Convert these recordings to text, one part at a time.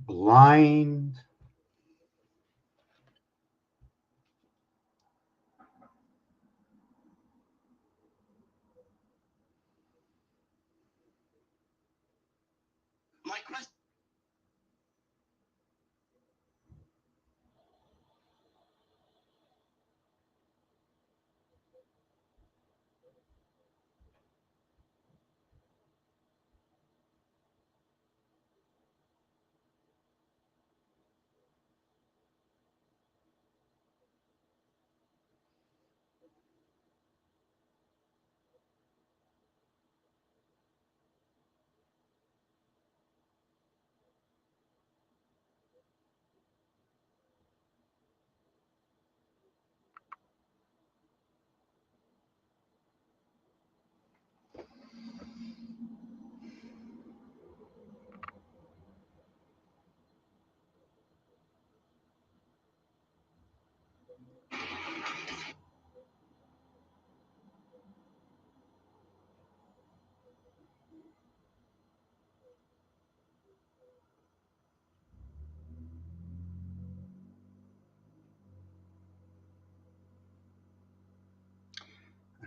Blind. My question.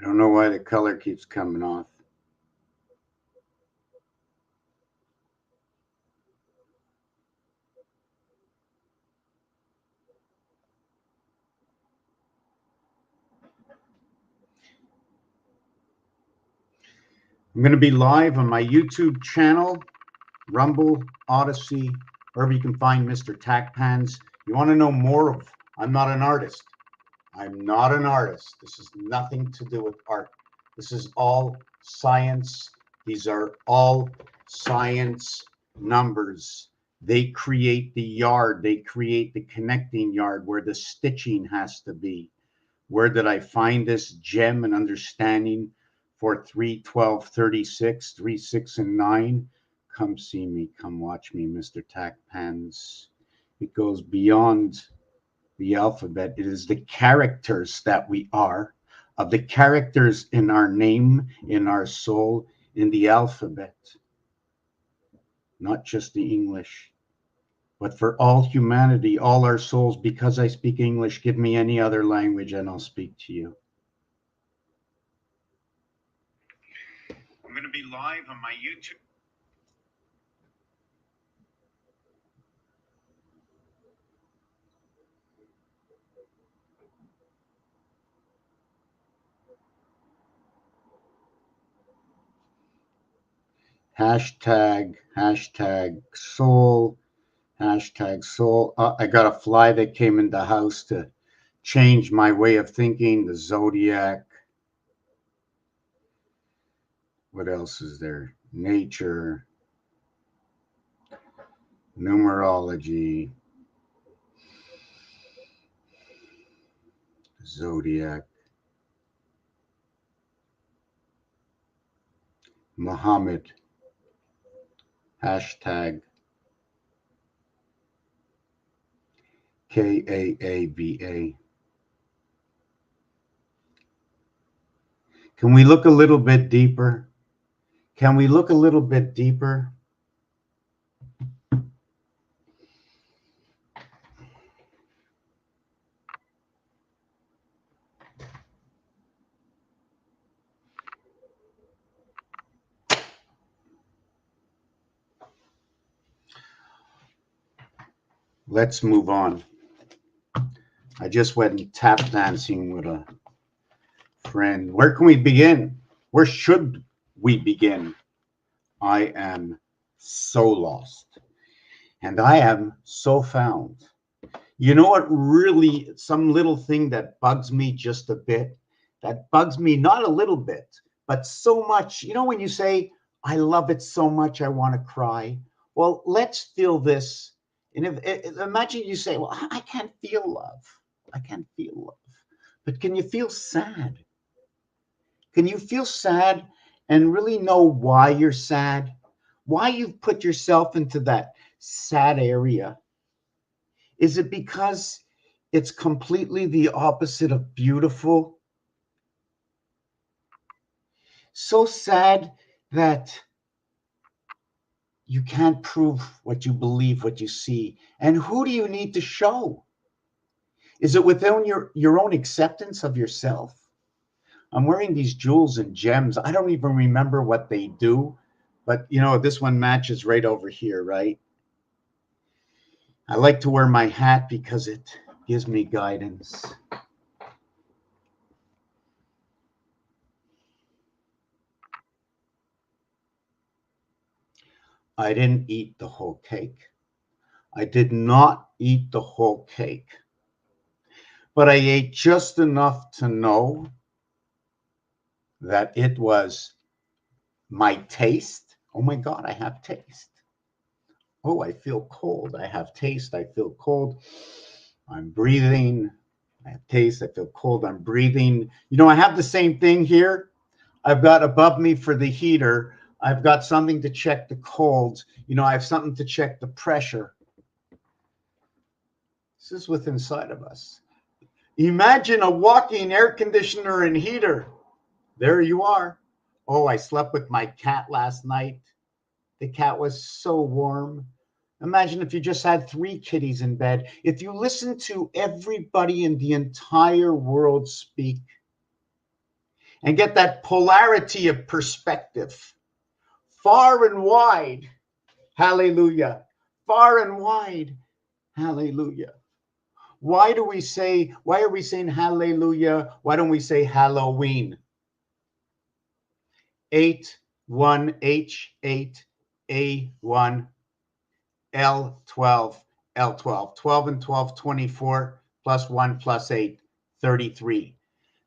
I don't know why the color keeps coming off. I'm going to be live on my YouTube channel, Rumble, Odyssey, wherever you can find Mr. Tackpans. You want to know more of, I'm not an artist. I'm not an artist. This is nothing to do with art. This is all science. These are all science numbers. They create the yard. They create the connecting yard where the stitching has to be. Where did I find this gem and understanding for 3, 12, 36, 3, 6, and 9? Come see me. Come watch me, Mr. Tackpans. It goes beyond the alphabet. It is the characters that we are, of the characters in our name, in our soul, in the alphabet. Not just the English, but for all humanity, all our souls. Because I speak English, give me any other language and I'll speak to you. I'm going to be live on my YouTube. Hashtag soul, hashtag soul. I got a fly that came in the house to change my way of thinking, the zodiac. What else is there? Nature, numerology, zodiac, Muhammad, hashtag KAABA. Can we look a little bit deeper? Can we look a little bit deeper? Let's move on. I just went tap dancing with a friend. Where can we begin? Where should we begin? I am so lost and I am so found. You know what really, some little thing that bugs me just a bit, that bugs me not a little bit, but so much. You know, when you say, I love it so much, I want to cry. Well, let's feel this. And imagine you say, well, I can't feel love. I can't feel love. But can you feel sad? Can you feel sad and really know why you're sad? Why you've put yourself into that sad area? Is it because it's completely the opposite of beautiful? So sad that you can't prove what you believe, what you see. And who do you need to show? Is it within your own acceptance of yourself? I'm wearing these jewels and gems. I don't even remember what they do, but you know, this one matches right over here, right? I like to wear my hat because it gives me guidance. I didn't eat the whole cake. I did not eat the whole cake, but I ate just enough to know that it was my taste. Oh my God, I have taste. Oh, I feel cold. I have taste. I feel cold. I'm breathing. I have taste. I feel cold. I'm breathing. You know, I have the same thing here. I've got above me for the heater. I've got something to check the cold. You know, I have something to check the pressure. This is what's inside of us. Imagine a walking air conditioner and heater. There you are. Oh, I slept with my cat last night. The cat was so warm. Imagine if you just had 3 kitties in bed. If you listen to everybody in the entire world speak and get that polarity of perspective, far and wide, hallelujah, far and wide, hallelujah. Why are we saying hallelujah? Why don't we say Halloween? 8, 1, H, 8, A, 1, L, 12, L, 12. 12 and 12, 24, plus 1 plus 8, 33.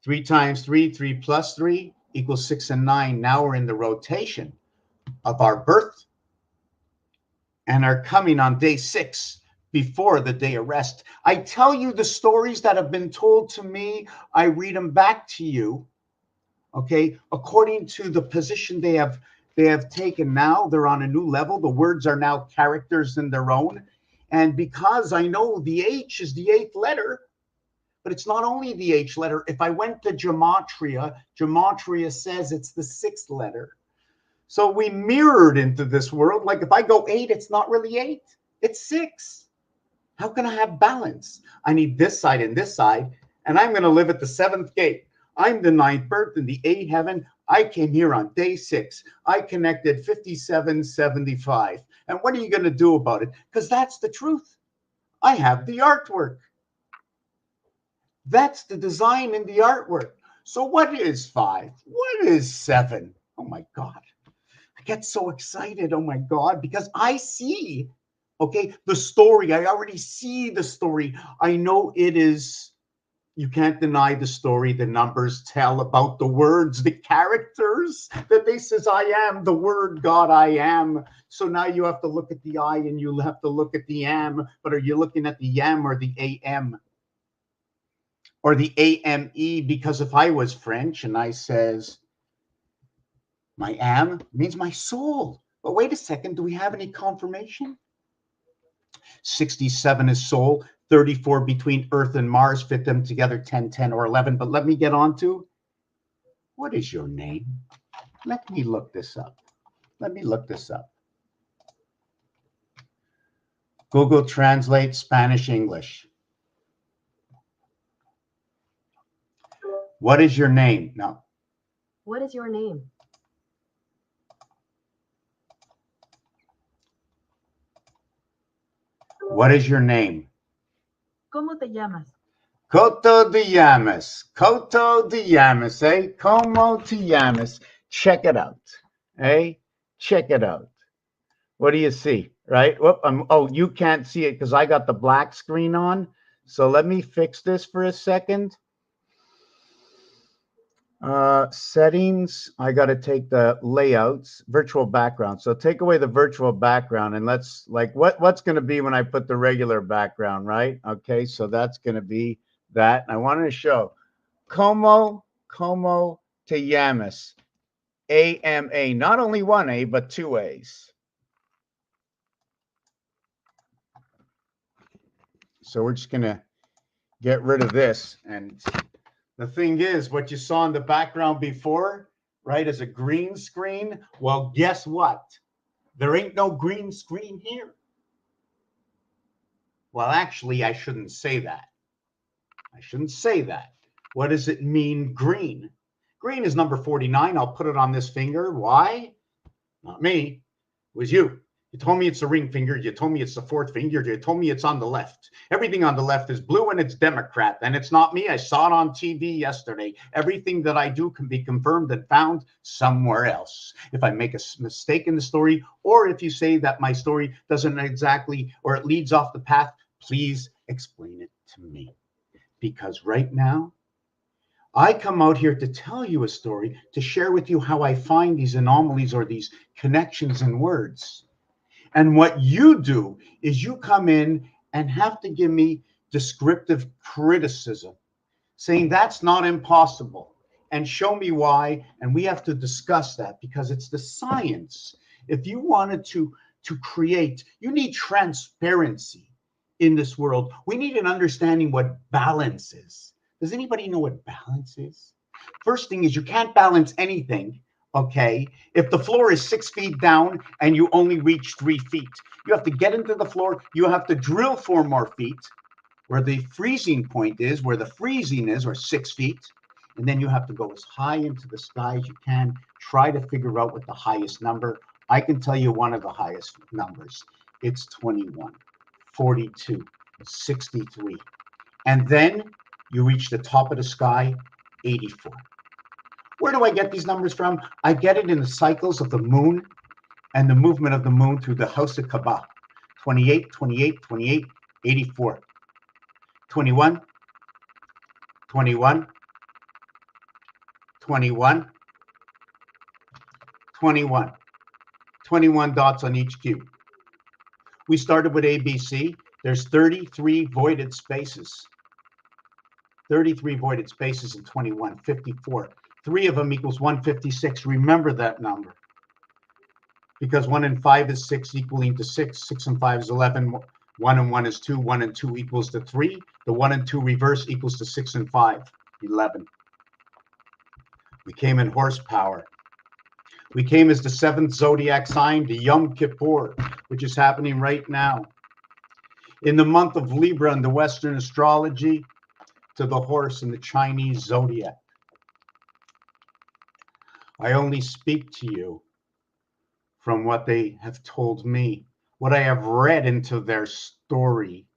3 times 3, 3 plus 3 equals 6 and 9. Now we're in the rotation of our birth and are coming on day 6 before the day of rest. I tell you the stories that have been told to me. I read them back to you. Okay, according to the position they have taken. Now they're on a new level. The words are now characters in their own. And because I know the H is the 8th letter, but it's not only the H letter. If I went to gematria says it's the 6th letter. So we mirrored into this world. Like if I go 8, it's not really 8, it's 6. How can I have balance? I need this side and this side, and I'm going to live at the 7th gate. I'm the 9th birth in the 8th heaven. I came here on day 6. I connected 5775. And what are you going to do about it? Because that's the truth. I have the artwork. That's the design in the artwork. So what is 5? What is 7? Oh my God. I get so excited. Oh my God, because I see, okay, the story. I already see the story. I know it is, You can't deny the story the numbers tell about the words, the characters that they says, I am the word God, I am. So now you have to look at the I and you have to look at the am, but are you looking at the yam or the am? Or the AME? Because if I was French and I says, my am means my soul. But wait a second, do we have any confirmation? 67 is soul, 34 between Earth and Mars, fit them together, 10, 10, or 11. But let me get on to, what is your name? Let me look this up. Let me look this up. Google Translate Spanish English. What is your name? No. What is your name? What is your name? ¿Cómo te llamas? Coto de llamas. Coto de llamas, eh? Como te llamas. Check it out, eh? Check it out. What do you see, right? Whoop, oh, you can't see it because I got the black screen on. So let me fix this for a second. Settings, I got to take the layouts, virtual background. So take away the virtual background and let's like what's going to be when I put the regular background, right? Okay, so that's going to be that. I wanted to show como te llamas, AMA, not only one A, but two A's. So we're just going to get rid of this. And the thing is, what you saw in the background before, right, is a green screen. Well, guess what? There ain't no green screen here. Well, actually, I shouldn't say that. I shouldn't say that. What does it mean, green? Green is number 49. I'll put it on this finger. Why? Not me. It was you. You told me it's the ring finger. You told me it's the fourth finger. You told me it's on the left. Everything on the left is blue and it's Democrat. And it's not me. I saw it on TV yesterday. Everything that I do can be confirmed and found somewhere else. If I make a mistake in the story, or if you say that my story doesn't exactly, or it leads off the path, please explain it to me. Because right now, I come out here to tell you a story, to share with you how I find these anomalies or these connections in words. And what you do is you come in and have to give me descriptive criticism, saying that's not impossible, and show me why. And we have to discuss that because it's the science. If you wanted to create, you need transparency in this world. We need an understanding what balance is. Does anybody know what balance is? First thing is you can't balance anything. Okay, if the floor is 6 feet down and you only reach 3 feet, you have to get into the floor. You have to drill 4 more feet where the freezing point is, where the freezing is, or 6 feet. And then you have to go as high into the sky as you can. Try to figure out what the highest number. I can tell you one of the highest numbers. It's 21, 42, 63. And then you reach the top of the sky, 84. Where do I get these numbers from? I get it in the cycles of the moon and the movement of the moon through the house of Kaaba. 28, 28, 28, 84. 21, 21, 21, 21. 21 dots on each cube. We started with ABC. There's 33 voided spaces. 33 voided spaces in 21, 54. 3 of them equals 156. Remember that number. Because 1 and 5 is 6 equaling to 6. 6 and 5 is 11. 1 and 1 is 2. 1 and 2 equals to 3. The 1 and 2 reverse equals to 6 and 5. 11. We came in horsepower. We came as the 7th zodiac sign, the Yom Kippur, which is happening right now. In the month of Libra in the Western astrology, to the horse in the Chinese zodiac. I only speak to you from what they have told me, what I have read into their story.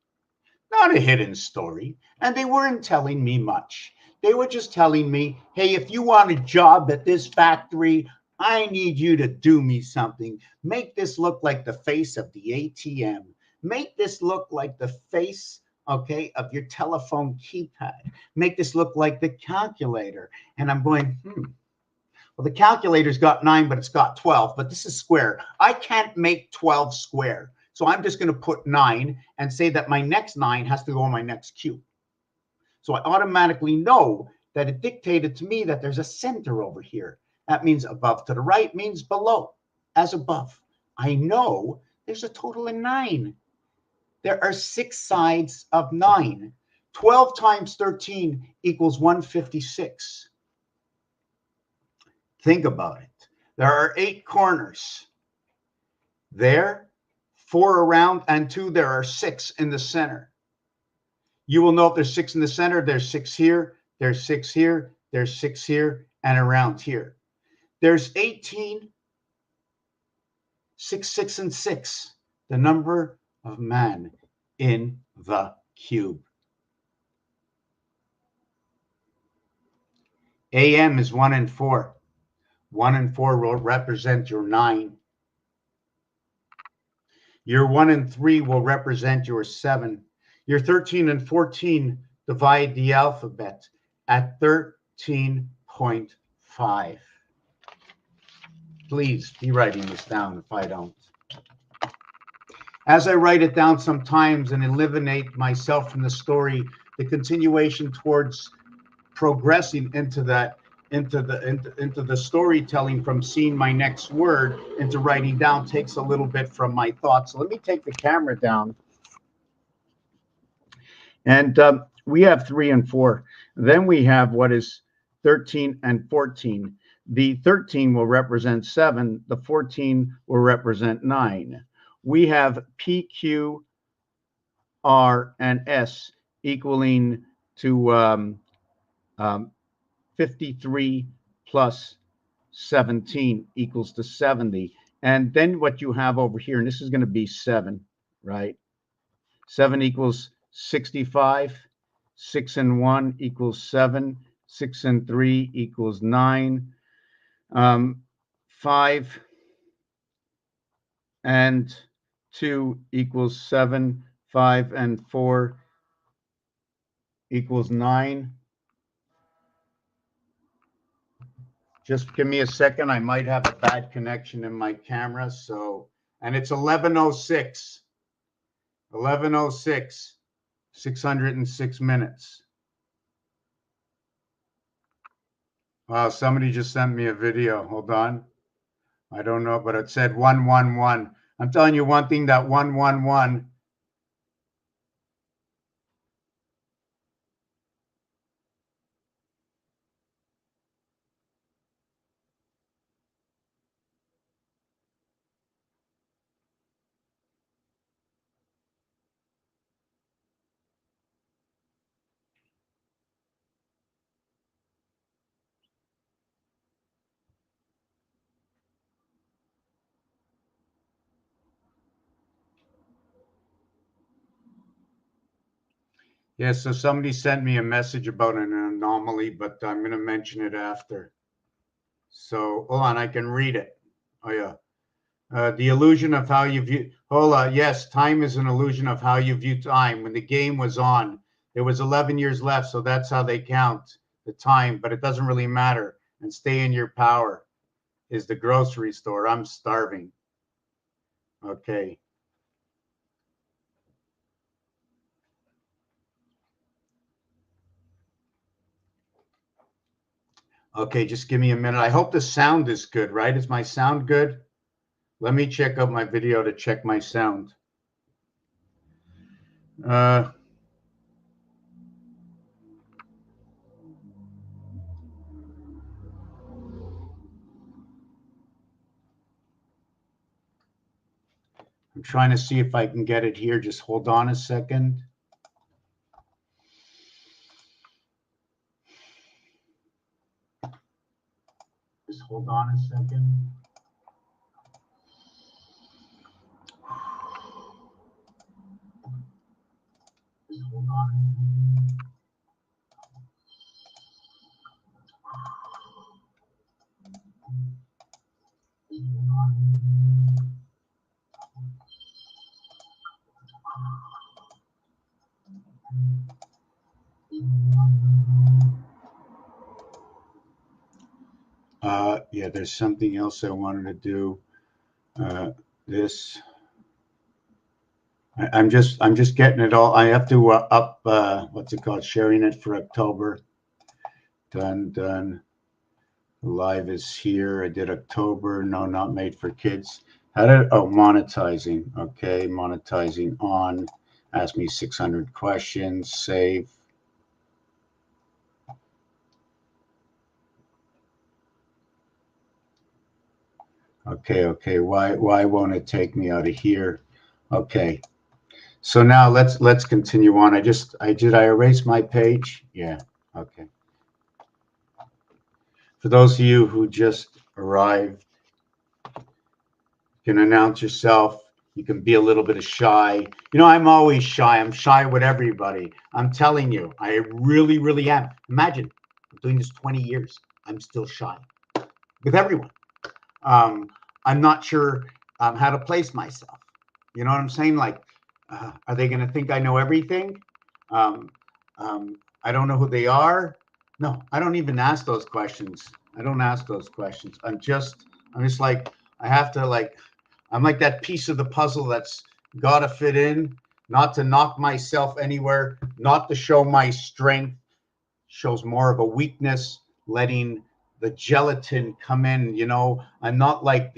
Not a hidden story, and they weren't telling me much. They were just telling me, hey, if you want a job at this factory, I need you to do me something. Make this look like the face of the ATM. Make this look like the face okay, of your telephone keypad. Make this look like the calculator. And I'm going, well, the calculator's got 9, but it's got 12, but this is square. I can't make 12 square. So I'm just going to put 9 and say that my next 9 has to go on my next cube. So I automatically know that it dictated to me that there's a center over here. That means above to the right means below, as above. I know there's a total of 9. There are 6 sides of 9. 12 times 13 equals 156. Think about it. There are 8 corners. There, 4 around, and 2, there are 6 in the center. You will know if there's 6 in the center, there's 6 here, there's 6 here, there's 6 here, and around here. There's 18, 6, 6, and 6, the number of man in the cube. AM is 1 and 4. 1 and 4 will represent your 9. Your 1 and 3 will represent your 7. Your 13 and 14 divide the alphabet at 13.5. Please be writing this down if I don't. As I write it down sometimes and eliminate myself from the story, the continuation towards progressing into that, into the storytelling from seeing my next word into writing down takes a little bit from my thoughts. So let me take the camera down. And we have 3 and 4. Then we have what is 13 and 14. The 13 will represent 7. The 14 will represent 9. We have P, Q, R, and S equaling to 53 plus 17 equals to 70. And then what you have over here, and this is going to be 7, right? 7 equals 65. 6 and 1 equals 7. 6 and 3 equals 9. 5 and 2 equals 7. 5 and 4 equals 9. Just give me a second. I might have a bad connection in my camera. So, and it's 11:06. 11:06. 606 minutes. Wow, somebody just sent me a video. Hold on. I don't know, but it said 111. I'm telling you one thing, that 111. Yeah, so somebody sent me a message about an anomaly, but I'm going to mention it after. So hold on, I can read it. Oh, yeah. The illusion of how you view. Hold on. Yes, time is an illusion of how you view time. When the game was on, there was 11 years left, so that's how they count the time, but it doesn't really matter. And stay in your power is the grocery store. I'm starving. Okay. Okay, just give me a minute. I hope the sound is good, right? Is my sound good? Let me check out my video to check my sound. I'm trying to see if I can get it here. Just hold on a second. Just hold on a second. Just hold on a second. Just hold on a second. Yeah, there's something else I wanted to do. This. I'm just getting it all. I have to up what's it called? Sharing it for October. Done. The live is here. I did October. No, not made for kids. Monetizing. Okay, monetizing on. Ask me 600 questions. Save. Okay. Why won't it take me out of here? Okay. So now let's continue on. I erase my page? Yeah. Okay. For those of you who just arrived, you can announce yourself. You can be a little bit shy. You know, I'm always shy. I'm shy with everybody. I'm telling you, I really, really am. Imagine, I'm doing this 20 years. I'm still shy with everyone. I'm not sure how to place myself. You know what I'm saying? Like, are they going to think I know everything? Um, I don't know who they are. No, I don't even ask those questions. I don't ask those questions. I'm just like, I have to like, I'm like that piece of the puzzle that's got to fit in, not to knock myself anywhere, not to show my strength, shows more of a weakness, letting the gelatin come in. You know, I'm not like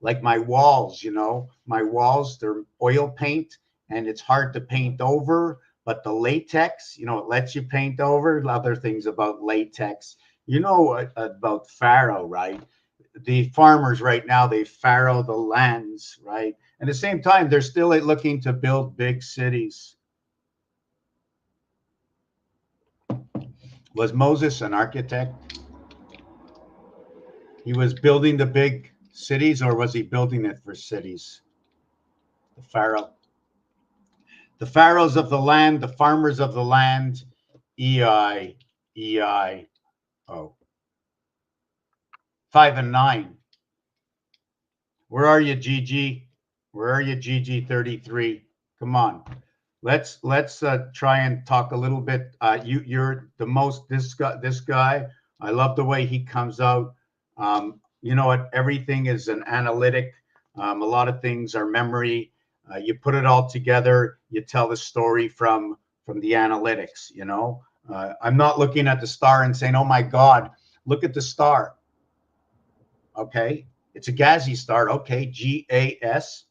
like my walls. You know, my walls, they're oil paint and it's hard to paint over, but the latex, you know, it lets you paint over. Other things about latex, you know, about farrow, right? The farmers right now, they farrow the lands, right? And at the same time, they're still looking to build big cities. Was Moses an architect? He was building the big cities, or was he building it for cities? The pharaoh. The pharaohs of the land, the farmers of the land, EI, EIO. 5 and 9. Where are you, GG? Where are you, GG33? Come on. Let's try and talk a little bit. You're the most this guy. I love the way he comes out. You know what? Everything is an analytic. A lot of things are memory. You put it all together. You tell the story from the analytics. You know, I'm not looking at the star and saying, "Oh my God, look at the star." Okay, it's a Gazi star. Okay, GAS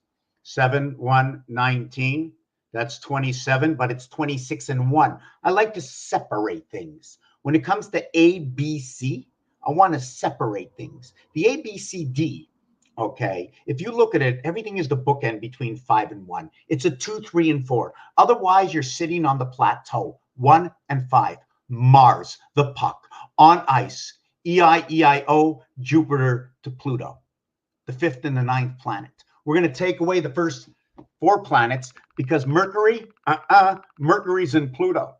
7119. That's 27, but it's 26 and 1. I like to separate things. When it comes to ABC, I want to separate things. The ABCD, okay, if you look at it, everything is the bookend between 5 and 1. It's a 2, 3, and 4. Otherwise, you're sitting on the plateau. 1 and 5. Mars, the puck, on ice. EIO, Jupiter to Pluto, the 5th and the 9th planet. We're going to take away the first 4 planets because Mercury, Mercury's in Pluto.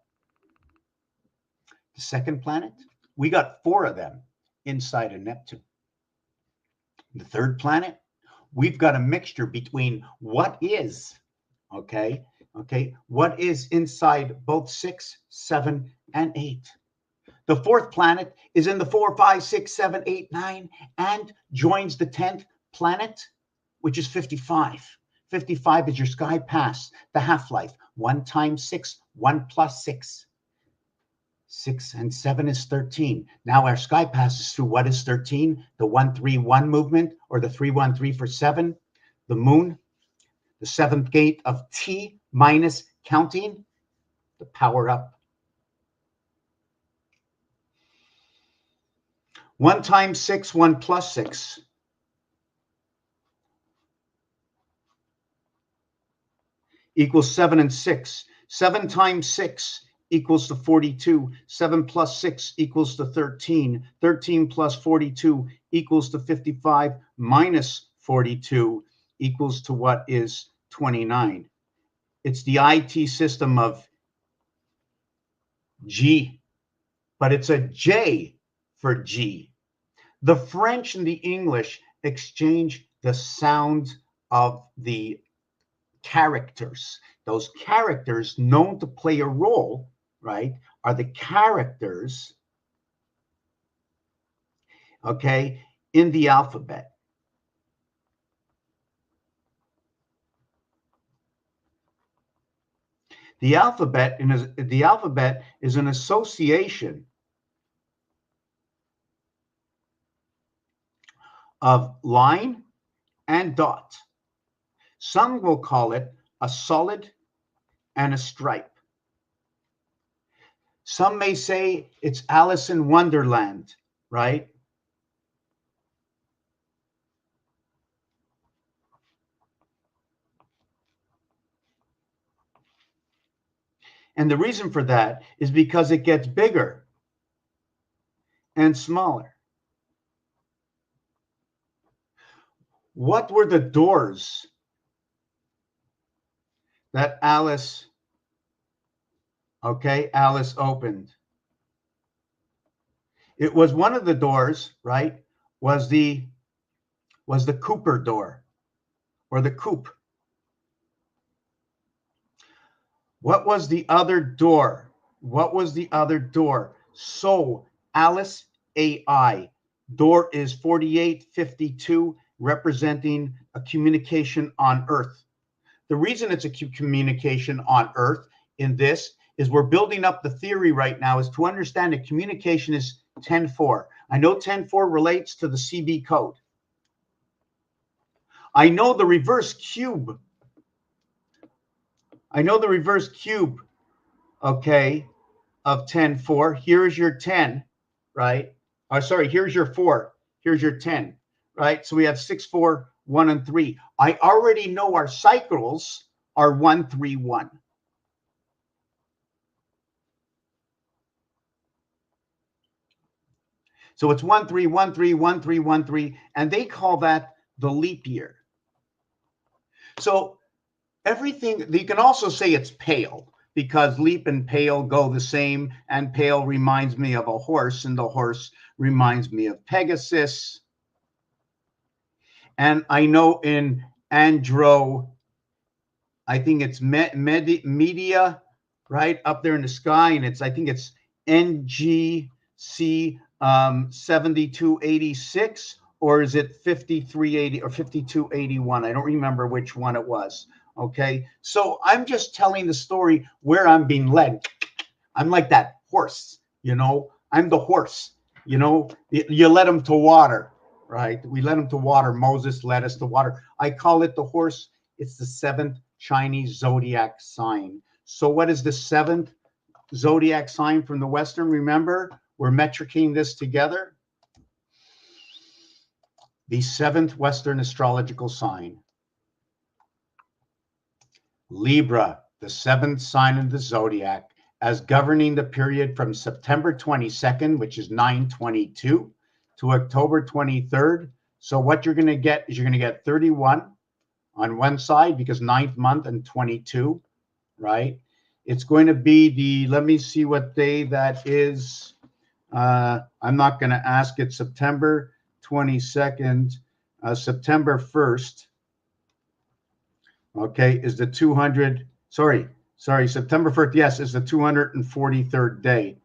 The second planet, we got 4 of them inside of Neptune. The third planet, we've got a mixture between what is, okay, what is inside both 6, 7, and 8. The 4th planet is in the 4, 5, 6, 7, 8, 9, and joins the 10th planet, which is 55. 55 is your sky pass, the half-life. 1 times 6, 1 plus 6. 6 and 7 is 13. Now our sky passes through what is 13? The 131 movement, or the 313 for 7. The moon, the 7th gate of T minus counting, the power up. 1 times 6, 1 plus 6. Equals 7 and 6. 7 times 6 equals to 42. 7 plus 6 equals to 13. 13 plus 42 equals to 55. Minus 42 equals to what is 29. It's the IT system of G, but it's a J for G. The French and the English exchange the sound of the characters. Those characters known to play a role, right, are the characters, okay, in the alphabet? The alphabet is an association of line and dot. Some will call it a solid and a stripe. Some may say it's Alice in Wonderland, right? And the reason for that is because it gets bigger and smaller. What were the doors that Alice opened? It was one of the doors, right? Was the Cooper door or the coop. What was the other door? So Alice AI. Door is 4852, representing a communication on Earth. The reason it's a communication on Earth in this is we're building up the theory right now is to understand that communication is 10-4. I know 10-4 relates to the CB code. I know the reverse cube. Okay, of 10-4. Here's your 10, right? Oh, sorry, here's your 4. Here's your 10, right? So we have 6, 4, 1, and 3. I already know our cycles are 1, 3, 1. So it's 1, 3, 1, 3, 1, 3, 1, 3, and they call that the leap year. So everything, you can also say it's pale, because leap and pale go the same, and pale reminds me of a horse, and the horse reminds me of Pegasus. And I know in andro, I think it's media, right up there in the sky, and I think it's NGC 7286, or is it 5380 or 5281? I don't remember which one it was. Okay, so I'm just telling the story where I'm being led. I'm like that horse, I'm the horse, you led him to water, right? We led him to water. Moses led us to water. I call it the horse. It's the 7th Chinese zodiac sign. So what is the 7th zodiac sign from the Western? Remember, we're metricing this together. The 7th Western astrological sign. Libra, the 7th sign of the zodiac, as governing the period from September 22nd, which is 9/22, to October 23rd. So what you're going to get is you're going to get 31 on one side, because 9th month, and 22, right? It's going to be let me see what day that is. I'm not going to ask it. September 22nd, September 1st. Okay, is the 200, sorry, September 1st, yes, is the 243rd day.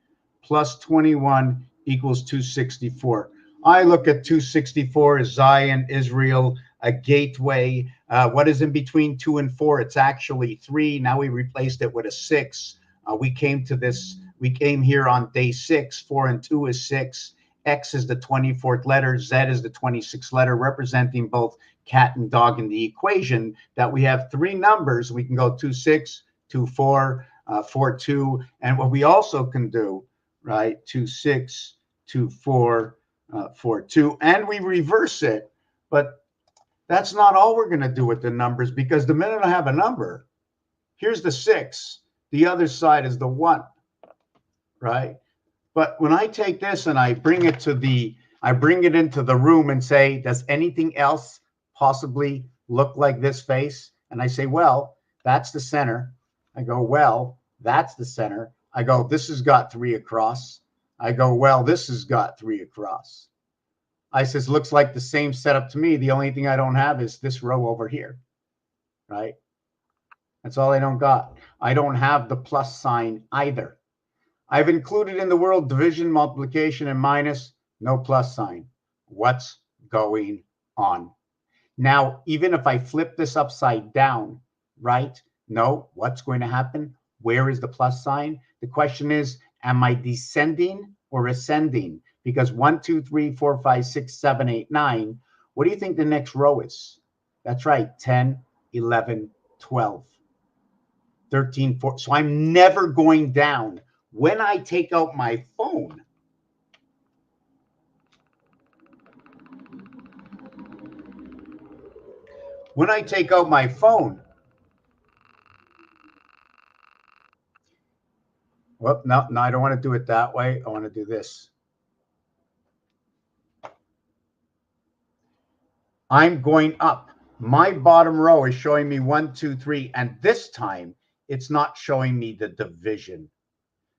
Plus 21 equals 264. I look at 264 as Zion, Israel, a gateway. What is in between 2 and 4? It's actually 3. Now we replaced it with a 6. We came here on day 6. 4 and 2 is 6. X is the 24th letter. Z is the 26th letter, representing both cat and dog in the equation. That we have 3 numbers. We can go 2, 6, 2, 4, 4, 2. And what we also can do, right, 2, 6, 2, 4, 4, 2. And we reverse it. But that's not all we're going to do with the numbers, because the minute I have a number, here's the 6. The other side is the 1, right? But when I take this and I bring it into the room and say, does anything else possibly look like this face? And I say, well, that's the center. I go, well, that's the center. I go, this has got 3 across. I go, well, this has got 3 across. I says, looks like the same setup to me. The only thing I don't have is this row over here, right? That's all I don't got. I don't have the plus sign either. I've included in the world division, multiplication, and minus, no plus sign. What's going on? Now, even if I flip this upside down, right? No, what's going to happen? Where is the plus sign? The question is, am I descending or ascending? Because 1, 2, 3, 4, 5, 6, 7, 8, 9. What do you think the next row is? That's right, 10, 11, 12, 13, 14. So I'm never going down. When I take out my phone, well, no, I don't want to do it that way. I want to do this. I'm going up. My bottom row is showing me 1, 2, 3, and this time it's not showing me the division.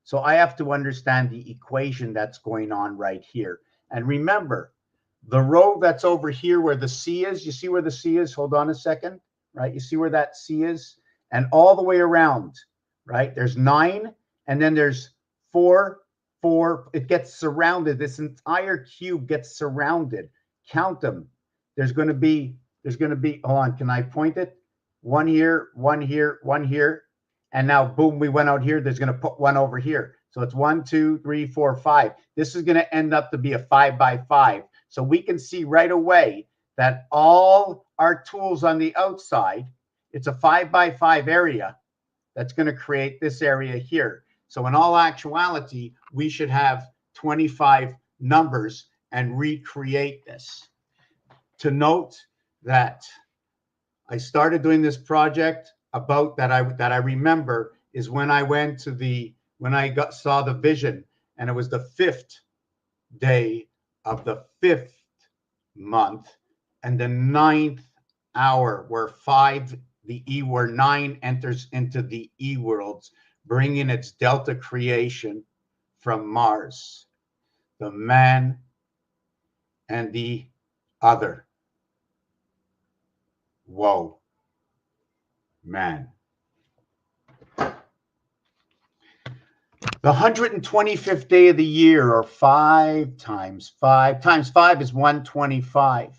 So I have to understand the equation that's going on right here. And remember, the row that's over here where the C is, you see where the C is? Hold on a second, right? You see where that C is? And all the way around, right? There's 9, and then there's 4, 4. It gets surrounded. This entire cube gets surrounded. Count them. There's going to be, hold on, can I point it? 1 here, 1 here, 1 here. And now, boom, we went out here. There's going to put 1 over here. So it's 1, 2, 3, 4, 5. This is going to end up to be a 5 by 5. So we can see right away that all our tools on the outside, it's a 5 by 5 area that's going to create this area here. So in all actuality, we should have 25 numbers and recreate this. To note that I started doing this project about that I remember is when I went to saw the vision, and it was the 5th day of the 5th month and the 9th hour, where 9 enters into the E worlds, bringing its delta creation from Mars, the man and the other. Whoa, man. The 125th day of the year, or 5 times 5 times 5 is 125.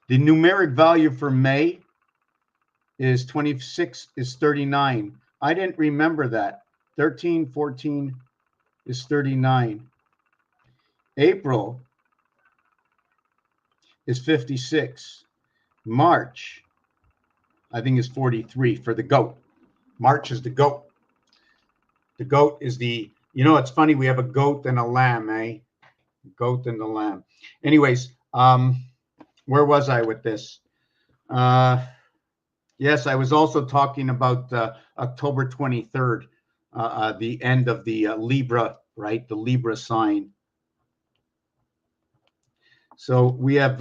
The numeric value for May is 26, is 39. I didn't remember that. 13, 14 is 39. April is 56. March, I think, is 43 for the goat. March is the goat. The goat is it's funny, we have a goat and a lamb, eh? Goat and the lamb. Anyways, where was I with this? Yes, I was also talking about October 23rd, the end of the Libra, right? The Libra sign. So we have,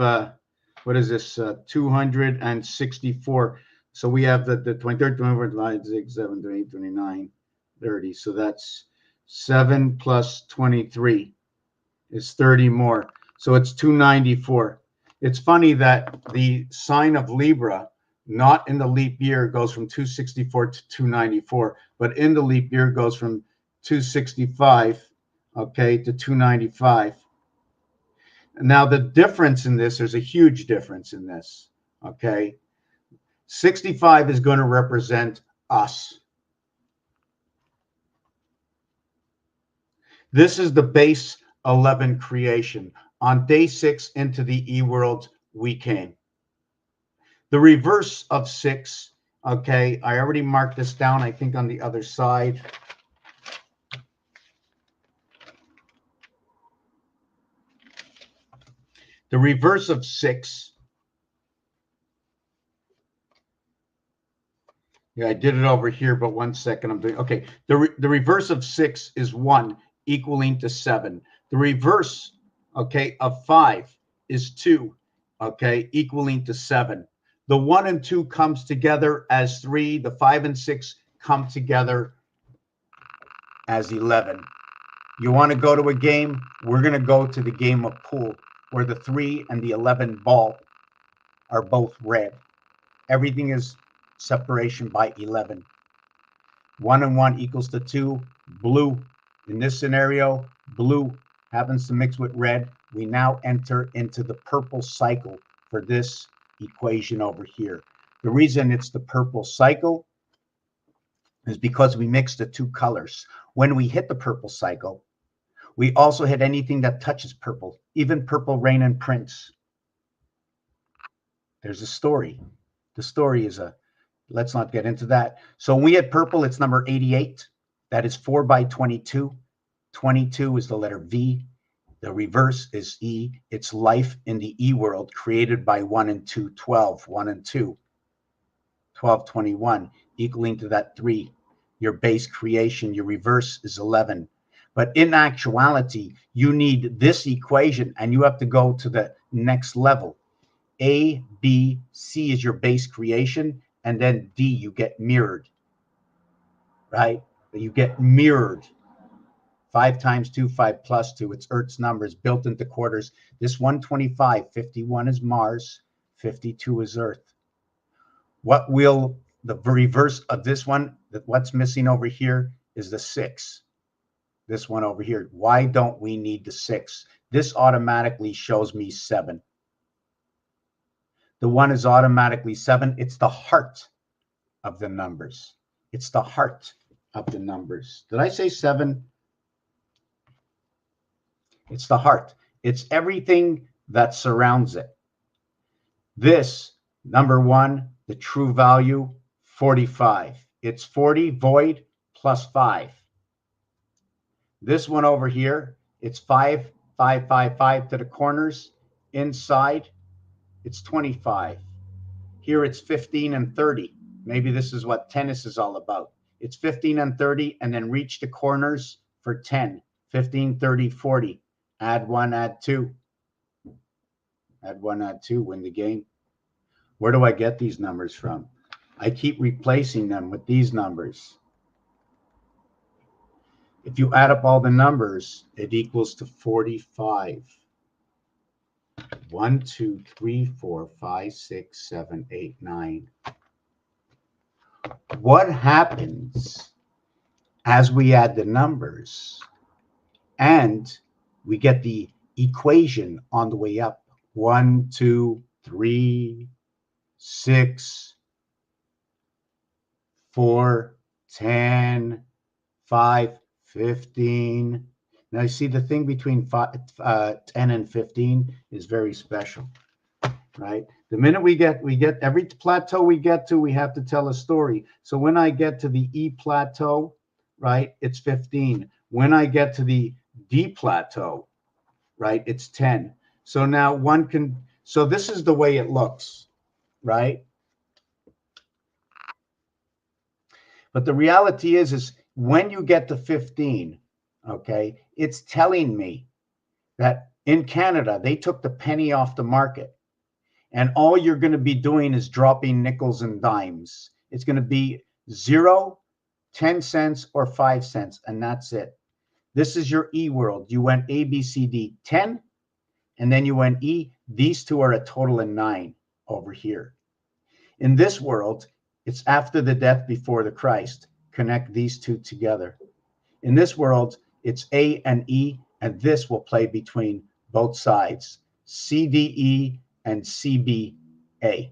what is this? 264. So we have the 23rd, 24th, 26, 7, 28, 29, 30. So that's 7 plus 23 is 30 more. So it's 294. It's funny that the sign of Libra, not in the leap year, goes from 264 to 294, but in the leap year goes from 265, okay, to 295. Now, the difference in this, there's a huge difference in this, okay? 65 is going to represent us. This is the base 11 creation. On day 6 into the E world, we came. The reverse of 6, okay, I already marked this down, I think, on the other side. The reverse of 6, yeah, I did it over here, but 1 second, I'm doing, okay. The reverse of 6 is 1, equaling to 7. The reverse, okay, of 5 is 2, okay, equaling to 7. The 1 and 2 comes together as 3. The 5 and 6 come together as 11. You want to go to a game? We're going to go to the game of pool, where the 3 and the 11 ball are both red. Everything is separation by 11. 1 and 1 equals to 2. Blue, in this scenario, blue happens to mix with red. We now enter into the purple cycle for this equation over here. The reason it's the purple cycle is because we mix the two colors. When we hit the purple cycle, we also hit anything that touches purple, even purple rain and prints. There's a story. The story is let's not get into that. So when we hit purple, it's number 88. That is 4 by 22. 22 is the letter V. The reverse is E. It's life in the E world created by 1 and 2, 12. 1 and 2, 12, 21, equaling to that 3. Your base creation, your reverse is 11. But in actuality, you need this equation and you have to go to the next level. A, B, C is your base creation, and then D, you get mirrored, right? You get mirrored. 5 times 2, 5 plus 2. It's Earth's numbers built into quarters. This 125, 51 is Mars, 52 is Earth. What will the reverse of this one, what's missing over here is the 6. This one over here. Why don't we need the 6? This automatically shows me 7. The 1 is automatically 7. It's the heart of the numbers. It's the heart of the numbers. Did I say 7? It's the heart. It's everything that surrounds it. This, number 1, the true value, 45. It's 40 void plus 5. This one over here, it's 5, 5, 5, 5 to the corners. Inside, it's 25. Here it's 15 and 30. Maybe this is what tennis is all about. It's 15 and 30, and then reach the corners for 10. 15, 30, 40. Add 1, add 2. Add 1, add 2, win the game. Where do I get these numbers from? I keep replacing them with these numbers. If you add up all the numbers, it equals to 45. 1, 2, 3, 4, 5, 6, 7, 8, 9. What happens as we add the numbers and we get the equation on the way up? 1, 2, 3, 6, 4, 10, 5, 15. Now you see the thing between 10 and 15 is very special, right? The minute we get every plateau we get to, we have to tell a story. So when I get to the E plateau, right, it's 15. When I get to the D plateau, right, it's 10. So now one can, so this is the way it looks, right? But the reality is when you get to 15, okay, it's telling me that in Canada, they took the penny off the market. And all you're going to be doing is dropping nickels and dimes. It's going to be 0, 10 cents, or 5 cents, and that's it. This is your E world. You went A, B, C, D, 10, and then you went E. These two are a total of 9 over here. In this world, it's after the death before the Christ. Connect these two together. In this world, it's A and E, and this will play between both sides, CDE and CBA.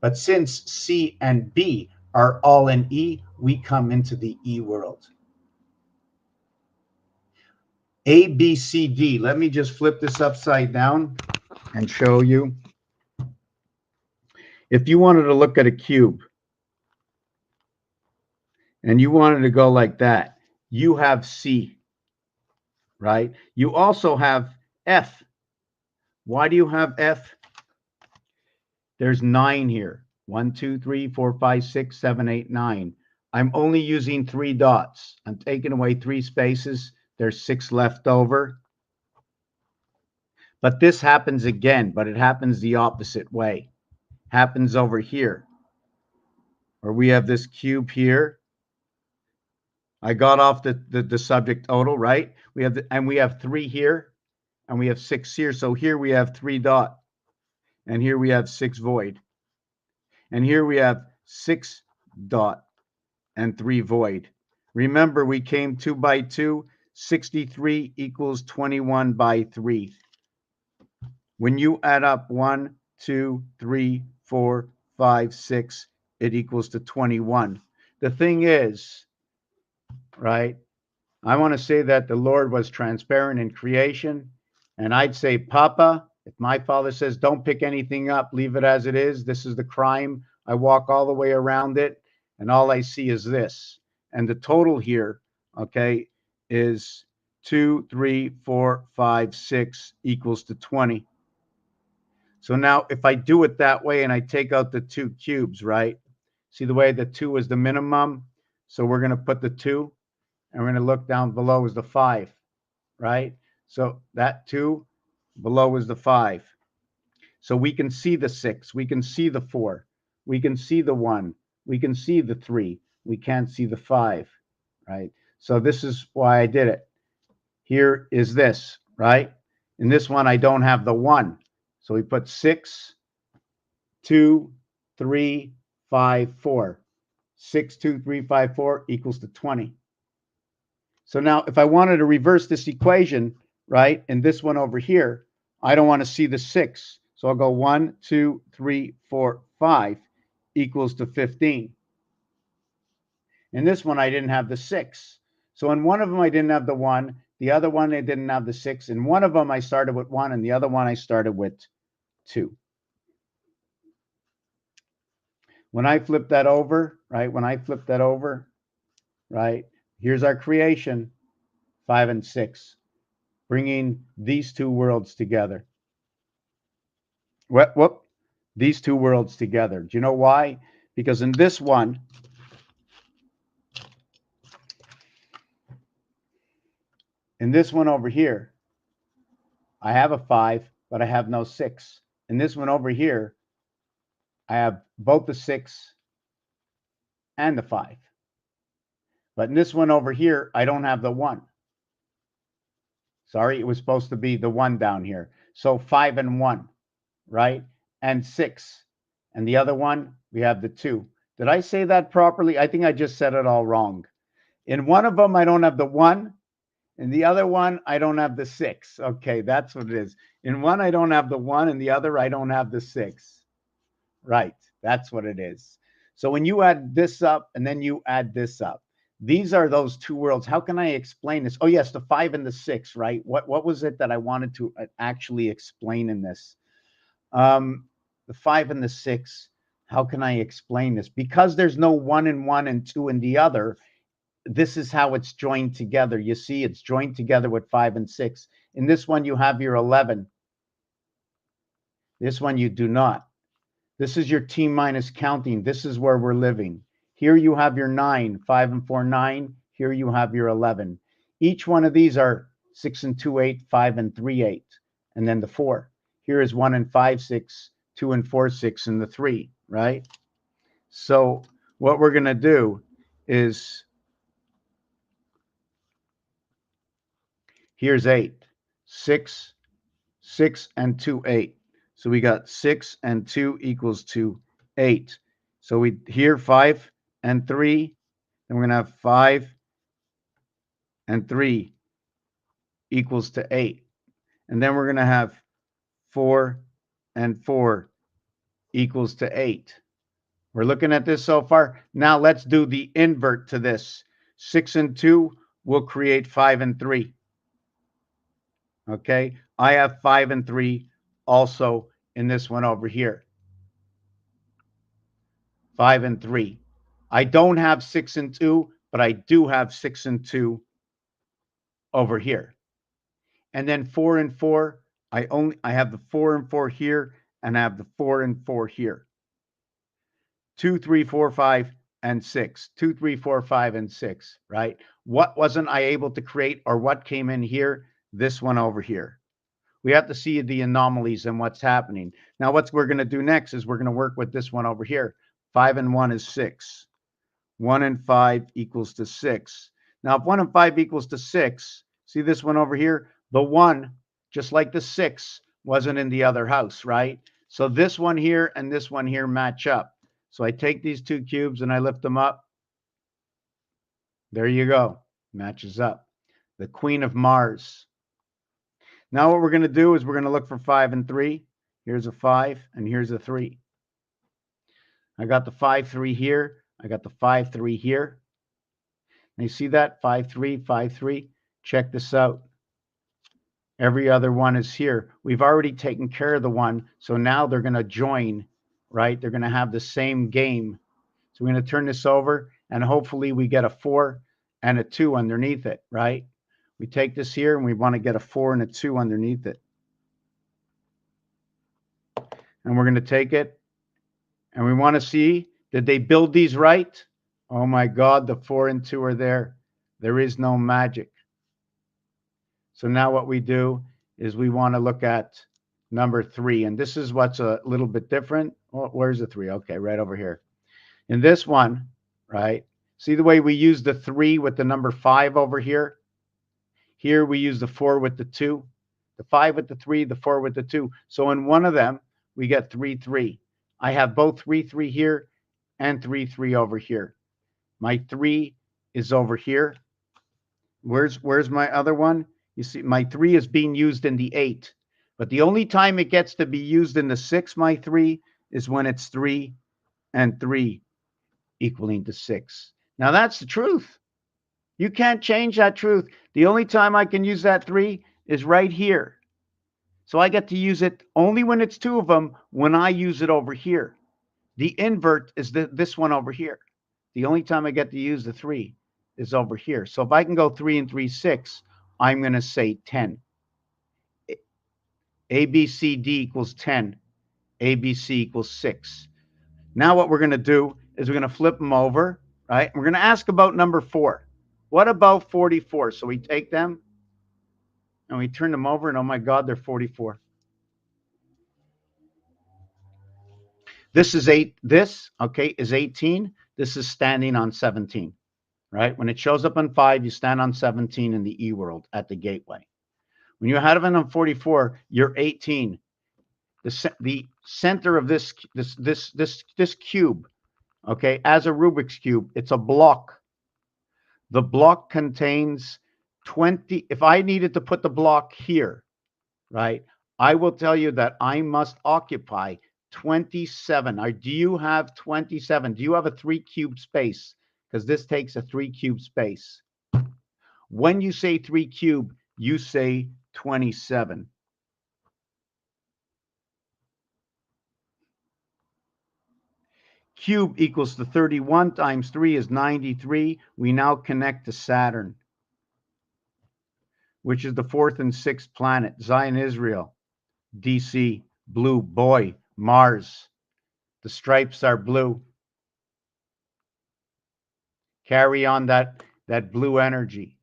But since C and B are all in E, we come into the E world. A, B, C, D. Let me just flip this upside down and show you. If you wanted to look at a cube and you wanted to go like that, you have C, right? You also have F. Why do you have F? There's 9 here. 1, 2, 3, 4, 5, 6, 7, 8, 9. I'm only using 3 dots. I'm taking away 3 spaces. There's 6 left over. But this happens again, but it happens the opposite way. Happens over here, where we have this cube here. I got off the subject total, right? We have 3 here, and we have 6 here. So here we have 3 dot, and here we have 6 void. And here we have 6 dot, and 3 void. Remember, we came 2 by 2. 63 equals 21 by 3. When you add up 1, 2, 3, 4, 5, 6, it equals to 21. The thing is, right, I want to say that the Lord was transparent in creation. And I'd say, Papa, if my father says, don't pick anything up, leave it as it is, this is the crime. I walk all the way around it, and all I see is this. And the total here, okay, is 2, 3, 4, 5, 6 equals to 20. So now if I do it that way and I take out the 2 cubes, right? See the way the 2 is the minimum? So we're going to put the 2, and we're going to look down below is the 5, right? So that 2 below is the 5. So we can see the 6, we can see the 4, we can see the 1, we can see the 3, we can't see the 5, right? So this is why I did it. Here is this, right? In this one, I don't have the 1. So we put 6, 2, 3, 5, 4. 6, 2, 3, 5, 4 equals to 20. So now if I wanted to reverse this equation, right, and this one over here, I don't want to see the 6. So I'll go 1, 2, 3, 4, 5 equals to 15. In this one, I didn't have the 6. So in one of them, I didn't have the 1. The other one, I didn't have the 6. In one of them, I started with 1, and the other one, I started with 2. When I flip that over, right, right, here's our creation, 5 and 6, bringing these two worlds together. Whoop, these two worlds together. Do you know why? Because in this one over here, I have a 5, but I have no 6. In this one over here, I have both the 6 and the 5. But in this one over here, I don't have the 1. Sorry, it was supposed to be the 1 down here. So 5 and 1, right? And 6. And the other one, we have the 2. Did I say that properly? I think I just said it all wrong. In one of them, I don't have the 1. In the other one, I don't have the 6. Okay, that's what it is. In one, I don't have the 1. In the other, I don't have the 6. Right, that's what it is. So when you add this up and then you add this up, these are those two worlds. How can I explain this? Oh, yes, the 5 and the 6, right? What was it that I wanted to actually explain in this? The 5 and the 6, how can I explain this? Because there's no 1 in one and 2 in the other, this is how it's joined together. You see, it's joined together with 5 and 6. In this one, you have your 11. This one, you do not. This is your T minus counting. This is where we're living. Here you have your 9, 5 and 4, 9. Here you have your 11. Each one of these are 6 and 2, 8, 5 and 3, 8. And then the 4. Here is 1 and 5, 6, 2 and 4, 6, and the 3, right? So what we're going to do is, here's 8. 6, 6 and 2, 8. So we got 6 and 2 equals to 8. So we here 5 and 3, and we're going to have 5 and 3 equals to 8. And then we're going to have 4 and 4 equals to 8. We're looking at this so far. Now let's do the invert to this. 6 and 2 will create 5 and 3. Okay, I have 5 and 3 also in this one over here. 5 and 3. I don't have 6 and 2, but I do have 6 and 2 over here. And then 4 and 4, I have the 4 and 4 here, and I have the 4 and 4 here. 2, 3, 4, 5, and 6. 2, 3, 4, 5, and 6, right? What wasn't I able to create, or what came in here? This one over here. We have to see the anomalies and what's happening. Now, what we're going to do next is we're going to work with this one over here. 5 and 1 is 6. 1 and 5 equals to 6. Now, if 1 and 5 equals to 6, see this one over here? The 1, just like the 6, wasn't in the other house, right? So this one here and this one here match up. So I take these two cubes and I lift them up. There you go. Matches up. The Queen of Mars. Now what we're going to do is we're going to look for 5 and 3. Here's a 5 and here's a 3. I got the 5, 3 here. I got the 5, 3 here. And you see that? 5, 3, 5, 3. Check this out. Every other one is here. We've already taken care of the one. So now they're going to join, right? They're going to have the same game. So we're going to turn this over and hopefully we get a 4 and a 2 underneath it, right? We take this here and we want to get a 4 and a 2 underneath it. And we're going to take it and we want to see, did they build these right? Oh my God, the 4 and 2 are there. There is no magic. So now what we do is we want to look at number 3. And this is what's a little bit different. Oh, where's the 3? Okay, right over here. In this one, right? See the way we use the 3 with the number 5 over here? Here we use the 4 with the 2, the 5 with the 3, the 4 with the 2. So in one of them, we get 3, 3. I have both 3, 3 here and 3, 3 over here. My 3 is over here. Where's my other one? You see, my 3 is being used in the 8. But the only time it gets to be used in the 6, my 3, is when it's 3 and 3 equaling to 6. Now that's the truth. You can't change that truth. The only time I can use that 3 is right here. So I get to use it only when it's 2 of them, when I use it over here. The invert is this one over here. The only time I get to use the 3 is over here. So if I can go 3 and 3, 6, I'm going to say 10. A, B, C, D equals 10. A, B, C equals 6. Now what we're going to do is we're going to flip them over, right? We're going to ask about number 4. What about 44? So we take them and we turn them over and oh my God, they're 44. This is 8. This, okay, is 18. This is standing on 17, right? When it shows up on 5, you stand on 17 in the E world at the gateway. When you have it on 44, you're 18. The center of this cube, okay, as a Rubik's cube, it's a block. The block contains 20. If I needed to put the block here, right, I will tell you that I must occupy 27. Or do you have 27? Do you have a 3 cube space? Because this takes a 3 cube space. When you say 3 cube, you say 27. Cube equals to 31 times 3 is 93. We now connect to Saturn, which is the 4th and 6th planet. Zion, Israel, DC, blue, boy, Mars. The stripes are blue. Carry on that blue energy.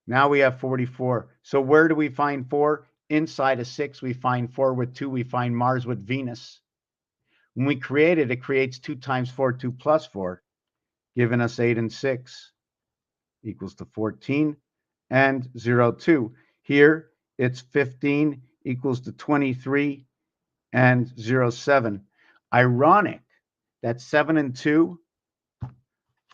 Now we have 44. So where do we find 4? Inside of 6, we find 4 with 2. We find Mars with Venus. When we create it, it creates 2 times 4, 2 plus 4, giving us 8 and 6 equals to 14 and 0, 2. Here, it's 15 equals to 23 and 0, 7. Ironic that 7 and 2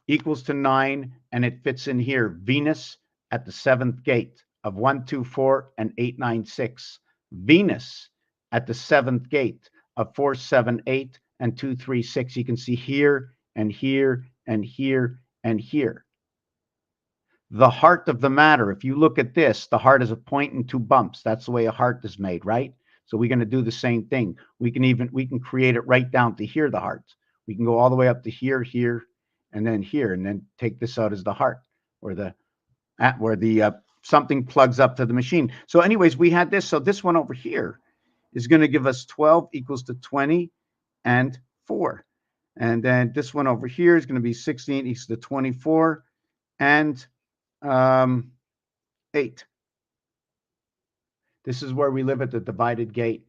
equals to 9, and it fits in here. Venus at the 7th gate of 1, 2, 4, and 8, 9, 6. Venus at the 7th gate of 4, 7, 8, and 2, 3, 6. You can see here and here and here and here. The heart of the matter, if you look at this, the heart is a point and 2 bumps. That's the way a heart is made, right? So we're going to do the same thing. We can create it right down to here, the heart. We can go all the way up to here, here, and then take this out as the heart, where the something plugs up to the machine. So anyways, we had this. So this one over here is going to give us 12 equals to 20 and 4. And then this one over here is going to be 16 equals to 24 and 8. This is where we live at the divided gate.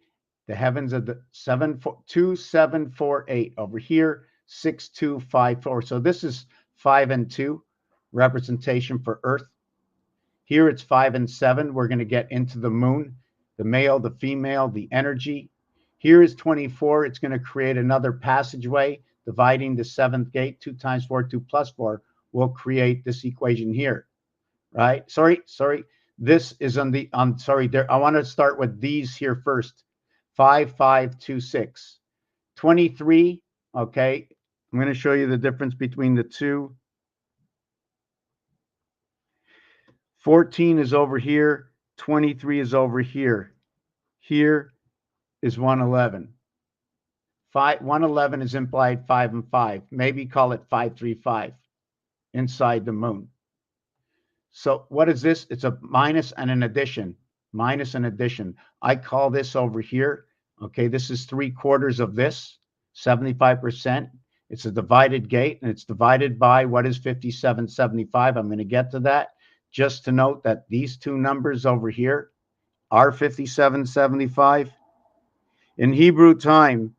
The heavens are the 2, 7, 4, 8. Over here, 6, 2, 5, 4. So this is 5 and 2, representation for Earth. Here it's 5 and 7. We're going to get into the moon, the male, the female, the energy. Here is 24. It's going to create another passageway, dividing the seventh gate. 2 times 4, 2 plus 4 will create this equation here, right? Sorry. This is sorry, there. I want to start with these here first. 5, 5, 2, 6. 23, okay. I'm going to show you the difference between the two. 14 is over here. 23 is over here. Here is 111. 111 is implied 5 and 5. Maybe call it 535 inside the moon. So what is this? It's a minus and an addition. Minus and addition. I call this over here. Okay, this is 3/4 of this, 75%. It's a divided gate, and it's divided by what is 5775. I'm going to get to that. Just to note that these two numbers over here are 5775. In Hebrew time,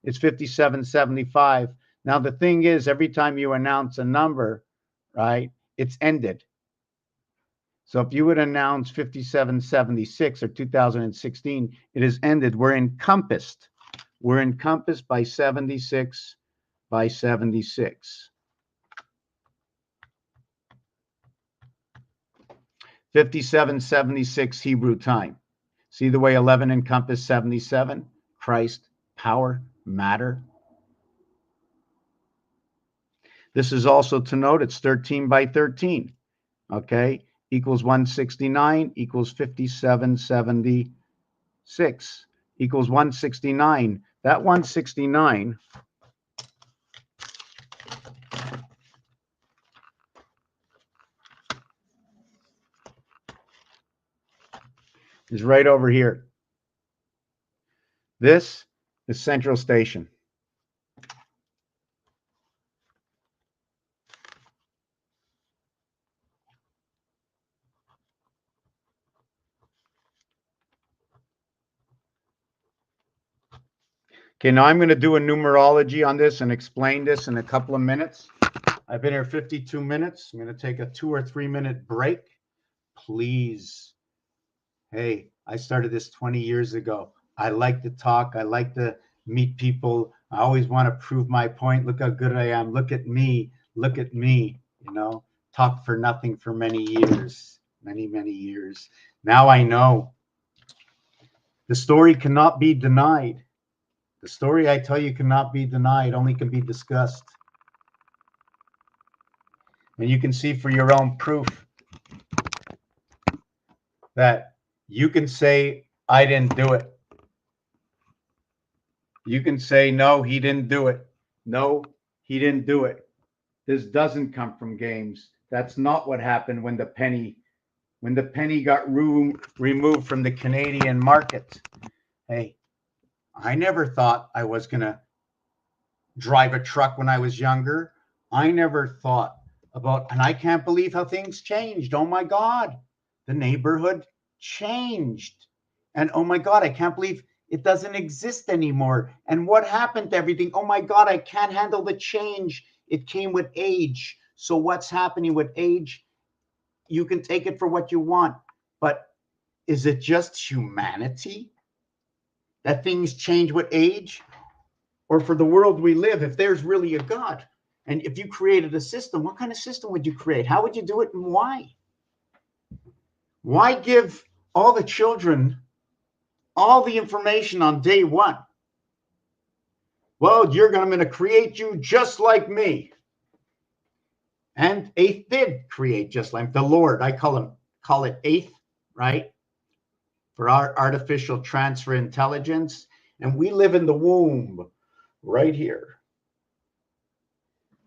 it's 5775. Now, the thing is, every time you announce a number, right, it's ended. So if you would announce 5776 or 2016, it is ended. We're encompassed. We're encompassed by 76 by 76. 5776 Hebrew time. See the way 11 encompassed 77? Christ, power, matter. This is also to note it's 13 by 13. Okay, equals 169 equals 5776 equals 169. That 169 is right over here. This is Central Station. Okay, now I'm going to do a numerology on this and explain this in a couple of minutes. I've been here 52 minutes. I'm going to take a 2 or 3 minute break. Please. Hey, I started this 20 years ago. I like to talk. I like to meet people. I always want to prove my point. Look how good I am. Look at me. Look at me. You know, talk for nothing for many years. Many, many years. Now I know. The story cannot be denied. The story I tell you cannot be denied, only can be discussed. And you can see for your own proof that you can say, I didn't do it. You can say, no, he didn't do it. No, he didn't do it. This doesn't come from games. That's not what happened when the penny got removed from the Canadian market. Hey, I never thought I was going to drive a truck when I was younger. I never thought about, and I can't believe how things changed. Oh my God, the neighborhood changed. And oh my God, I can't believe it doesn't exist anymore. And what happened to everything? Oh my God, I can't handle the change. It came with age. So what's happening with age? You can take it for what you want, but is it just humanity that things change with age? Or for the world we live, if there's really a God, and if you created a system, what kind of system would you create? How would you do it, and why? Why give all the children all the information on day one? Well, I'm going to create you just like me. And Eighth did create just like the Lord. I call it Eighth, right? For our artificial transfer intelligence. And we live in the womb right here.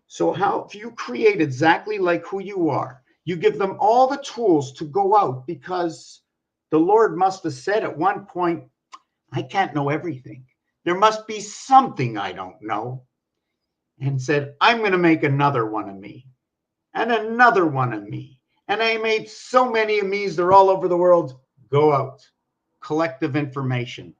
So how, if you create exactly like who you are, you give them all the tools to go out, because the Lord must have said at one point, I can't know everything. There must be something I don't know. And said, I'm going to make another one of me and another one of me. And I made so many of me's, they're all over the world. Go out. Collective information.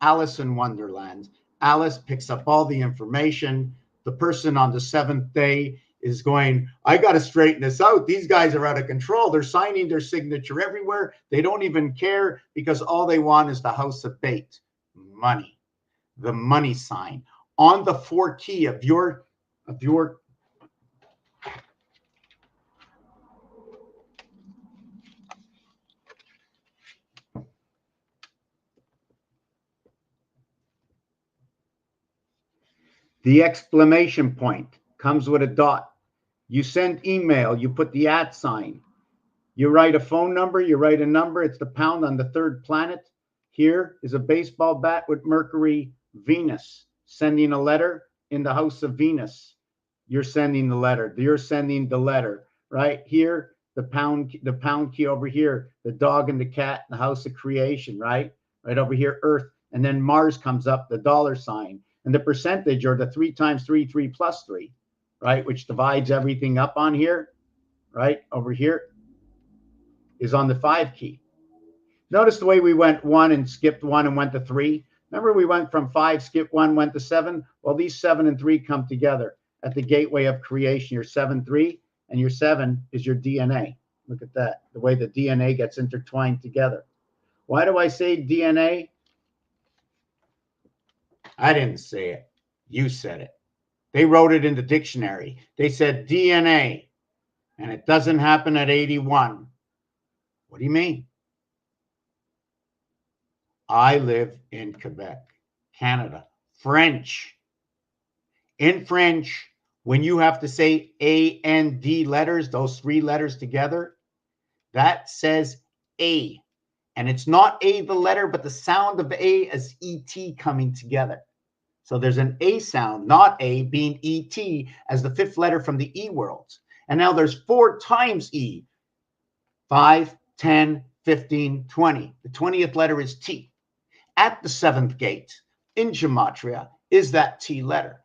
Alice in Wonderland. Alice picks up all the information. The person on the seventh day is going, I got to straighten this out. These guys are out of control. They're signing their signature everywhere. They don't even care, because all they want is the house of bait. Money. the money sign on the 4 key of your the exclamation point comes with a dot. You send email, you put the @ sign. You write a phone number, you write a number, it's the pound on the 3rd planet. Here is a baseball bat with Mercury, Venus, sending a letter in the house of Venus. You're sending the letter. You're sending the letter. Right here, the pound key over here, the dog and the cat, the house of creation, right? Right over here, Earth. And then Mars comes up, the $sign. And the percentage, or the 3 times 3, 3 plus 3, right? Which divides everything up on here, right? Over here is on the 5 key. Notice the way we went 1 and skipped 1 and went to 3. Remember, we went from 5, skipped 1, went to 7. Well, these 7 and 3 come together at the gateway of creation. Your 7, 3, and your 7 is your DNA. Look at that, the way the DNA gets intertwined together. Why do I say DNA? I didn't say it. You said it. They wrote it in the dictionary. They said DNA, and it doesn't happen at 81. What do you mean? I live in Quebec, Canada. French. In French, when you have to say A and D letters, those 3 letters together, that says A. And it's not A, the letter, but the sound of A as ET coming together. So there's an A sound, not A, being ET as the 5th letter from the E world. And now there's 4 times E. 5, 10, 15, 20. The 20th letter is T. At the 7th gate in gematria is that T letter.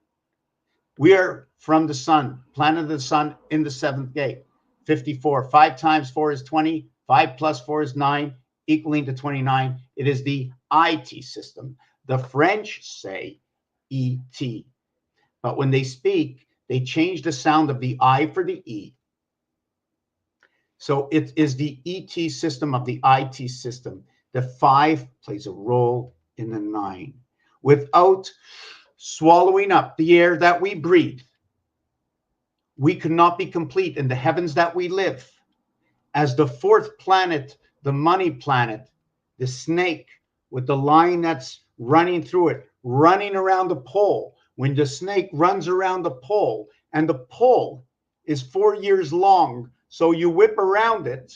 We are from the sun, planet of the sun in the 7th gate. 54. 5 times 4 is 20. 5 plus 4 is 9, equaling to 29. It is the IT system. The French say ET. But when they speak, they change the sound of the I for the E. So it is the ET system of the IT system. The 5 plays a role in the 9. Without swallowing up the air that we breathe, we could not be complete in the heavens that we live. As the 4th planet, the money planet, the snake with the line that's running through it, running around the pole. When the snake runs around the pole, and the pole is 4 years long, so you whip around it.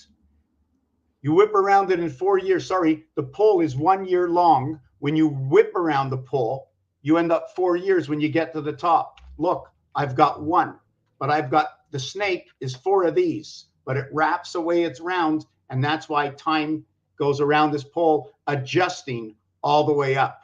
You whip around it in 4 years. Sorry, the pole is 1 year long. When you whip around the pole, you end up 4 years when you get to the top. Look, I've got 1, but I've got the snake is 4 of these, but it wraps away its round, and that's why time goes around this pole, adjusting all the way up,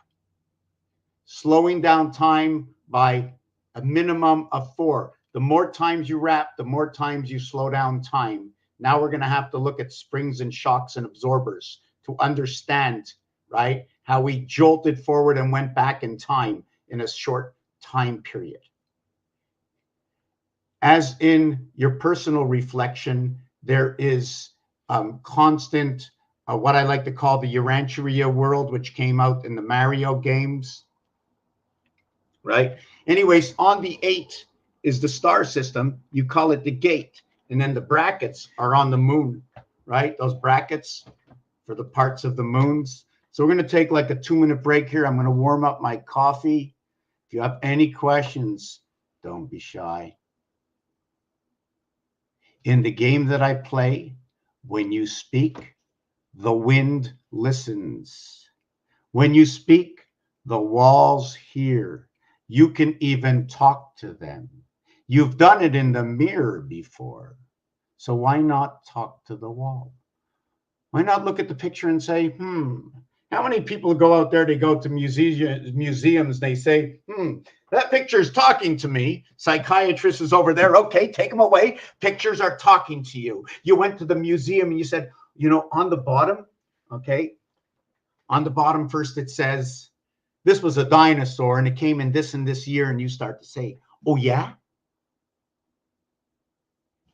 slowing down time by a minimum of 4. The more times you wrap, the more times you slow down time. Now we're going to have to look at springs and shocks and absorbers to understand, right, how we jolted forward and went back in time in a short time period. As in your personal reflection, there is constant, what I like to call the Urantia world, which came out in the Mario games, right? Anyways, on the 8 is the star system. You call it the gate. And then the brackets are on the moon, right? Those brackets for the parts of the moons. So we're going to take like a 2-minute break here. I'm going to warm up my coffee. If you have any questions, don't be shy. In the game that I play, when you speak, the wind listens. When you speak, the walls hear. You can even talk to them. You've done it in the mirror before. So why not talk to the wall? Why not look at the picture and say, how many people go out there, they go to museums, they say, that picture is talking to me. Psychiatrist is over there. Okay, take them away. Pictures are talking to you. You went to the museum and you said, on the bottom, okay, on the bottom first it says, this was a dinosaur and it came in this and this year, and you start to say, oh yeah?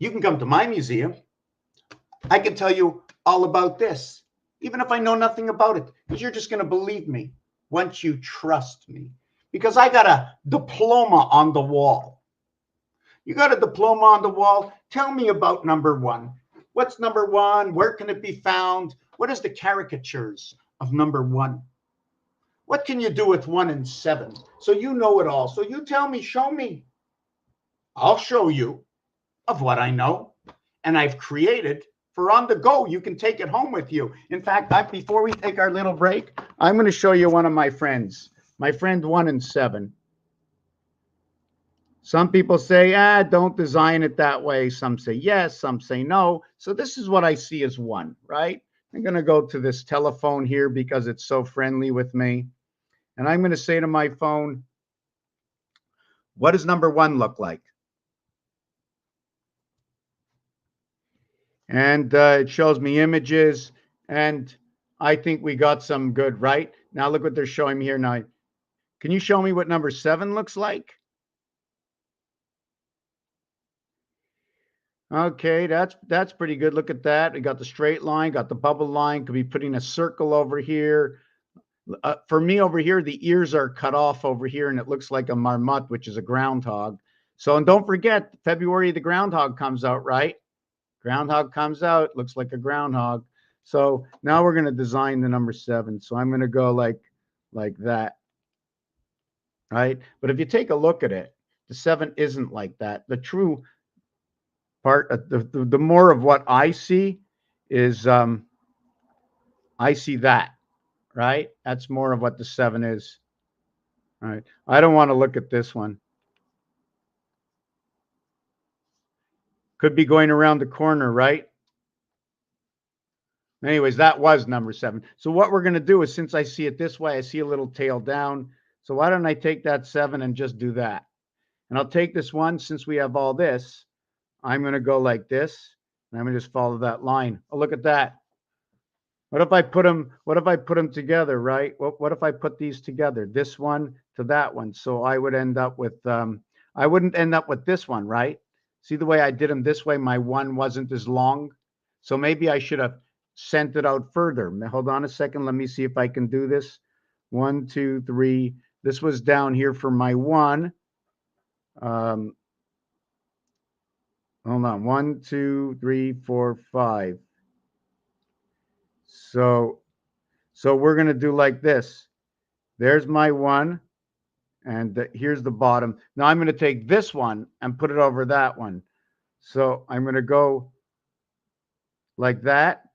You can come to my museum. I can tell you all about this, even if I know nothing about it, because you're just going to believe me. once you trust me. Because I got a diploma on the wall. You got a diploma on the wall? Tell me about number one. What's number one? Where can it be found? What is the caricatures of number one? What can you do with 1 and 7? So you know it all. So you tell me, show me. I'll show you of what I know. And I've created for on the go. You can take it home with you. In fact, before we take our little break, I'm going to show you one of my friends. My friend 1 and 7. Some people say, don't design it that way. Some say yes, some say no. So this is what I see as 1, right? I'm going to go to this telephone here because it's so friendly with me. And I'm going to say to my phone, what does number 1 look like? And it shows me images. And I think we got some good, right? Now look what they're showing me here now. Can you show me what number 7 looks like? Okay, that's pretty good. Look at that. We got the straight line, got the bubble line. Could be putting a circle over here. For me over here, the ears are cut off over here, and it looks like a marmot, which is a groundhog. So, and don't forget, February, the groundhog comes out, right? Groundhog comes out, looks like a groundhog. So now we're going to design the number 7. So I'm going to go like that, right? But if you take a look at it, the 7 isn't like that. The true part, the more of what I see is I see that, right? That's more of what the 7 is. All right. I don't want to look at this one. Could be going around the corner, right? Anyways, that was number 7. So what we're going to do is, since I see it this way, I see a little tail down. So why don't I take that 7 and just do that? And I'll take this one, since we have all this, I'm going to go like this, and I'm going to just follow that line. Oh, look at that. What if I put them together, right? What if I put these together? This one to that one. So I would end up with, I wouldn't end up with this one, right? See the way I did them this way, my 1 wasn't as long. So maybe I should have sent it out further. Hold on a second. Let me see if I can do this. 1, 2, 3. This was down here for my 1. Hold on. 1, 2, 3, 4, 5. So we're going to do like this. There's my 1, and here's the bottom. Now I'm going to take this one and put it over that one. So I'm going to go like that,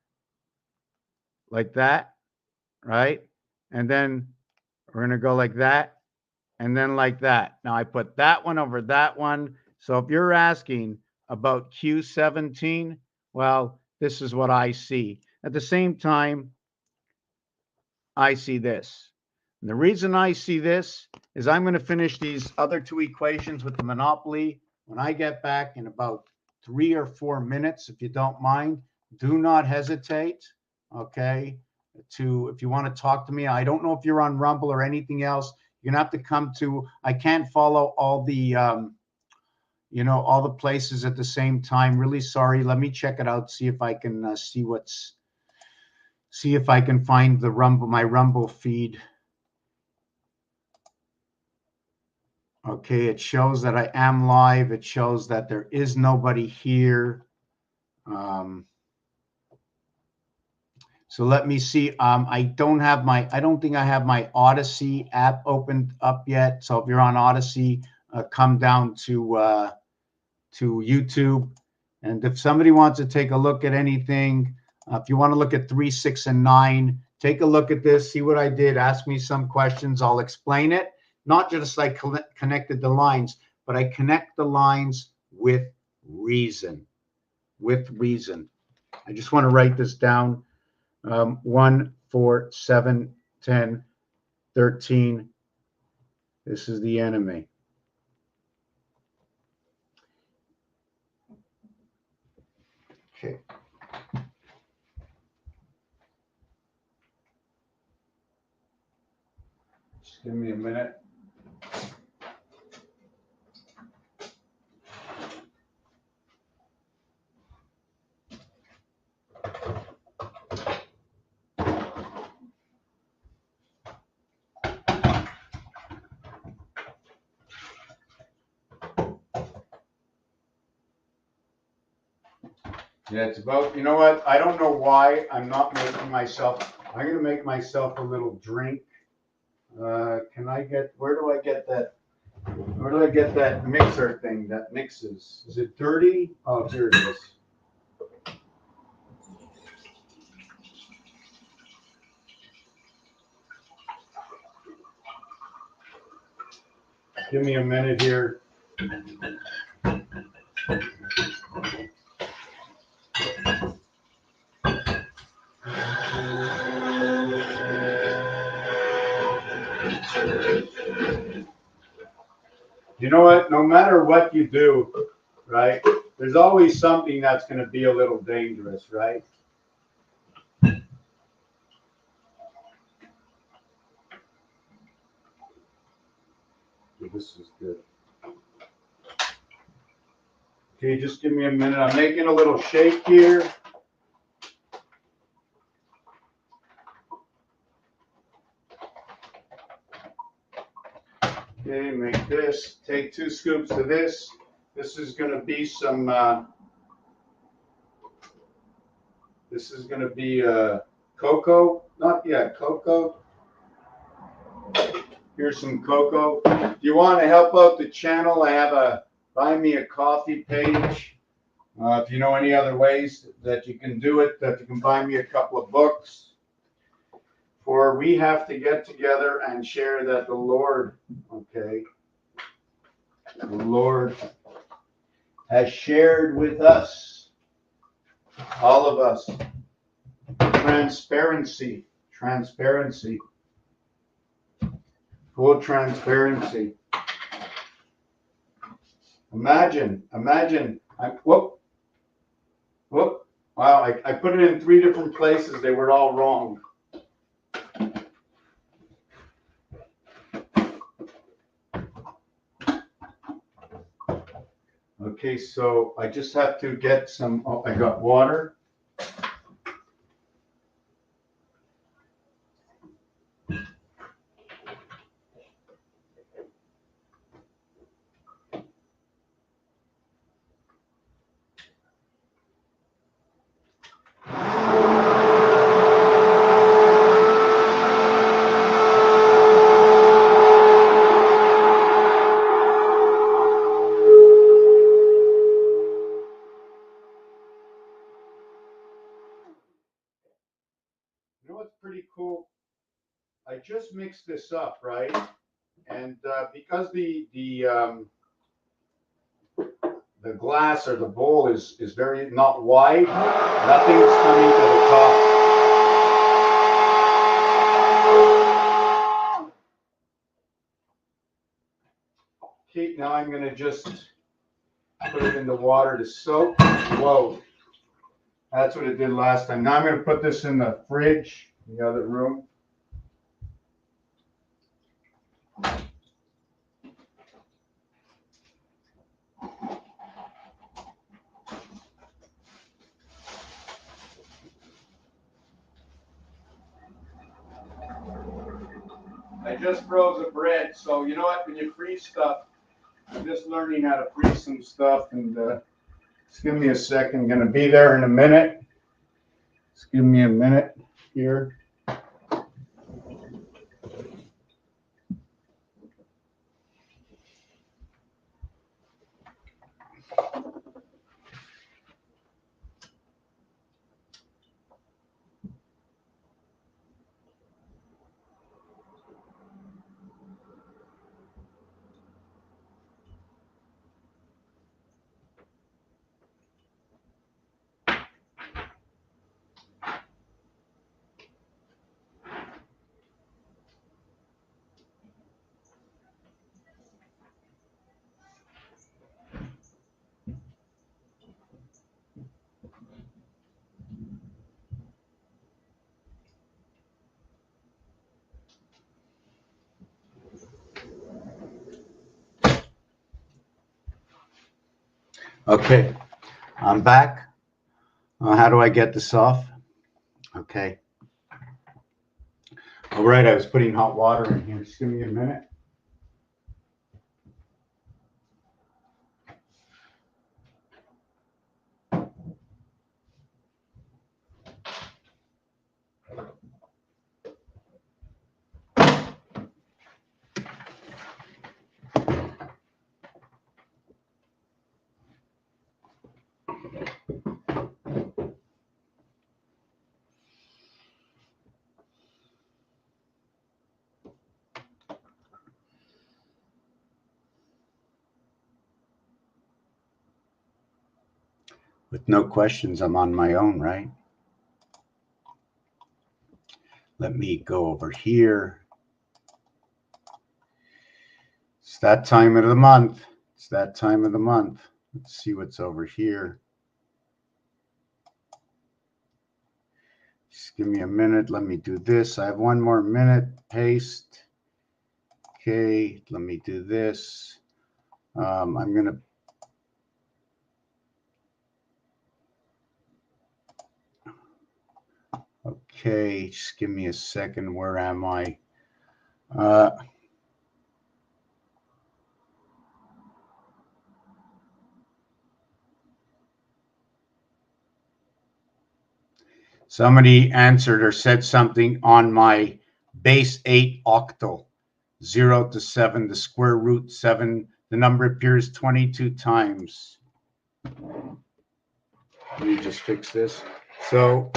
right? And then we're going to go like that, and then like that. Now I put that one over that one. So if you're asking about Q17, well, this is what I see. At the same time, I see this. And the reason I see this is I'm going to finish these other 2 equations with the monopoly when I get back in about 3 or 4 minutes. If you don't mind, do not hesitate, okay, if you want to talk to me. I don't know if you're on Rumble or anything else. You're going to have to come to, I can't follow all the, all the places at the same time. Really sorry. Let me check it out, see if I can see if I can find the Rumble, my Rumble feed. Okay, it shows that I am live. It shows that there is nobody here. So let me see. I don't think I have my Odyssey app opened up yet. So if you're on Odyssey, come down to YouTube. And if somebody wants to take a look at anything, if you want to look at 3, 6, and 9, take a look at this, see what I did, ask me some questions. I'll explain it. Not just like connected the lines, but I connect the lines with reason. With reason. I just want to write this down. 1, 4, 7, 10, 13. This is the enemy. Okay. Just give me a minute. Yeah, it's about, you know what? I don't know why I'm not making myself, I'm going to make myself a little drink. Can I get, where do I get that mixer thing that mixes? Is it dirty? Oh, here it is. Give me a minute here. You know what? No matter what you do, right? There's always something that's going to be a little dangerous, right? This is good. Okay, just give me a minute. I'm making a little shake here. Okay, make this. Take 2 scoops of this. This is going to be some. This is going to be cocoa. Not yet, cocoa. Here's some cocoa. If you want to help out the channel, I have a Buy Me a Coffee page. If you know any other ways that you can do it, that you can buy me a couple of books. For we have to get together and share that the Lord, okay, the Lord has shared with us, all of us, transparency, full transparency. Imagine, whoop, wow, I put it in 3 different places, they were all wrong. Okay, so I just have to get some, oh, I got water. You know what's pretty cool? I just mixed this up, right? And because the glass or the bowl is very not wide, nothing's coming to the top. Okay, now I'm gonna just put it in the water to soak. Whoa, that's what it did last time. Now I'm gonna put this in the fridge, in the other room. I just froze the bread, so you know what? When you freeze stuff, I'm just learning how to freeze some stuff, and just give me a second. I'm gonna be there in a minute. Just give me a minute here. Okay, I'm back. How do I get this off? Okay. All right, I was putting hot water in here. Just give me a minute. With no questions, I'm on my own, right? Let me go over here. It's that time of the month. It's that time of the month. Let's see what's over here. Just give me a minute. Let me do this. I have one more minute. Paste. Okay, let me do this. I'm going to okay, just give me a second. Where am I? Somebody answered or said something on my base 8 octal, 0 to 7, the square root 7. The number appears 22 times. Let me just fix this. So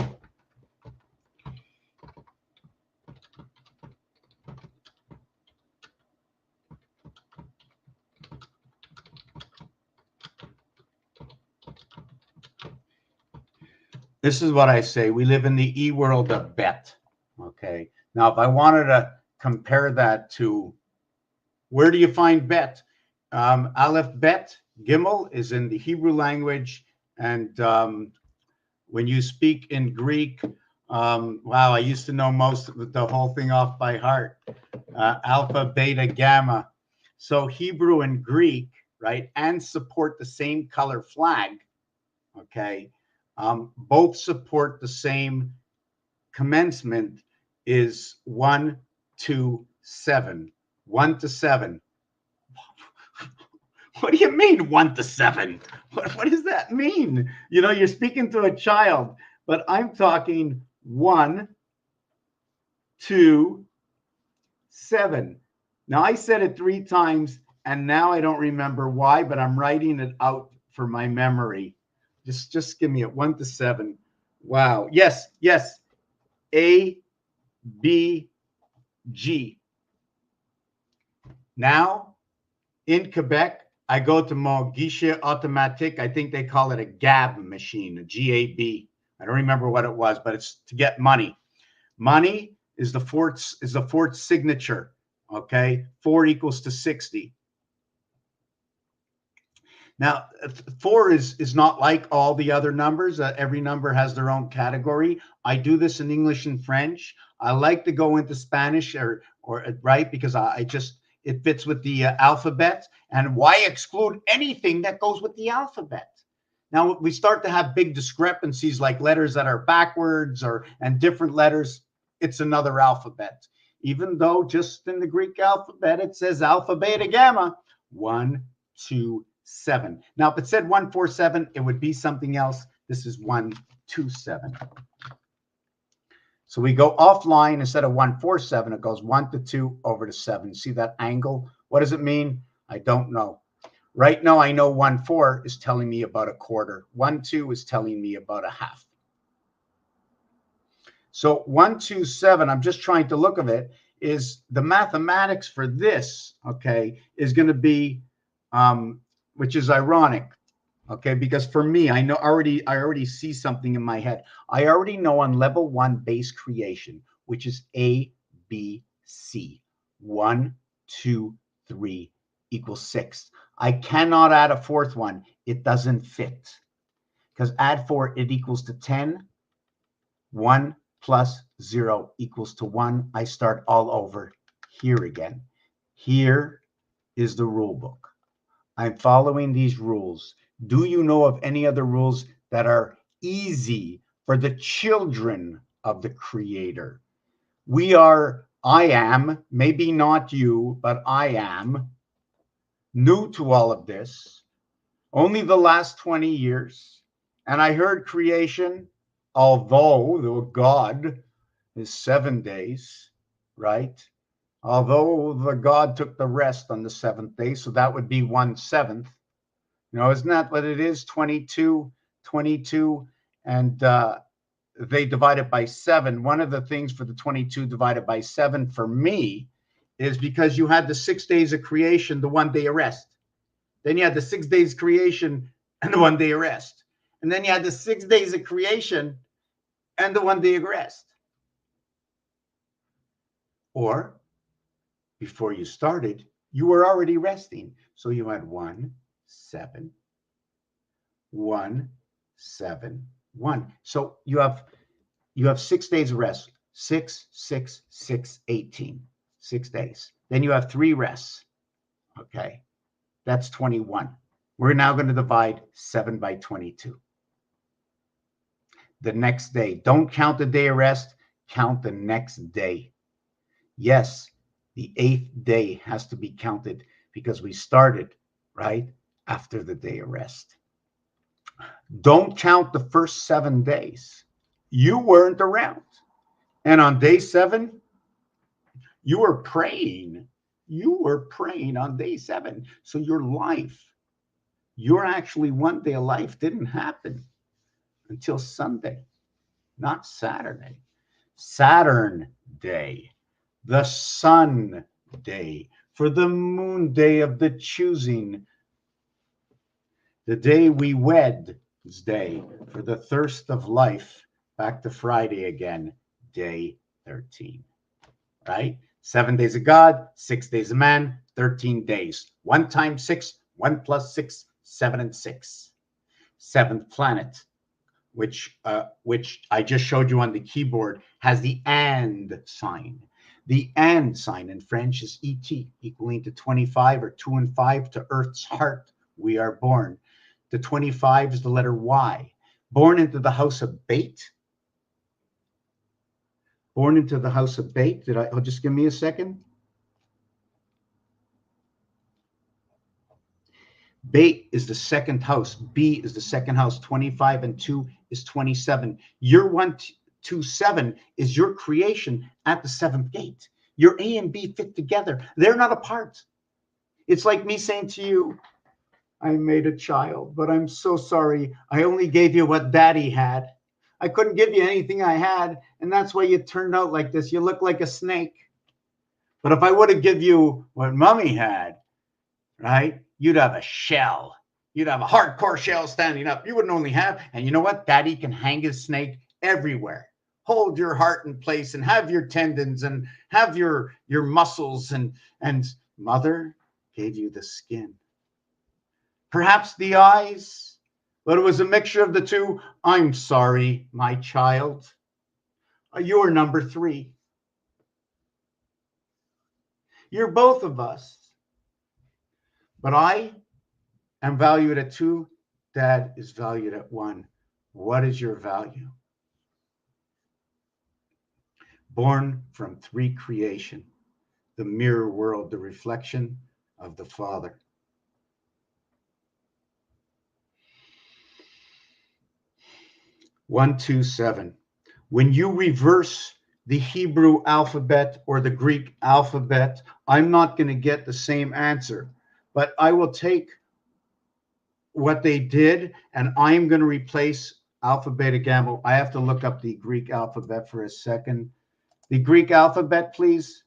this is what I say. We live in the e-world of bet. Okay. Now, if I wanted to compare that to where do you find bet? Aleph bet, Gimel is in the Hebrew language. And when you speak in Greek, wow, I used to know most of the whole thing off by heart. Alpha, beta, gamma. So Hebrew and Greek, right, and support the same color flag. Okay. Both support the same commencement is 1 to 7. 1 to 7. What do you mean 1 to 7? What does that mean? You know, you're speaking to a child, but I'm talking 1 to 7. Now I said it 3 times and now I don't remember why, but I'm writing it out for my memory. Just give me it. 1 to 7. Wow. Yes. A, B, G. Now, in Quebec, I go to mon guichet automatique. I think they call it a GAB machine, a GAB. I don't remember what it was, but it's to get money. Money is the fourth signature. Okay, 4 equals to 60. Now, 4 is not like all the other numbers. Every number has their own category. I do this in English and French. I like to go into Spanish or right, because it fits with the alphabet. And why exclude anything that goes with the alphabet? Now, we start to have big discrepancies like letters that are backwards and different letters. It's another alphabet. Even though just in the Greek alphabet, it says alpha, beta, gamma. 1, 2, 7. Now, if it said 1, 4, 7, it would be something else. This is 1, 2, 7. So we go offline. Instead of 1, 4, 7, it goes 1 to 2 over to 7. See that angle? What does it mean? I don't know. Right now, I know 1, 4 is telling me about a quarter. 1, 2 is telling me about a half. So 1, 2, 7, I'm just trying to look at it, is the mathematics for this, okay, is going to be, which is ironic, okay, because for me, I already see something in my head. I already know on level 1 base creation, which is A, B, C. 1, 2, 3 equals 6. I cannot add a 4th one. It doesn't fit. Because add 4, it equals to 10. 1 plus 0 equals to 1. I start all over here again. Here is the rule book. I'm following these rules. Do you know of any other rules that are easy for the children of the Creator? I am, maybe not you, but I am new to all of this, only the last 20 years. And I heard creation, although the God is 7 days, right? Although the God took the rest on the 7th day, so that would be 1/7. You know, isn't that what it is? 22, and they divide it by 7. One of the things for the 22 divided by 7 for me is because you had the 6 days of creation, the 1 day of rest. Then you had the 6 days creation and the 1 day of rest. And then you had the 6 days of creation and the 1 day of rest. Or before you started, you were already resting. So you had 1, 7, 1, 7, 1. So you have 6 days of rest. 6, 6, 6, 18. 6 days. Then you have 3 rests. Okay. That's 21. We're now going to divide 7 by 22. The next day. Don't count the day of rest. Count the next day. Yes, the 8th day has to be counted because we started right after the day of rest. Don't count the first 7 days. You weren't around. And on day 7, you were praying. You were praying on day 7. So your life, your actually 1 day of life didn't happen until Sunday, not Saturday. Saturn day, the sun day, for the moon day of the choosing, the day we wed day, for the thirst of life, back to Friday again, day 13, right? 7 days of God, 6 days of man, 13 days. 1 times 6, 1 plus 6, 7 and 6. 7th planet, which I just showed you on the keyboard, has the and sign. The and sign in French is ET, equaling to 25 or 2 and 5 to Earth's heart. We are born. The 25 is the letter Y. Born into the house of Bait. Born into the house of Bait. Just give me a second. Bait is the second house. B is the second house. 25 and 2 is 27. Your 127 is your creation at the 7th gate. Your A and B fit together. They're not apart. It's like me saying to you, I made a child, but I'm so sorry. I only gave you what daddy had. I couldn't give you anything I had, and that's why you turned out like this. You look like a snake. But if I would have given you what mommy had, right, you'd have a shell. You'd have a hardcore shell standing up. You wouldn't only have, and you know what? Daddy can hang his snake everywhere. Hold your heart in place and have your tendons and have your muscles, and mother gave you the skin. Perhaps the eyes, but it was a mixture of the two. I'm sorry, my child. You're number 3. You're both of us. But I am valued at 2. Dad is valued at 1. What is your value? Born from 3 creation, the mirror world, the reflection of the Father. One, 2, 7. When you reverse the Hebrew alphabet or the Greek alphabet, I'm not going to get the same answer, but I will take what they did and I'm going to replace alpha, beta, gamma. I have to look up the Greek alphabet for a second. The Greek alphabet, please.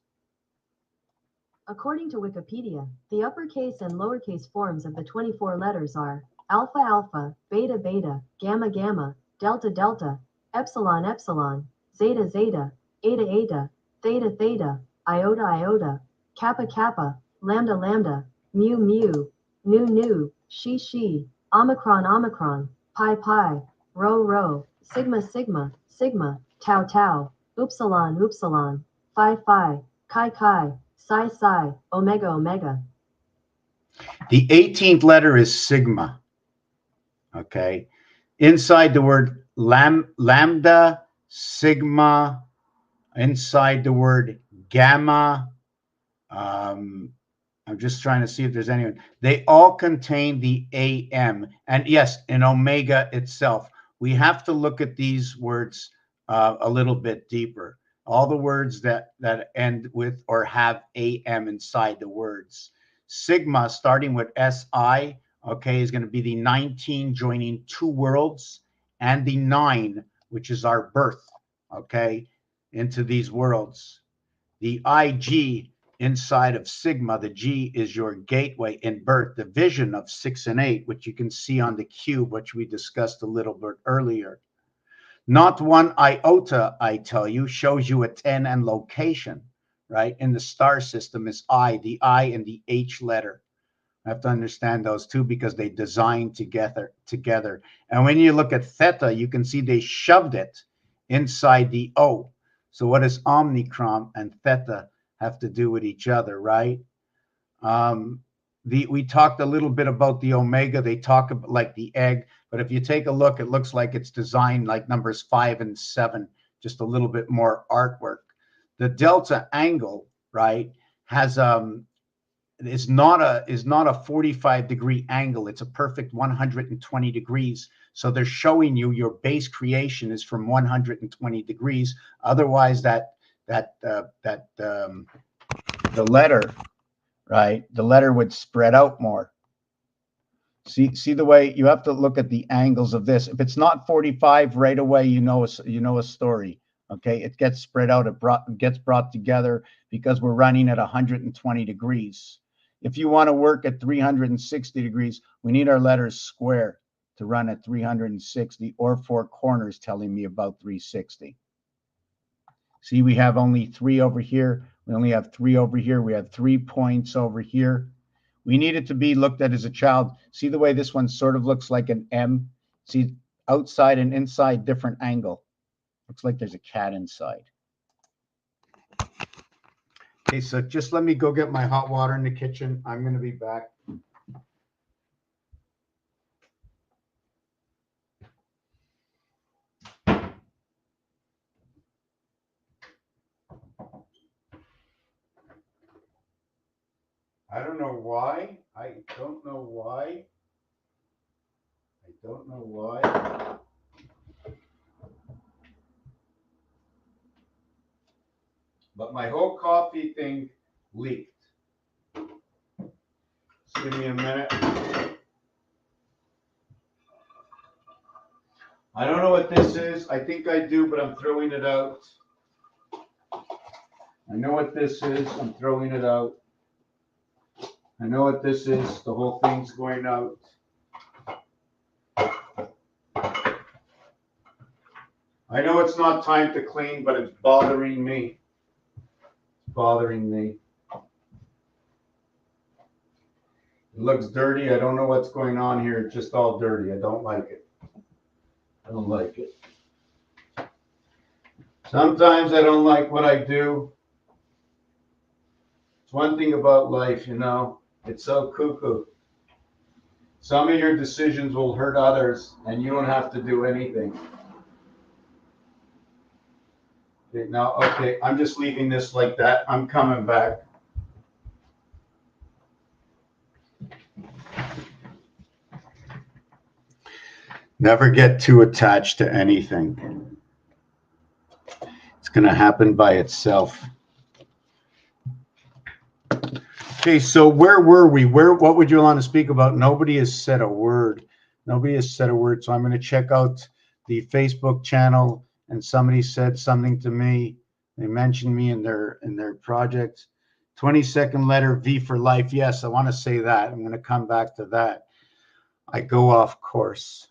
According to Wikipedia, the uppercase and lowercase forms of the 24 letters are alpha alpha, beta beta, gamma gamma, delta delta, epsilon epsilon, zeta zeta, eta eta, theta theta, iota iota, kappa kappa, lambda lambda, mu mu, nu nu, she, omicron omicron, pi pi, rho rho, sigma sigma, sigma, tau tau, upsilon upsilon, phi phi, chi chi, psi psi, omega omega. The 18th letter is sigma. Okay. Inside the word lambda, sigma, inside the word gamma. I'm just trying to see if there's anyone. They all contain the AM. And yes, in omega itself. We have to look at these words a little bit deeper. All the words that end with or have AM inside the words. Sigma, starting with SI, okay, is going to be the 19 joining 2 worlds and the 9, which is our birth, okay, into these worlds. The IG inside of sigma. The G is your gateway in birth, the vision of 6 and 8, which you can see on the cube, which we discussed a little bit earlier. Not one iota, I tell you, shows you a 10 and location, right? In the star system is I, the I and the H letter. I have to understand those two because they design together. And when you look at theta, you can see they shoved it inside the O. So what does omnicron and theta have to do with each other, right? We talked a little bit about the omega. They talk about like the egg, but if you take a look, it looks like it's designed like numbers 5 and 7, just a little bit more artwork. The delta angle, right, has is not a 45-degree angle. It's a perfect 120 degrees. So they're showing you your base creation is from 120 degrees. Otherwise, the letter, right? The letter would spread out more. See the way you have to look at the angles of this. If it's not 45 right away, you know a story. Okay, it gets spread out. It gets brought together because we're running at 120 degrees. If you want to work at 360 degrees, we need our letters square to run at 360, or 4 corners telling me about 360. See, we have only 3 over here. We only have 3 over here. We have 3 points over here. We need it to be looked at as a child. See the way this one sort of looks like an M? See, outside and inside, different angle. Looks like there's a cat inside. Okay, so just let me go get my hot water in the kitchen. I'm going to be back. I don't know why. I don't know why. But my whole coffee thing leaked. Just give me a minute. I don't know what this is. I think I do, but I'm throwing it out. I know what this is. I'm throwing it out. I know what this is. The whole thing's going out. I know it's not time to clean, but it's bothering me. It's bothering me. It looks dirty. I don't know what's going on here. It's just all dirty. I don't like it. I don't like it. Sometimes I don't like what I do. It's one thing about life, you know. It's so cuckoo. Some of your decisions will hurt others, and you don't have to do anything. Okay, now, okay, I'm just leaving this like that. I'm coming back. Never get too attached to anything. It's going to happen by itself. Okay, so where were we? What would you want to speak about? Nobody has said a word. Nobody has said a word. So I'm going to check out the Facebook channel, and somebody said something to me. They mentioned me in their project. 22nd letter, V for life. Yes, I want to say that. I'm going to come back to that. I go off course.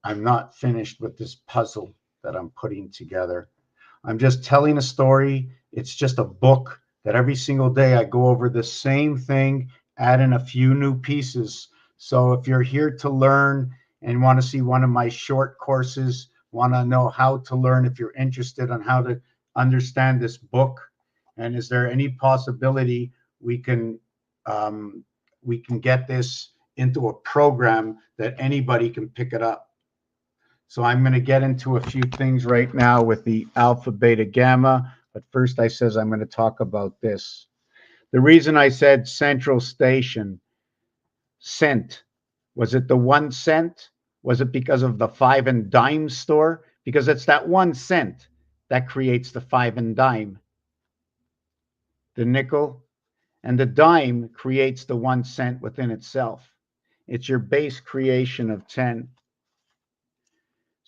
I'm not finished with this puzzle that I'm putting together. I'm just telling a story. It's just a book that every single day I go over the same thing, add in a few new pieces. So if you're here to learn and want to see one of my short courses, want to know how to learn, if you're interested on how to understand this book, and is there any possibility we can get this into a program that anybody can pick it up. So I'm going to get into a few things right now with the alpha, beta, gamma. But first I says I'm going to talk about this. The reason I said central station, cent, was it the 1 cent? Was it because of the 5 and dime store? Because it's that 1 cent that creates the 5 and dime. The nickel and the dime creates the 1 cent within itself. It's your base creation of 10.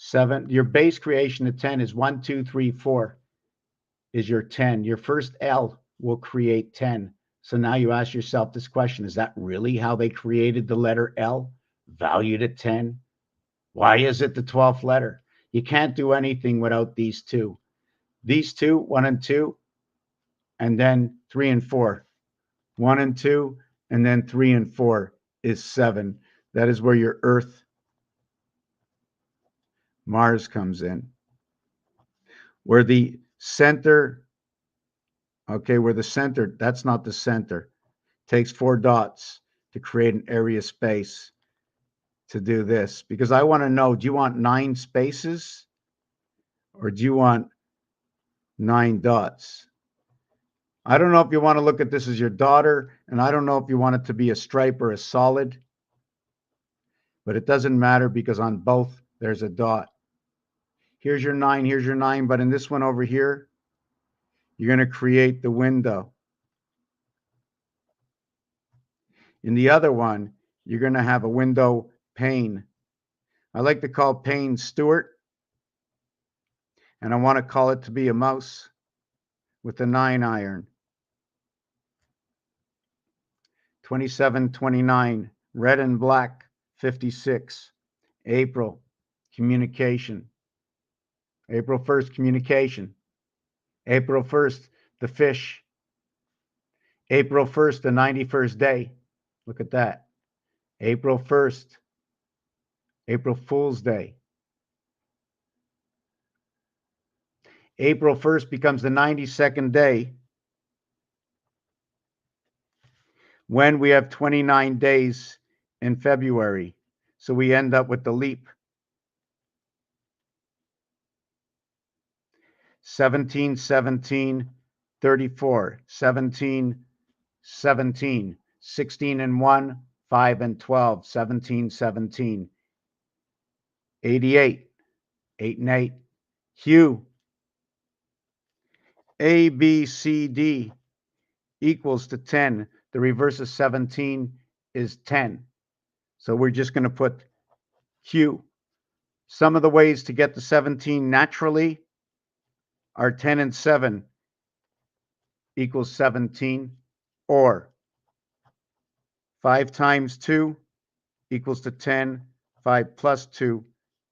7, your base creation of 10 is 1, 2, 3, 4 is your 10. Your first L will create 10. So now you ask yourself this question, is that really how they created the letter L, valued at 10? Why is it the 12th letter? You can't do anything without these two. These two, 1 and 2, and then 3 and 4. 1 and 2, and then 3 and 4 is 7. That is where your Earth, Mars comes in. Where the center, where the center, that's not the center. Takes 4 dots to create an area space to do this. Because I want to know, do you want 9 spaces or do you want 9 dots? I don't know if you want to look at this as your daughter, and I don't know if you want it to be a stripe or a solid, but it doesn't matter because on both there's a dot. Here's your 9, but in this one over here, you're going to create the window. In the other one, you're going to have a window pane. I like to call pane Stewart, and I want to call it to be a mouse with a 9 iron. 27, 29, red and black, 56. April, communication. April 1st, communication. April 1st, the fish. April 1st, the 91st day. Look at that. April 1st, April Fool's Day. April 1st becomes the 92nd day when we have 29 days in February. So we end up with the leap. 17, 17, 34, 17, 17, 16 and 1, 5 and 12, 17, 17, 88, 8 and 8. Hugh, A, B, C, D equals to 10. The reverse of 17 is 10. So we're just going to put Q. Some of the ways to get to 17 naturally are 10 and 7 equals 17, or 5 times 2 equals to 10, 5 plus 2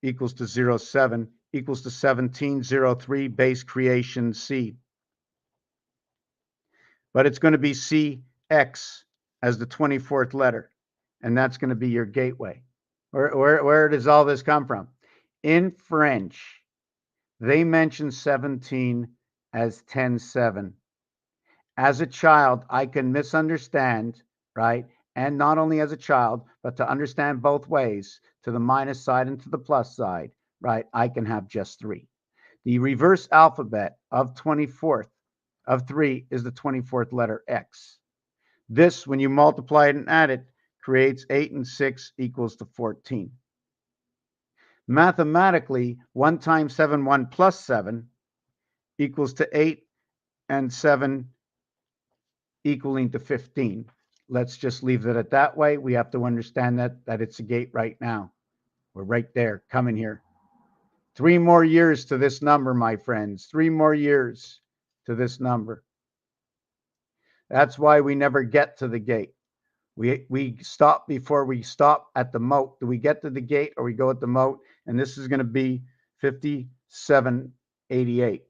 equals to 07, equals to 17, 03, base creation C. But it's going to be CX as the 24th letter, and that's going to be your gateway. Where does all this come from? In French, they mention 17 as 10-7. As a child, I can misunderstand, right? And not only as a child, but to understand both ways, to the minus side and to the plus side, right? I can have just 3. The reverse alphabet of 24th of 3 is the 24th letter X. This, when you multiply it and add it, creates 8 and 6 equals to 14. Mathematically, 1 times 7, 1 plus 7 equals to 8 and 7 equaling to 15. Let's just leave it at that way. We have to understand that it's a gate right now. We're right there, coming here. 3 more years to this number, my friends. 3 more years to this number. That's why we never get to the gate. We stop before we stop at the moat. Do we get to the gate or we go at the moat? And this is going to be 5788.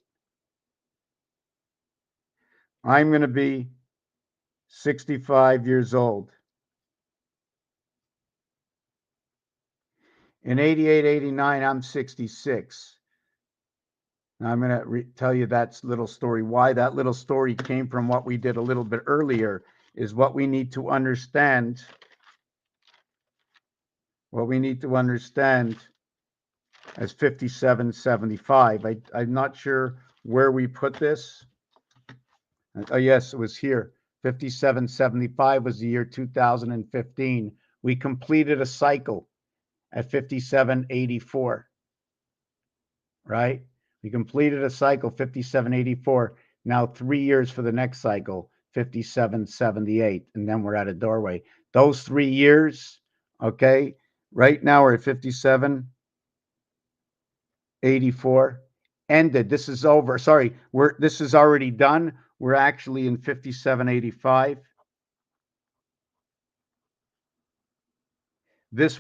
I'm going to be 65 years old. In 88, 89, I'm 66. Now I'm going to tell you that little story. Why that little story came from what we did a little bit earlier is what we need to understand. What we need to understand as 5775. I'm not sure where we put this. Oh, yes, it was here. 5775 was the year 2015. We completed a cycle at 5784, right? We completed a cycle, 5784. Now 3 years for the next cycle, 5778, and then we're at a doorway. Those 3 years, okay, right now we're at 5784. Ended. This is over. Sorry, this is already done. we're actually in 5785. This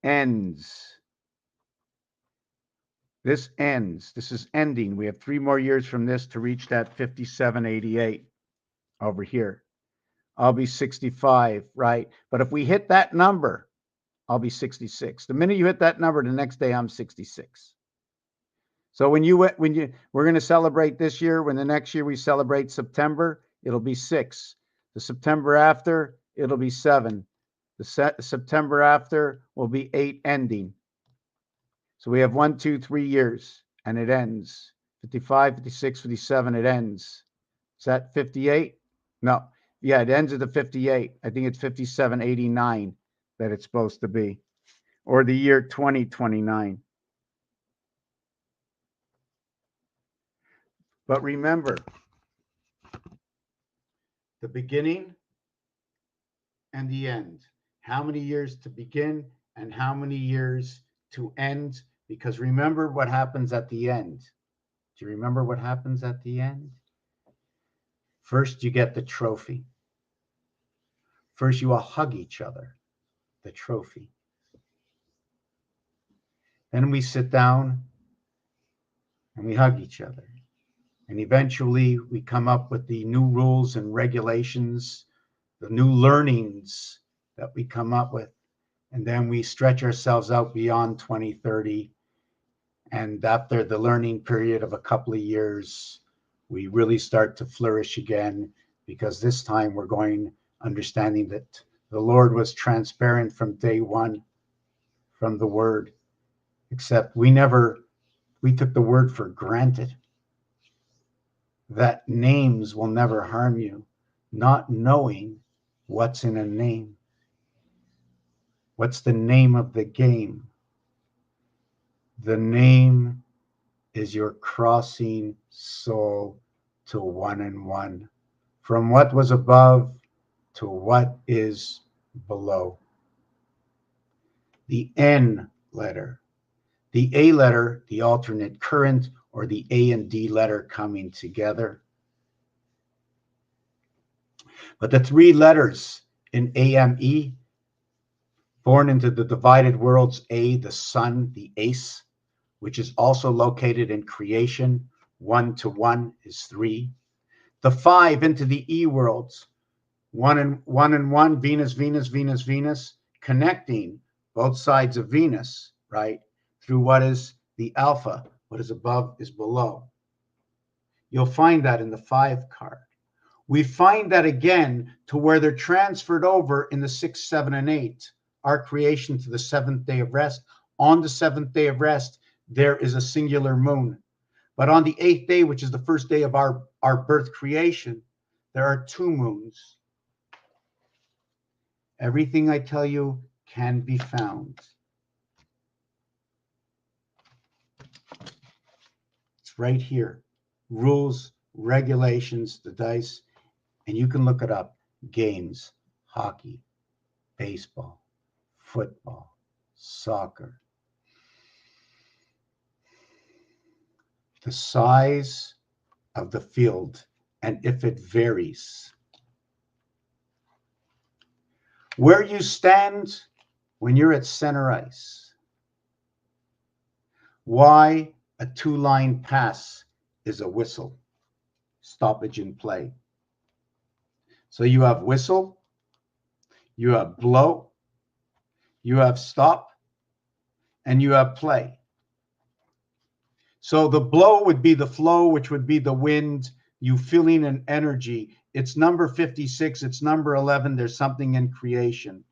ends. This ends. This is ending. We have 3 more years from this to reach that 5788 over here. I'll be 65, right? But if we hit that number, I'll be 66. The minute you hit that number, the next day I'm 66. So we're going to celebrate this year. When the next year we celebrate September, it'll be 6. The September after, it'll be 7. The September after will be 8 ending. So we have 1, 2, 3 years, and it ends. 55, 56, 57, it ends. Is that 58? No. Yeah, it ends at the 58. I think it's 5789 that it's supposed to be, or the year 2029. But remember, the beginning and the end. How many years to begin and how many years to end? Because remember what happens at the end. Do you remember what happens at the end? First, you get the trophy. First, you all hug each other, the trophy. Then we sit down and we hug each other. And eventually we come up with the new rules and regulations, the new learnings that we come up with. And then we stretch ourselves out beyond 2030. And after the learning period of a couple of years, we really start to flourish again, because this time we're going understanding that the Lord was transparent from day one, from the word, except we took the word for granted. That names will never harm you, not knowing what's in a name. What's the name of the game? The name is your crossing soul to one and one, from what was above to what is below. The N letter, the A letter, the alternate current, or the A and D letter coming together. But the 3 letters in AME, born into the divided worlds, A, the sun, the ace, which is also located in creation. 1 to 1 is 3. The 5 into the E worlds, 1 and 1, Venus, Venus, Venus, Venus, connecting both sides of Venus, right? Through what is the alpha, what is above is below. You'll find that in the 5 card. We find that again to where they're transferred over in the 6, 7, and 8, our creation to the 7th day of rest. On the 7th day of rest, there is a singular moon. But on the 8th day, which is the first day of our birth creation, there are 2 moons. Everything I tell you can be found. It's right here. Rules, regulations, the dice, and you can look it up. Games, hockey, baseball, football, soccer. The size of the field, and if it varies. Where you stand when you're at center ice. Why a 2-line pass is a whistle. Stoppage in play. So you have whistle, you have blow, you have stop, and you have play. So the blow would be the flow, which would be the wind, you feeling an energy. It's number 56, it's number 11, there's something in creation.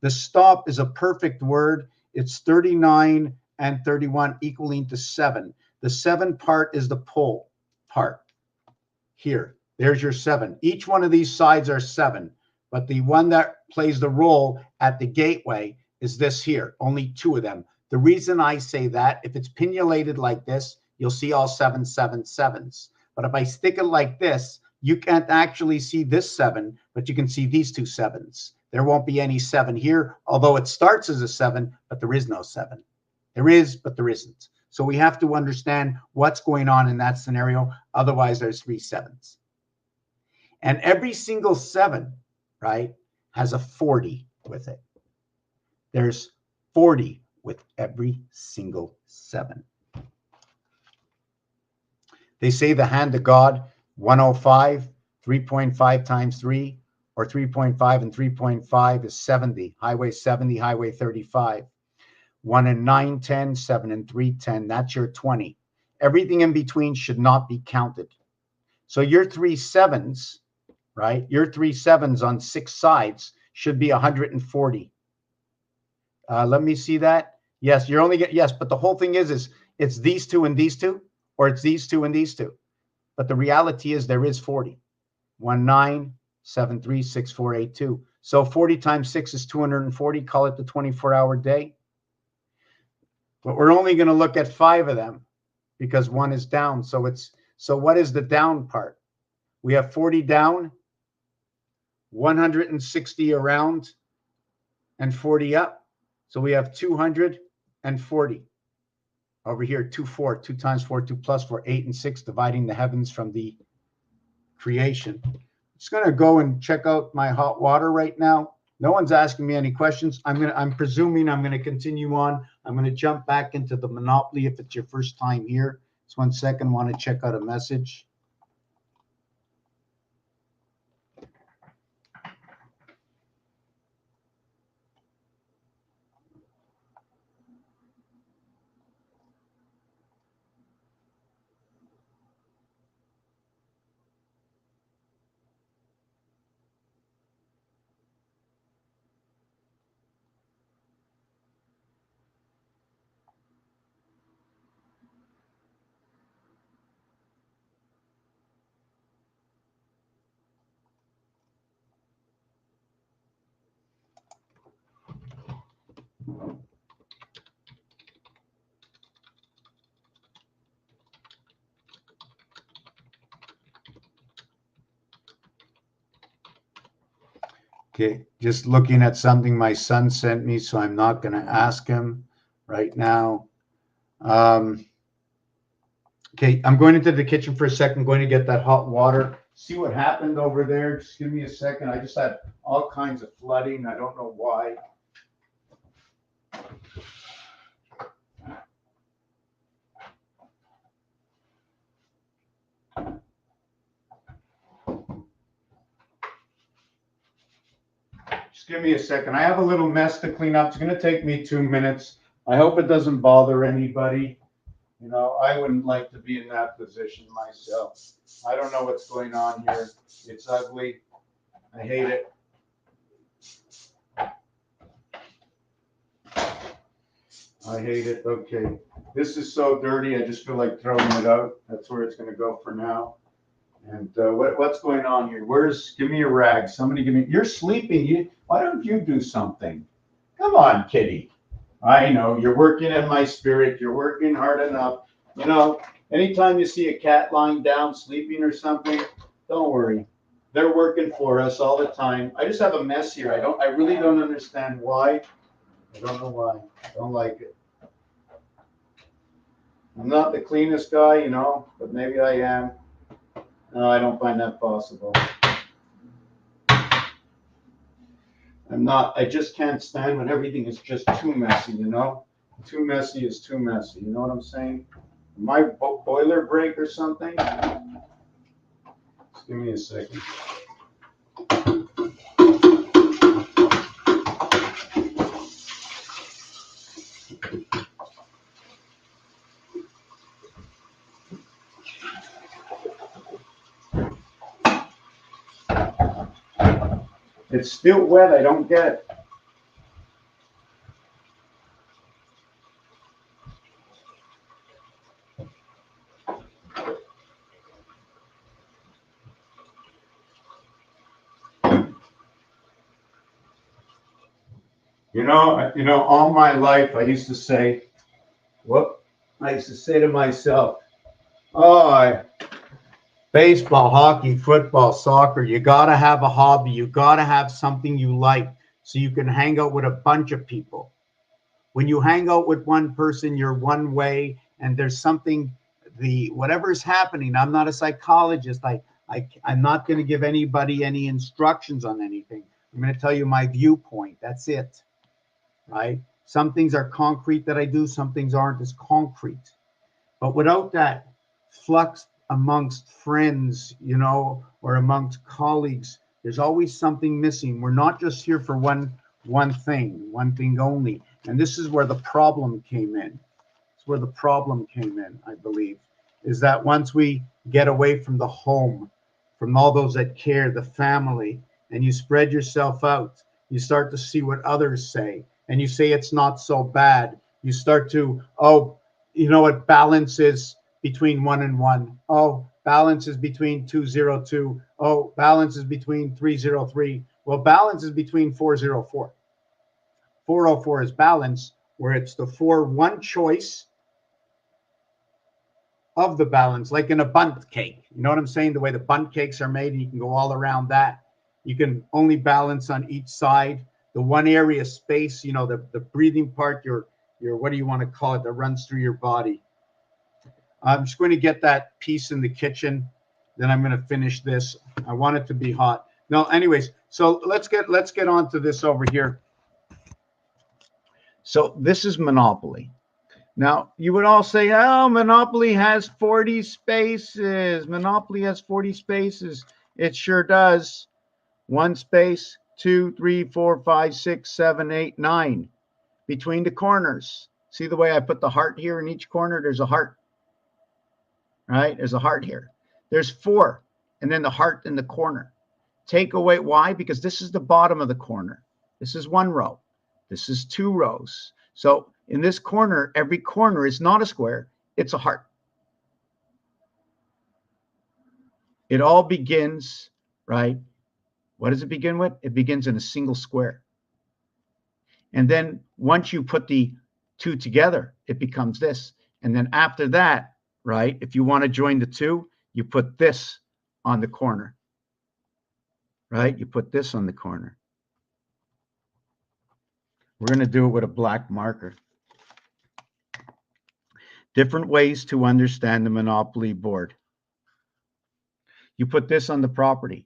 The stop is a perfect word. It's 39 and 31 equaling to 7. The 7 part is the pull part. Here, there's your 7. Each one of these sides are 7, but the one that plays the role at the gateway is this here, only 2 of them. The reason I say that, if it's pinulated like this, you'll see all 7, 7, 7s. But if I stick it like this, you can't actually see this 7, but you can see these 2 7s. There won't be any 7 here, although it starts as a 7, but there is no 7. There is, but there isn't. So we have to understand what's going on in that scenario. Otherwise, there's 3 7s. And every single 7, right, has a 40 with it. There's 40 with every single 7. They say the hand of God, 105, 3.5 times 3, or 3.5 and 3.5 is 70. Highway 70, highway 35. 1 and 9, 10, 7 and 3, 10. That's your 20. Everything in between should not be counted. So your 3 7s, right? Your 3 7s on 6 sides should be 140. Let me see that. Yes, you're only getting, yes, but the whole thing is it's these 2 and these 2, or it's these 2 and these 2. But the reality is there is 40. 1, 9, 7, 3, 6, 4, 8, 2. So 40 times 6 is 240. Call it the 24-hour day. But we're only going to look at 5 of them because 1 is down. So what is the down part? We have 40 down, 160 around, and 40 up. So we have 240. Over here, 2, 4, 2 times 4, 2 plus 4, 8 and 6, dividing the heavens from the creation. I'm just going to go and check out my hot water right now. No one's asking me any questions. I'm presuming I'm going to continue on. I'm going to jump back into the Monopoly if it's your first time here. Just 1 second. I want to check out a message. Okay, just looking at something my son sent me, so I'm not going to ask him right now. Okay, I'm going into the kitchen for a second, going to get that hot water. See what happened over there. Just give me a second. I just had all kinds of flooding. I don't know why. Just give me a second. I have a little mess to clean up. It's going to take me 2 minutes. I hope it doesn't bother anybody. You know, I wouldn't like to be in that position myself. I don't know what's going on here. It's ugly. I hate it. I hate it. Okay. This is so dirty. I just feel like throwing it out. That's where it's going to go for now. And what's going on here? Give me a rag. Somebody give me, you're sleeping. Why don't you do something? Come on, kitty. I know you're working in my spirit. You're working hard enough. You know, anytime you see a cat lying down, sleeping or something, don't worry. They're working for us all the time. I just have a mess here. I really don't understand why. I don't know why. I don't like it. I'm not the cleanest guy, you know, but maybe I am. No, I don't find that possible. I'm not, I just can't stand when everything is just too messy, you know? Too messy is too messy, you know what I'm saying? My boiler break or something? Just give me a second. It's still wet, I don't get it. You know, all my life I used to say, I used to say to myself, oh, baseball, hockey, football, soccer, you got to have a hobby. You got to have something you like so you can hang out with a bunch of people. When you hang out with one person, you're one way, and there's something, whatever's happening, I'm not a psychologist. I'm not going to give anybody any instructions on anything. I'm going to tell you my viewpoint. That's it, right? Some things are concrete that I do, some things aren't as concrete. But without that flux amongst friends, or amongst colleagues, there's always something missing. We're not just here for one thing only. And this is where the problem came in. It's where the problem came in, I believe, is that once we get away from the home, from all those that care, the family, and you spread yourself out, you start to see what others say, and you say it's not so bad. You start to, oh, you know what balance is between 1 and 1. Oh, balance is between 202. Oh, balance is between 303. Well, balance is between 404. 404 is balance, where it's the 4-1 choice of the balance, like in a bundt cake. You know what I'm saying? The way the bundt cakes are made, and you can go all around that. You can only balance on each side. The one area space, the breathing part, your what do you want to call it, that runs through your body. I'm just going to get that piece in the kitchen. Then I'm going to finish this. I want it to be hot. No, anyways, so let's get on to this over here. So this is Monopoly. Now, you would all say, oh, Monopoly has 40 spaces. Monopoly has 40 spaces. It sure does. 1 space, 2, 3, 4, 5, 6, 7, 8, 9. Between the corners. See the way I put the heart here in each corner? There's a heart. Right? There's a heart here. There's 4. And then the heart in the corner. Take away, why? Because this is the bottom of the corner. This is 1 row. This is 2 rows. So in this corner, every corner is not a square, it's a heart. It all begins, right? What does it begin with? It begins in a single square. And then once you put the 2 together, it becomes this. And then after that, right, if you want to join the 2, you put this on the corner, right? You put this on the corner. We're going to do it with a black marker. Different ways to understand the Monopoly board. You put this on the property.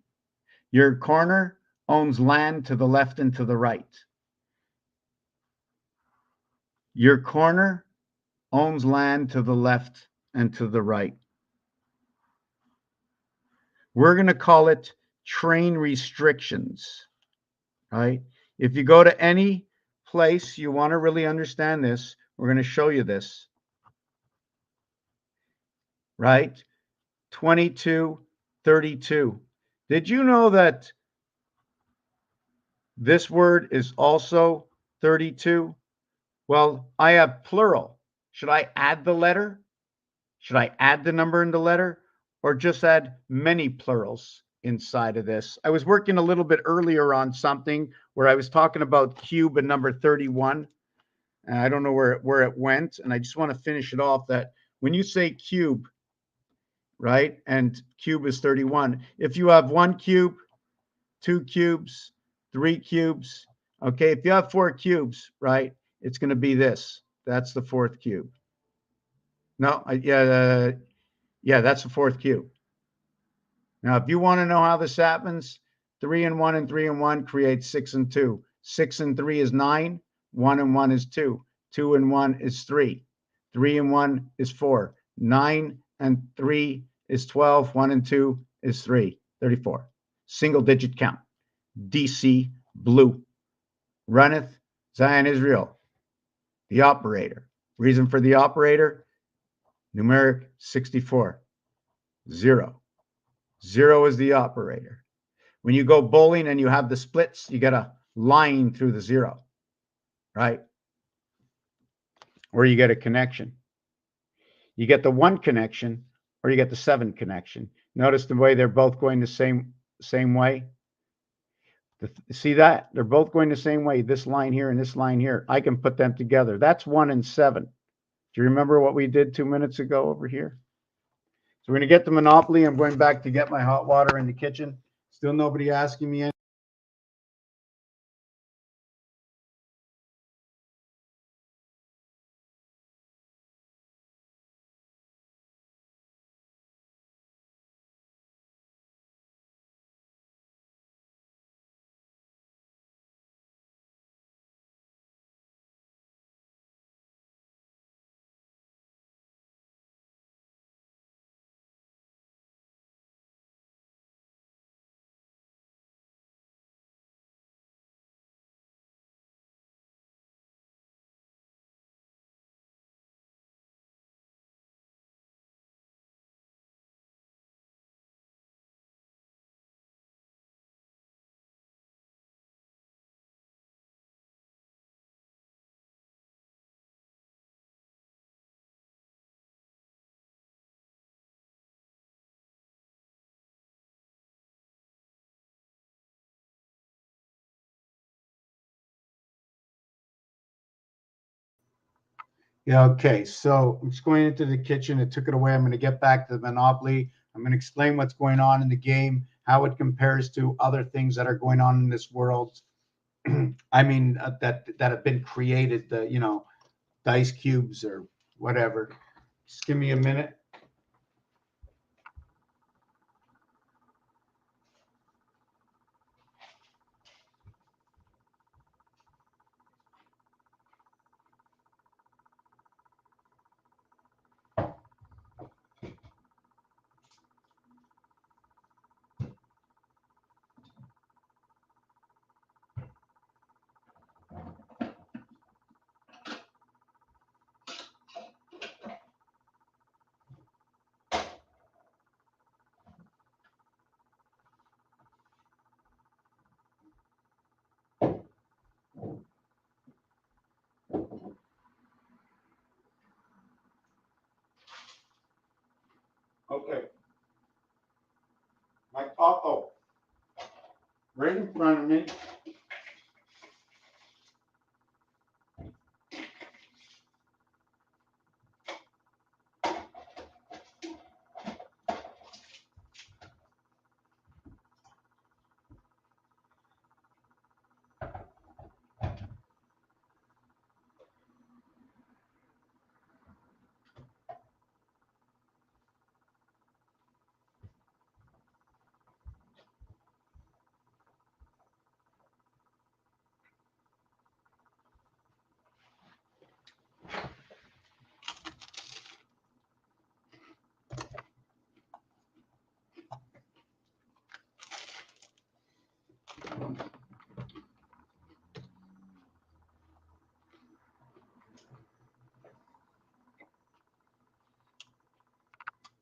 Your corner owns land to the left and to the right. Your corner owns land to the left and to the right. We're going to call it train restrictions, right? If you go to any place you want to really understand this, we're going to show you this, right? 22, 32. Did you know that this word is also 32? Well, I have plural. Should I add the letter? Should I add the number in the letter, or just add many plurals inside of this? I was working a little bit earlier on something where I was talking about cube and number 31. And I don't know where it went. And I just want to finish it off that when you say cube, right, and cube is 31, if you have 1 cube, 2 cubes, 3 cubes, okay, if you have 4 cubes, right, it's going to be this. That's the 4th cube. No, yeah, that's the 4th cube. Now, if you want to know how this happens, 3 and 1 and 3 and 1 creates 6 and 2. 6 and 3 is 9. 1 and 1 is 2. 2 and 1 is 3. 3 and 1 is 4. 9 and 3 is 12. 1 and 2 is 3. 34. Single digit count. DC blue. Runneth Zion Israel. The operator. Reason for the operator? Numeric 64. 0. 0 is the operator. When you go bowling and you have the splits, you get a line through the 0, right? Or you get a connection. You get the 1 connection, or you get the 7 connection. Notice the way they're both going the same way. See that? They're both going the same way. This line here and this line here. I can put them together. That's 1 and 7. Do you remember what we did 2 minutes ago over here? So we're going to get the Monopoly. I'm going back to get my hot water in the kitchen. Still nobody asking me anything. Yeah, okay. So I'm just going into the kitchen. It took it away. I'm going to get back to the Monopoly. I'm going to explain what's going on in the game, how it compares to other things that are going on in this world. I mean, that have been created, dice cubes or whatever. Just give me a minute. Okay. My oh, right in front of me.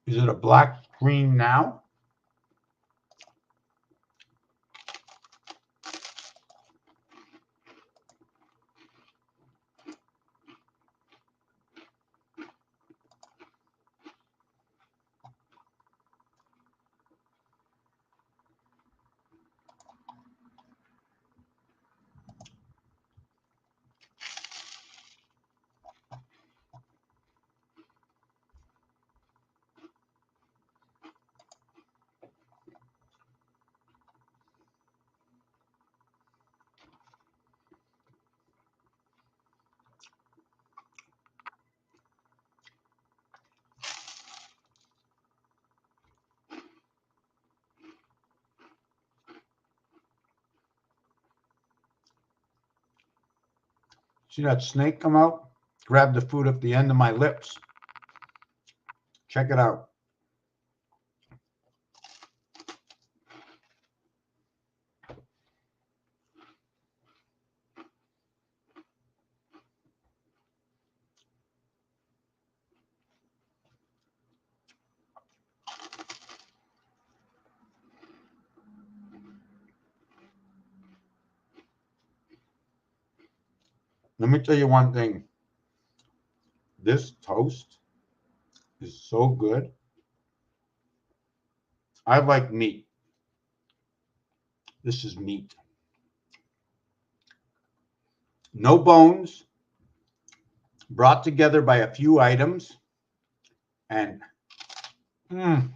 Is it a black screen now? See that snake come out? Grab the food at the end of my lips. Check it out. Let me tell you one thing. This toast is so good. I like meat. This is meat. No bones, brought together by a few items. And now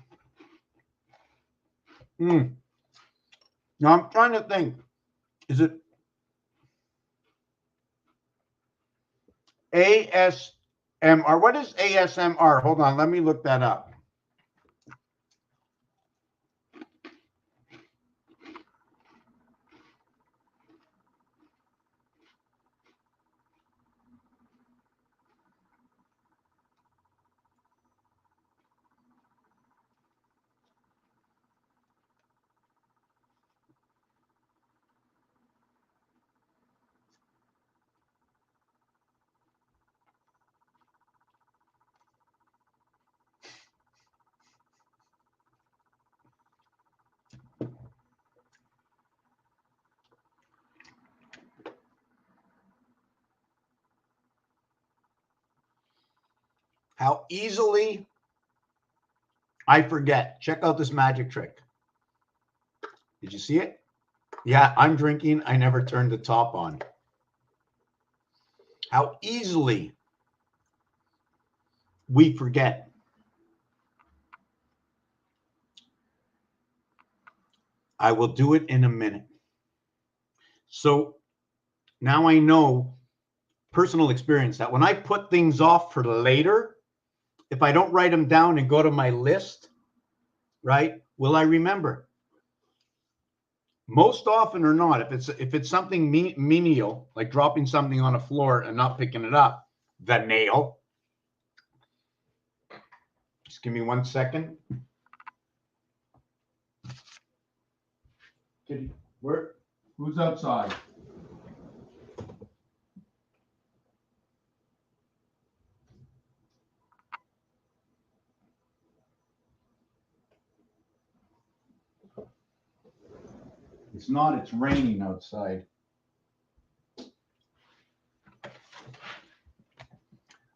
I'm trying to think. Is it ASMR? What is ASMR? Hold on, let me look that up. How easily I forget. Check out this magic trick. Did you see it? Yeah, I'm drinking. I never turned the top on. How easily we forget. I will do it in a minute. So now I know personal experience that when I put things off for later, if I don't write them down and go to my list, right, will I remember? Most often or not, if it's something menial, like dropping something on a floor and not picking it up, the nail. Just give me 1 second. Kitty, where? Who's outside? It's not, it's raining outside.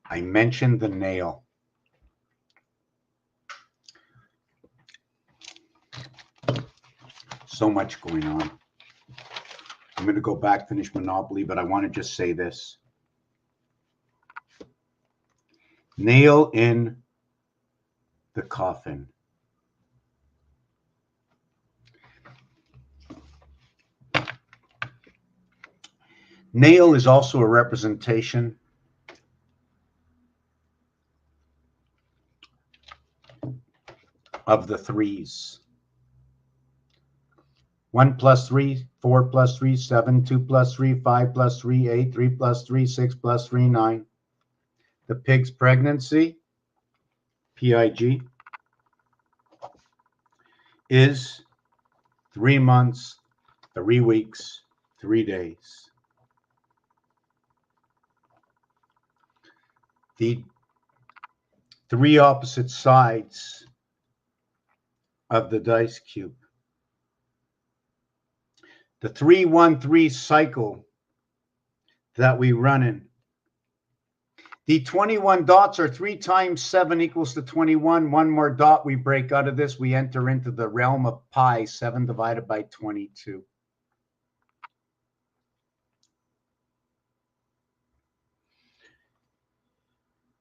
I mentioned the nail. So much going on. I'm going to go back, finish Monopoly, but I want to just say this. Nail in the coffin. Nail is also a representation of the threes. 1 plus 3, 4 plus 3, 7, 2 plus 3, 5 plus 3, 8, 3 plus 3, 6 plus 3, 9. The pig's pregnancy, PIG, is 3 months, 3 weeks, 3 days. The 3 opposite sides of the dice cube. The 3-1-3 cycle that we run in. The 21 dots are 3 times 7 equals to 21. One more dot, we break out of this. We enter into the realm of pi, 7 divided by 22.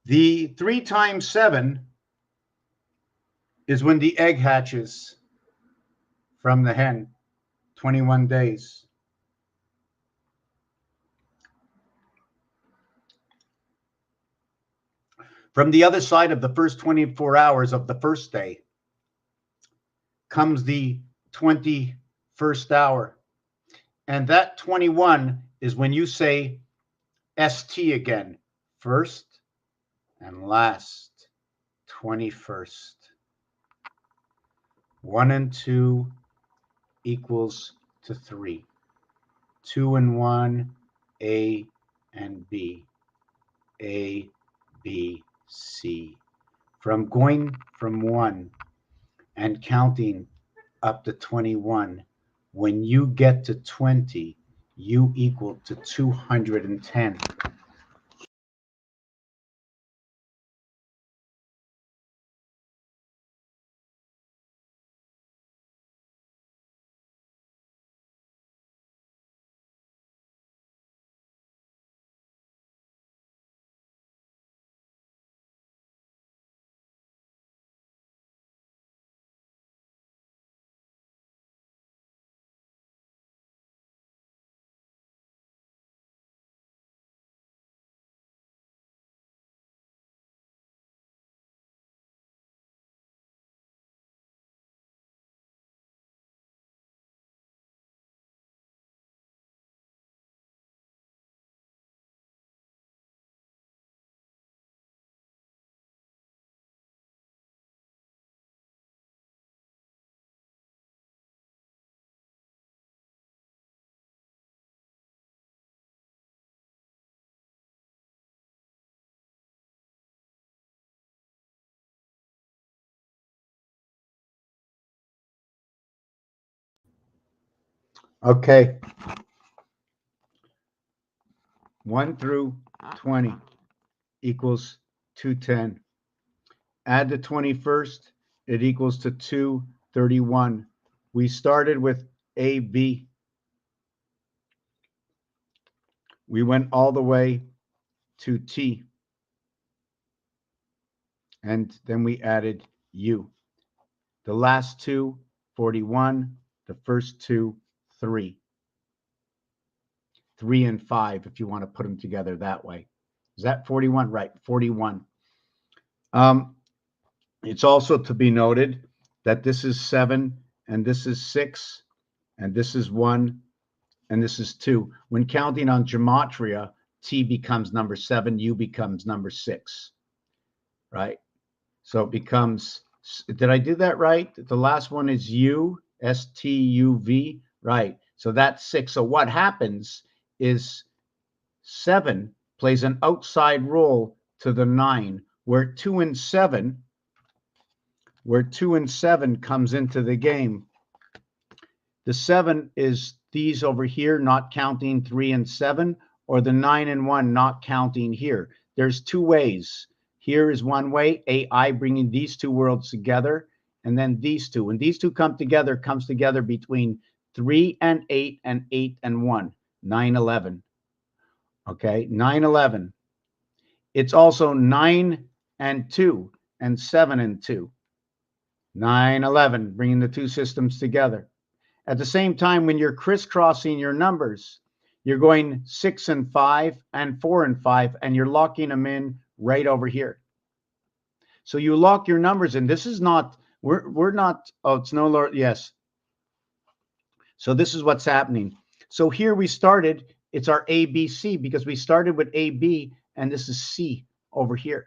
The 3 times 7 is when the egg hatches from the hen, 21 days. From the other side of the first 24 hours of the first day comes the 21st hour. And that 21 is when you say ST again, first and last, 21st. 1 and 2 equals to 3. 2 and 1, A and B. A, B, C. From going from 1 and counting up to 21, when you get to 20, you equal to 210. Okay. 1 through 20 equals 210. Add the 21st, it equals to 231. We started with AB. We went all the way to T. and then we added U. The last two, 41. The first two, 3. 3 and 5, if you want to put them together that way. Is that 41? Right, 41. It's also to be noted that this is 7, and this is 6, and this is 1, and this is 2. When counting on gematria, T becomes number 7, U becomes number 6, right? So it becomes, did I do that right? The last one is U, S-T-U-V, right? So that's 6. So what happens is 7 plays an outside role to the 9, where 2 and 7 comes into the game. The 7 is these over here, not counting 3 and 7, or the 9 and 1, not counting here. There's two ways. Here is one way, AI bringing these two worlds together, and then these two. When these two come together, comes together between 3 and 8 and 8 and 1, 9, 11. Okay, 9, 11. It's also 9 and 2 and 7 and 2. 9, 11, bringing the two systems together. At the same time, when you're crisscrossing your numbers, you're going 6 and 5 and 4 and 5, and you're locking them in right over here. So you lock your numbers in. This is not, we're not, oh, it's no lower, yes. So this is what's happening. So here we started, it's our ABC, because we started with AB, and this is C over here.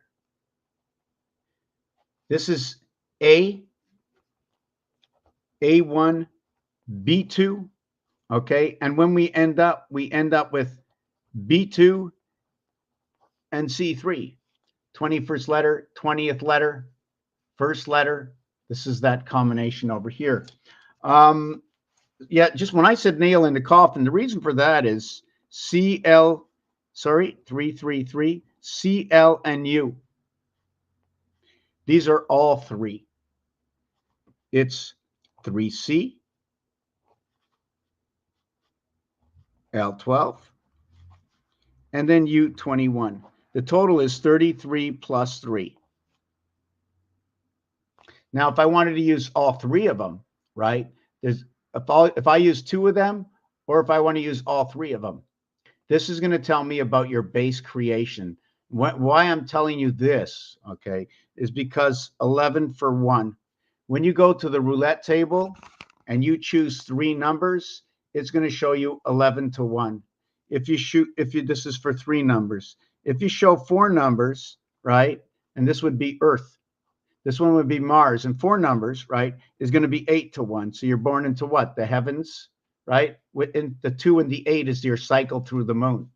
This is A, A1, B2, okay? And when we end up with B2 and C3, 21st letter, 20th letter, first letter. This is that combination over here. Yeah, just when I said nail in the coffin, the reason for that is CL, sorry, 333, CL and U. These are all 3. It's 3C, L12, and then U21. The total is 33 plus 3. Now, if I wanted to use all 3 of them, right, there's if I use 2 of them, or if I want to use all 3 of them, this is going to tell me about your base creation. Why I'm telling you this, okay, is because 11 for 1. When you go to the roulette table and you choose 3 numbers, it's going to show you 11 to 1. This is for 3 numbers. If you show 4 numbers, right, and this would be Earth. This one would be Mars, and 4 numbers, right, is going to be 8 to 1. So you're born into what? The heavens, right? Within the 2 and the 8 is your cycle through the moon.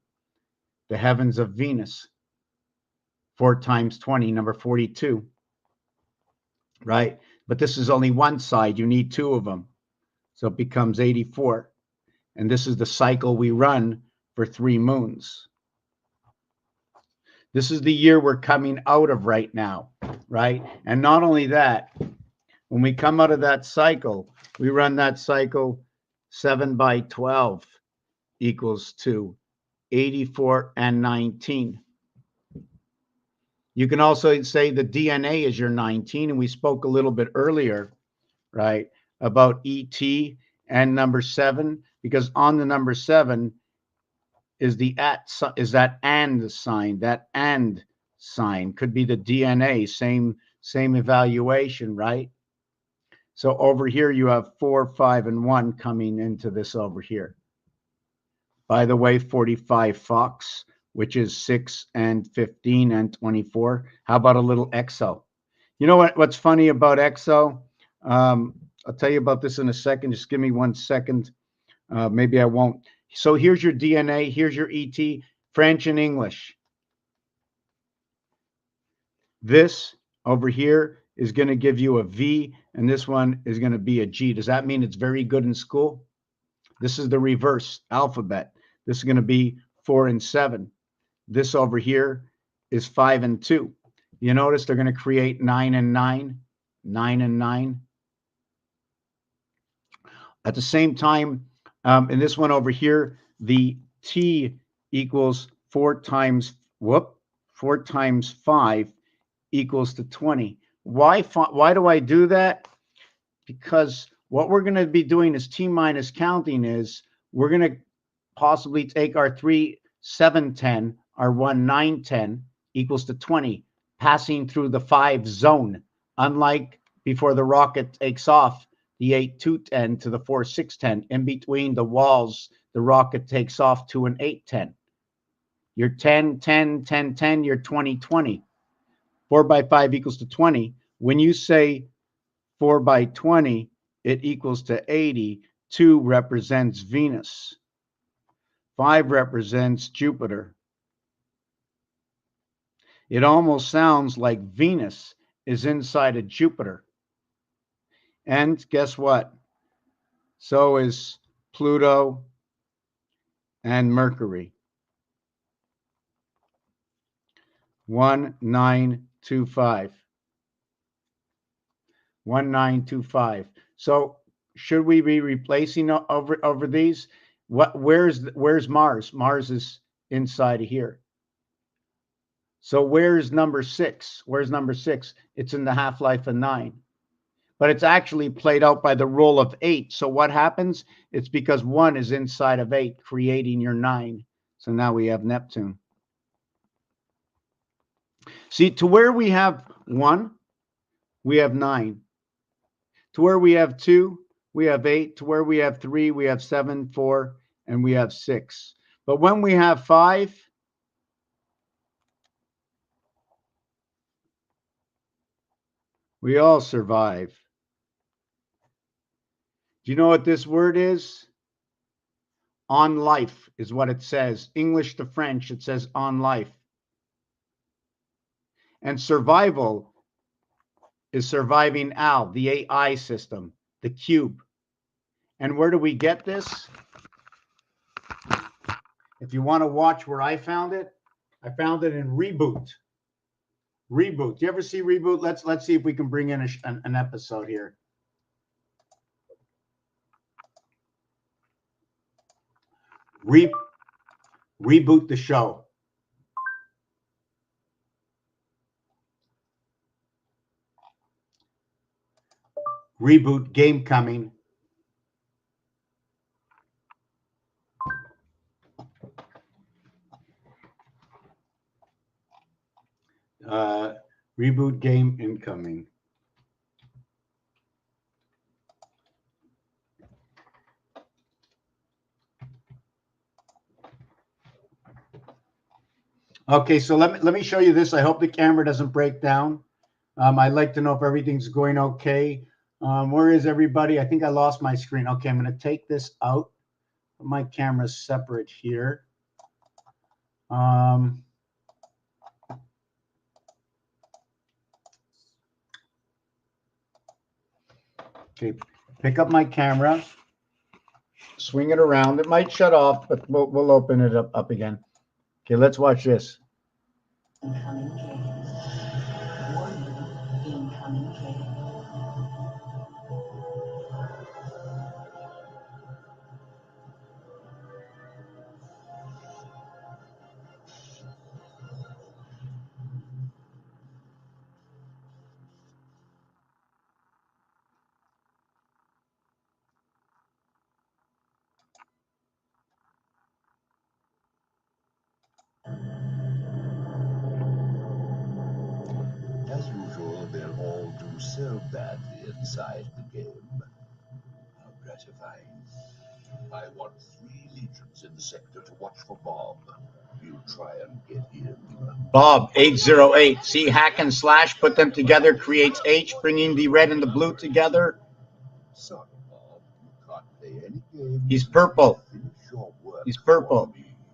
The heavens of Venus. 4 times 20, number 42, right? But this is only one side. You need 2 of them. So it becomes 84. And this is the cycle we run for 3 moons. This is the year we're coming out of right now, right? And not only that, when we come out of that cycle, we run that cycle 7 by 12 equals to 84 and 19. You can also say the DNA is your 19, and we spoke a little bit earlier, right, about ET and number 7, because on the number 7 is that and sign. That and sign could be the DNA, same evaluation, right? So over here you have 4, 5, and 1 coming into this over here. By the way, 45 Fox, which is 6 and 15 and 24. How about a little EXO? You know what's funny about EXO? I'll tell you about this in a second. Just give me 1 second. Maybe I won't. So here's your DNA. Here's your ET, French and English. This over here is going to give you a V, and this one is going to be a G. Does that mean it's very good in school? This is the reverse alphabet. This is going to be 4 and 7. This over here is 5 and 2. You notice they're going to create 9 and 9, 9 and 9. At the same time, in this one over here, the T equals 4 times 5 equals to 20. Why do I do that? Because what we're going to be doing is T-minus counting is we're going to possibly take our 3, 7, 10, our 1, 9, 10 equals to 20, passing through the 5 zone. Unlike before the rocket takes off, the 8, 2, 10 to the 4, 6, 10. In between the walls, the rocket takes off to an 8, 10. You're 10, 10, 10, 10, you're 20, 20. 4 by 5 equals to 20. When you say 4 by 20, it equals to 80. 2 represents Venus. 5 represents Jupiter. It almost sounds like Venus is inside of Jupiter. And guess what? So is Pluto and Mercury. 1925. 1925. So should we be replacing over these? Where's Mars? Mars is inside of here. So where's number 6? Where's number 6? It's in the half-life of 9. But it's actually played out by the rule of 8. So what happens? It's because 1 is inside of 8, creating your 9. So now we have Neptune. See, to where we have 1, we have 9. To where we have 2, we have 8. To where we have 3, we have 7, 4, and we have 6. But when we have 5, we all survive. Do you know what this word is? On life is what it says. English to French, it says on life. And survival is surviving Al, the AI system, the cube. And where do we get this? If you want to watch where I found it in Reboot. Reboot. Do you ever see Reboot? Let's see if we can bring in an episode here. Reboot the show. Reboot game coming. Reboot game incoming. Okay, so let me show you this. I hope the camera doesn't break down. I'd like to know if everything's going okay. Where is everybody? I think I lost my screen. Okay, I'm going to take this out. My camera's separate here. Okay, pick up my camera, swing it around. It might shut off, but we'll open it up again. Okay, let's watch this. Incoming game. Warning, incoming game. As usual, they'll all do so badly inside the game. How gratifying. I want 3 legions in the sector to watch for Bob. You try and get him. Bob, 808. See, hack and slash, put them together, creates H, bringing the red and the blue together. Sorry, Bob. You can't play any game. He's purple. Finish your work. He's purple.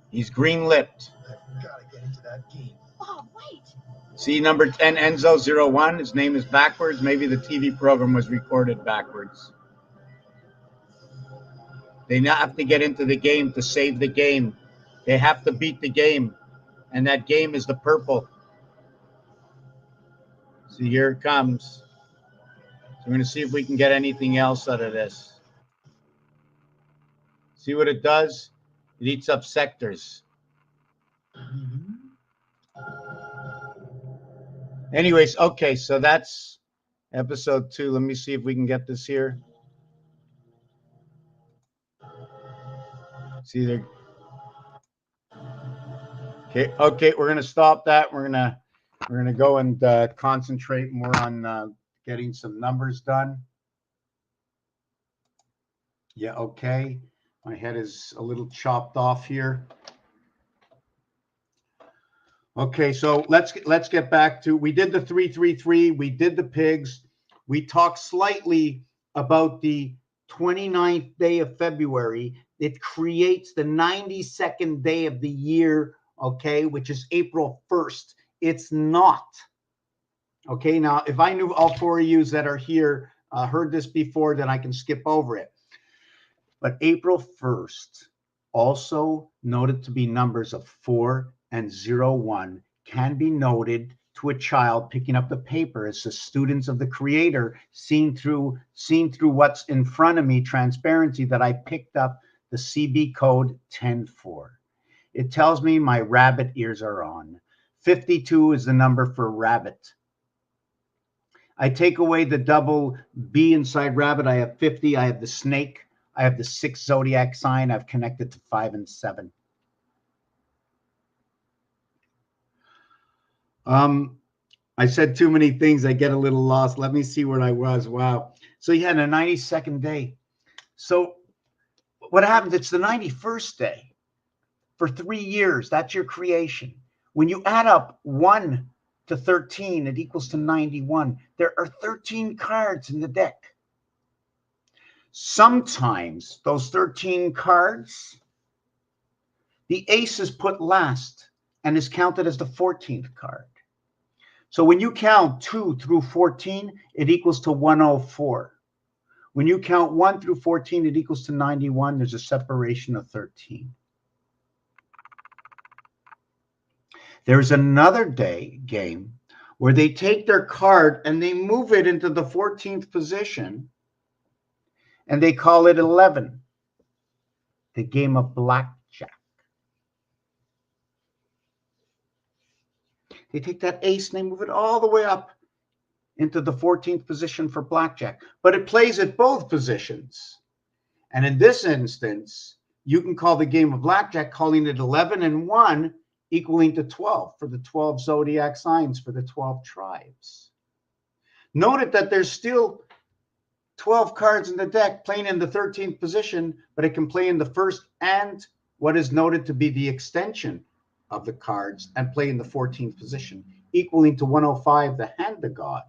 He's green-lipped. I've got to get into that game. Bob, wait! See, number 10, Enzo01. His name is backwards. Maybe the TV program was recorded backwards. They now have to get into the game to save the game. They have to beat the game. And that game is the purple. See, here it comes. So we're going to see if we can get anything else out of this. See what it does? It eats up sectors. Anyways, okay, so that's episode 2. Let me see if we can get this here. See there. Okay, we're gonna stop that. We're gonna go and concentrate more on getting some numbers done. Yeah, okay. My head is a little chopped off here. Okay, so let's get back to, we did the 333, we did the pigs. We talked slightly about the 29th day of February. It creates the 92nd day of the year, okay, which is April 1st. It's not. Okay, now if I knew all 4 of you that are here heard this before, then I can skip over it. But April 1st, also noted to be numbers of 4 and 01, can be noted to a child picking up the paper as the students of the Creator, seen through what's in front of me, transparency, that I picked up the CB code 104. It tells me my rabbit ears are on. 52 is the number for rabbit. I take away the double B inside rabbit. I have 50. I have the snake. I have the 6 zodiac sign. I've connected to 5 and 7. I said too many things. I get a little lost. Let me see where I was. Wow. So you had a 92nd day. So what happens? It's the 91st day. For 3 years, that's your creation. When you add up 1 to 13, it equals to 91. There are 13 cards in the deck. Sometimes those 13 cards, the ace is put last and is counted as the 14th card. So when you count 2 through 14, it equals to 104. When you count 1 through 14, it equals to 91. There's a separation of 13. There's another game where they take their card and they move it into the 14th position, and they call it 11, the game of blackjack. They take that ace and they move it all the way up into the 14th position for blackjack, but it plays at both positions. And in this instance, you can call the game of blackjack, calling it 11 and 1 equaling to 12 for the 12 zodiac signs for the 12 tribes. Note that there's still 12 cards in the deck playing in the 13th position, but it can play in the first and what is noted to be the extension of the cards and play in the 14th position, equaling to 105, the hand of God.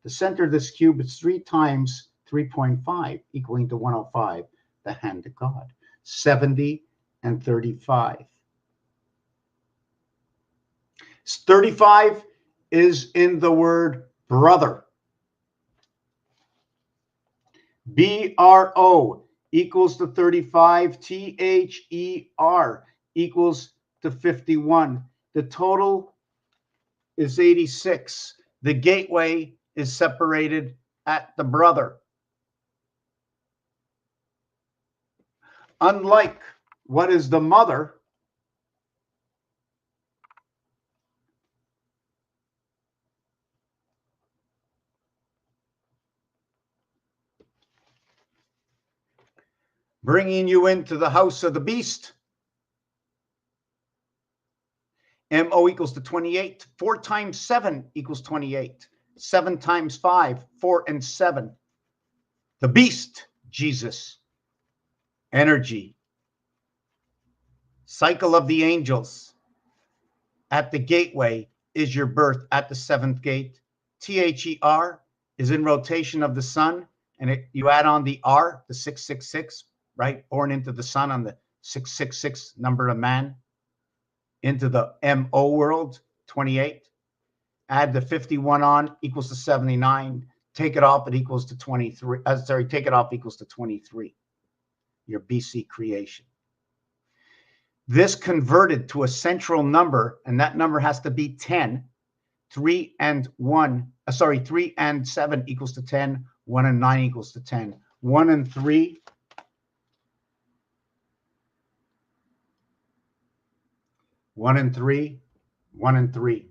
The center of this cube is 3 times 3.5, equaling to 105, the hand of God. 70 and 35. 35 is in the word brother. BRO equals to 35. THER equals to 51. The total is 86. The gateway is separated at the brother. Unlike what is the mother, bringing you into the house of the beast. MO equals to 28. 4 times 7 equals 28. 7 times 5, 4 and 7. The beast, Jesus. Energy. Cycle of the angels. At the gateway is your birth at the 7th gate. THER is in rotation of the sun, and you add on the R, the 666, right? Born into the sun on the 666 number of man. Into the MO world, 28. Add the 51 on, equals to 79. Take it off, it equals to 23. Take it off equals to 23. Your BC creation. This converted to a central number, and that number has to be 10. 3 and 7 equals to 10. 1 and 9 equals to 10. 1 and 3. 1 and 3. 1 and 3.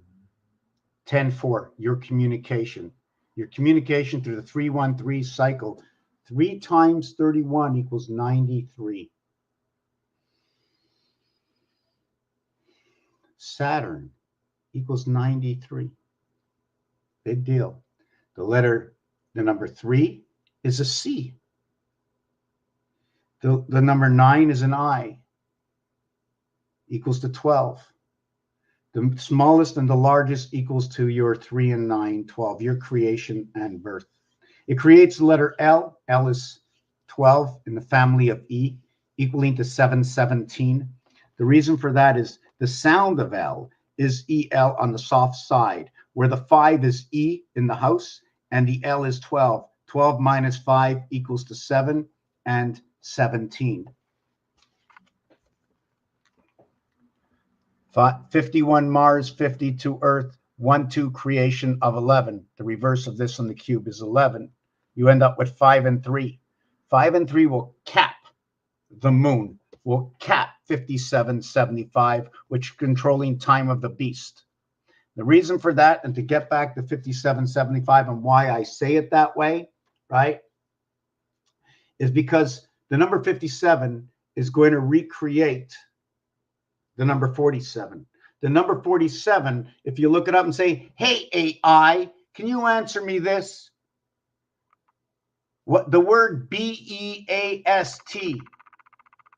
10-4, your communication. Your communication through the 3-1-3 cycle. 3 times 31 equals 93. Saturn equals 93. Big deal. The number 3 is a C. The number 9 is an I, equals to 12. The smallest and the largest equals to your 3 and 9, 12, your creation and birth. It creates the letter L. L is 12 in the family of E, equaling to 717. The reason for that is the sound of L is EL on the soft side, where the 5 is E in the house and the L is 12. 12 minus 5 equals to 7 and 17. 51 Mars, 52 Earth, 1, 2 creation of 11. The reverse of this on the cube is 11. You end up with 5 and 3. 5 and 3 will cap the moon, will cap 5775, which is controlling time of the beast. The reason for that, and to get back to 5775 and why I say it that way, right, is because the number 57 is going to recreate the number 47. The number 47, if you look it up and say, hey, AI, can you answer me this? What the word B-E-A-S-T,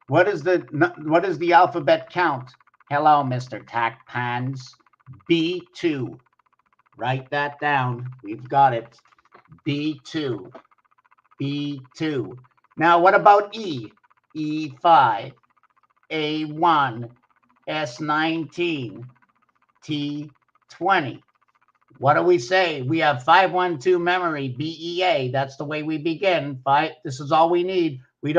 what is the alphabet count? Hello, Mr. Tack Pans. B2. Write that down. We've got it. B2. B2. Now, what about E? E5. A1. S19, T20. What do we say? We have 512 memory, BEA. That's the way we begin. This is all we need. We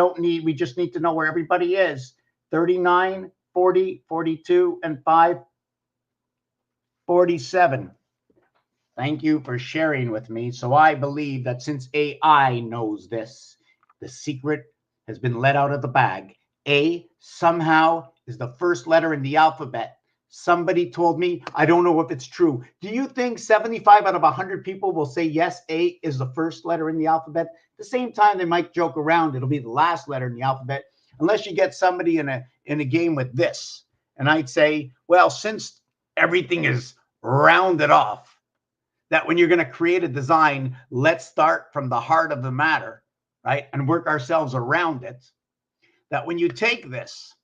just need to know where everybody is. 39, 40, 42, and 5, 47. Thank you for sharing with me. So I believe that since AI knows this, the secret has been let out of the bag. A somehow is the first letter in the alphabet. Somebody told me, I don't know if it's true. Do you think 75 out of 100 people will say yes, A is the first letter in the alphabet? At the same time, they might joke around. It'll be the last letter in the alphabet, unless you get somebody in a game with this. And I'd say, well, since everything is rounded off, that when you're going to create a design, let's start from the heart of the matter, right? And work ourselves around it. That when you take this,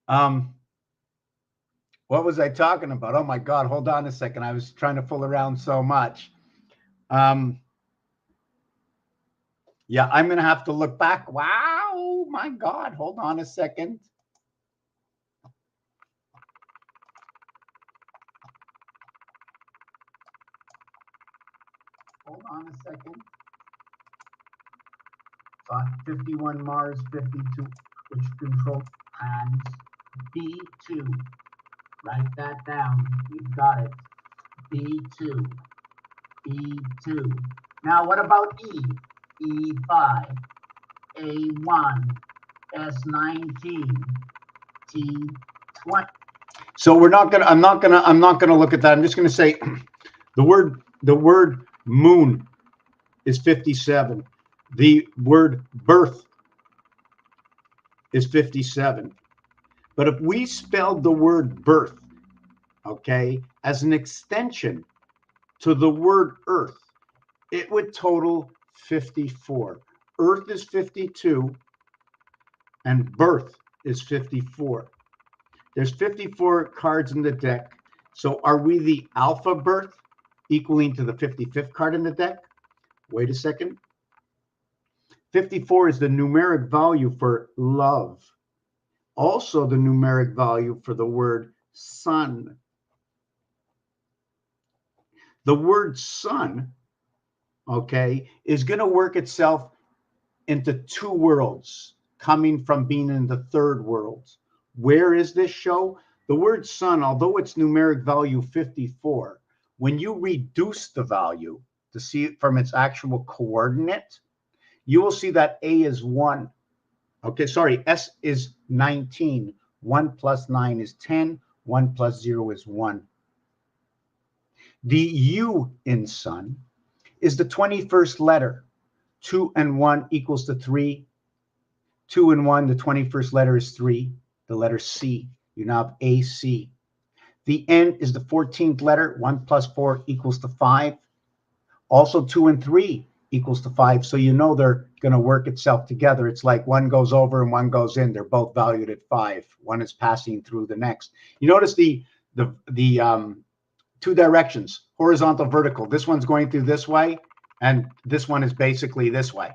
what was I talking about? Oh my God, hold on a second. I was trying to fool around so much. Yeah, I'm going to have to look back. Wow, my God, hold on a second. Hold on a second. 51 Mars, 52, which control hands. B2. Write that down. You've got it. B2. B2. Now, what about E? E5. A1. S19. T20. So I'm not gonna look at that. I'm just gonna say the word moon is 57. The word birth is 57. But if we spelled the word birth, okay, as an extension to the word earth, it would total 54. Earth is 52 and birth is 54. There's 54 cards in the deck. So are we the alpha birth equaling to the 55th card in the deck? Wait a second. 54 is the numeric value for love. Also the numeric value for the word sun. The word sun, okay, is going to work itself into two worlds, coming from being in the third world. Where is this show? The word sun, although it's numeric value 54, when you reduce the value to see it from its actual coordinate, you will see that A is 1. Okay, sorry, S is 19. 1 plus 9 is 10. 1 plus 0 is 1. The U in sun is the 21st letter. 2 and 1 equals to 3. 2 and 1, the 21st letter is 3, the letter C. You now have AC. The N is the 14th letter. 1 plus 4 equals to 5. Also, 2 and 3 equals to 5. So you know they're going to work itself together. It's like one goes over and one goes in. They're both valued at 5. One is passing through the next. You notice the two directions, horizontal, vertical. This one's going through this way, and this one is basically this way,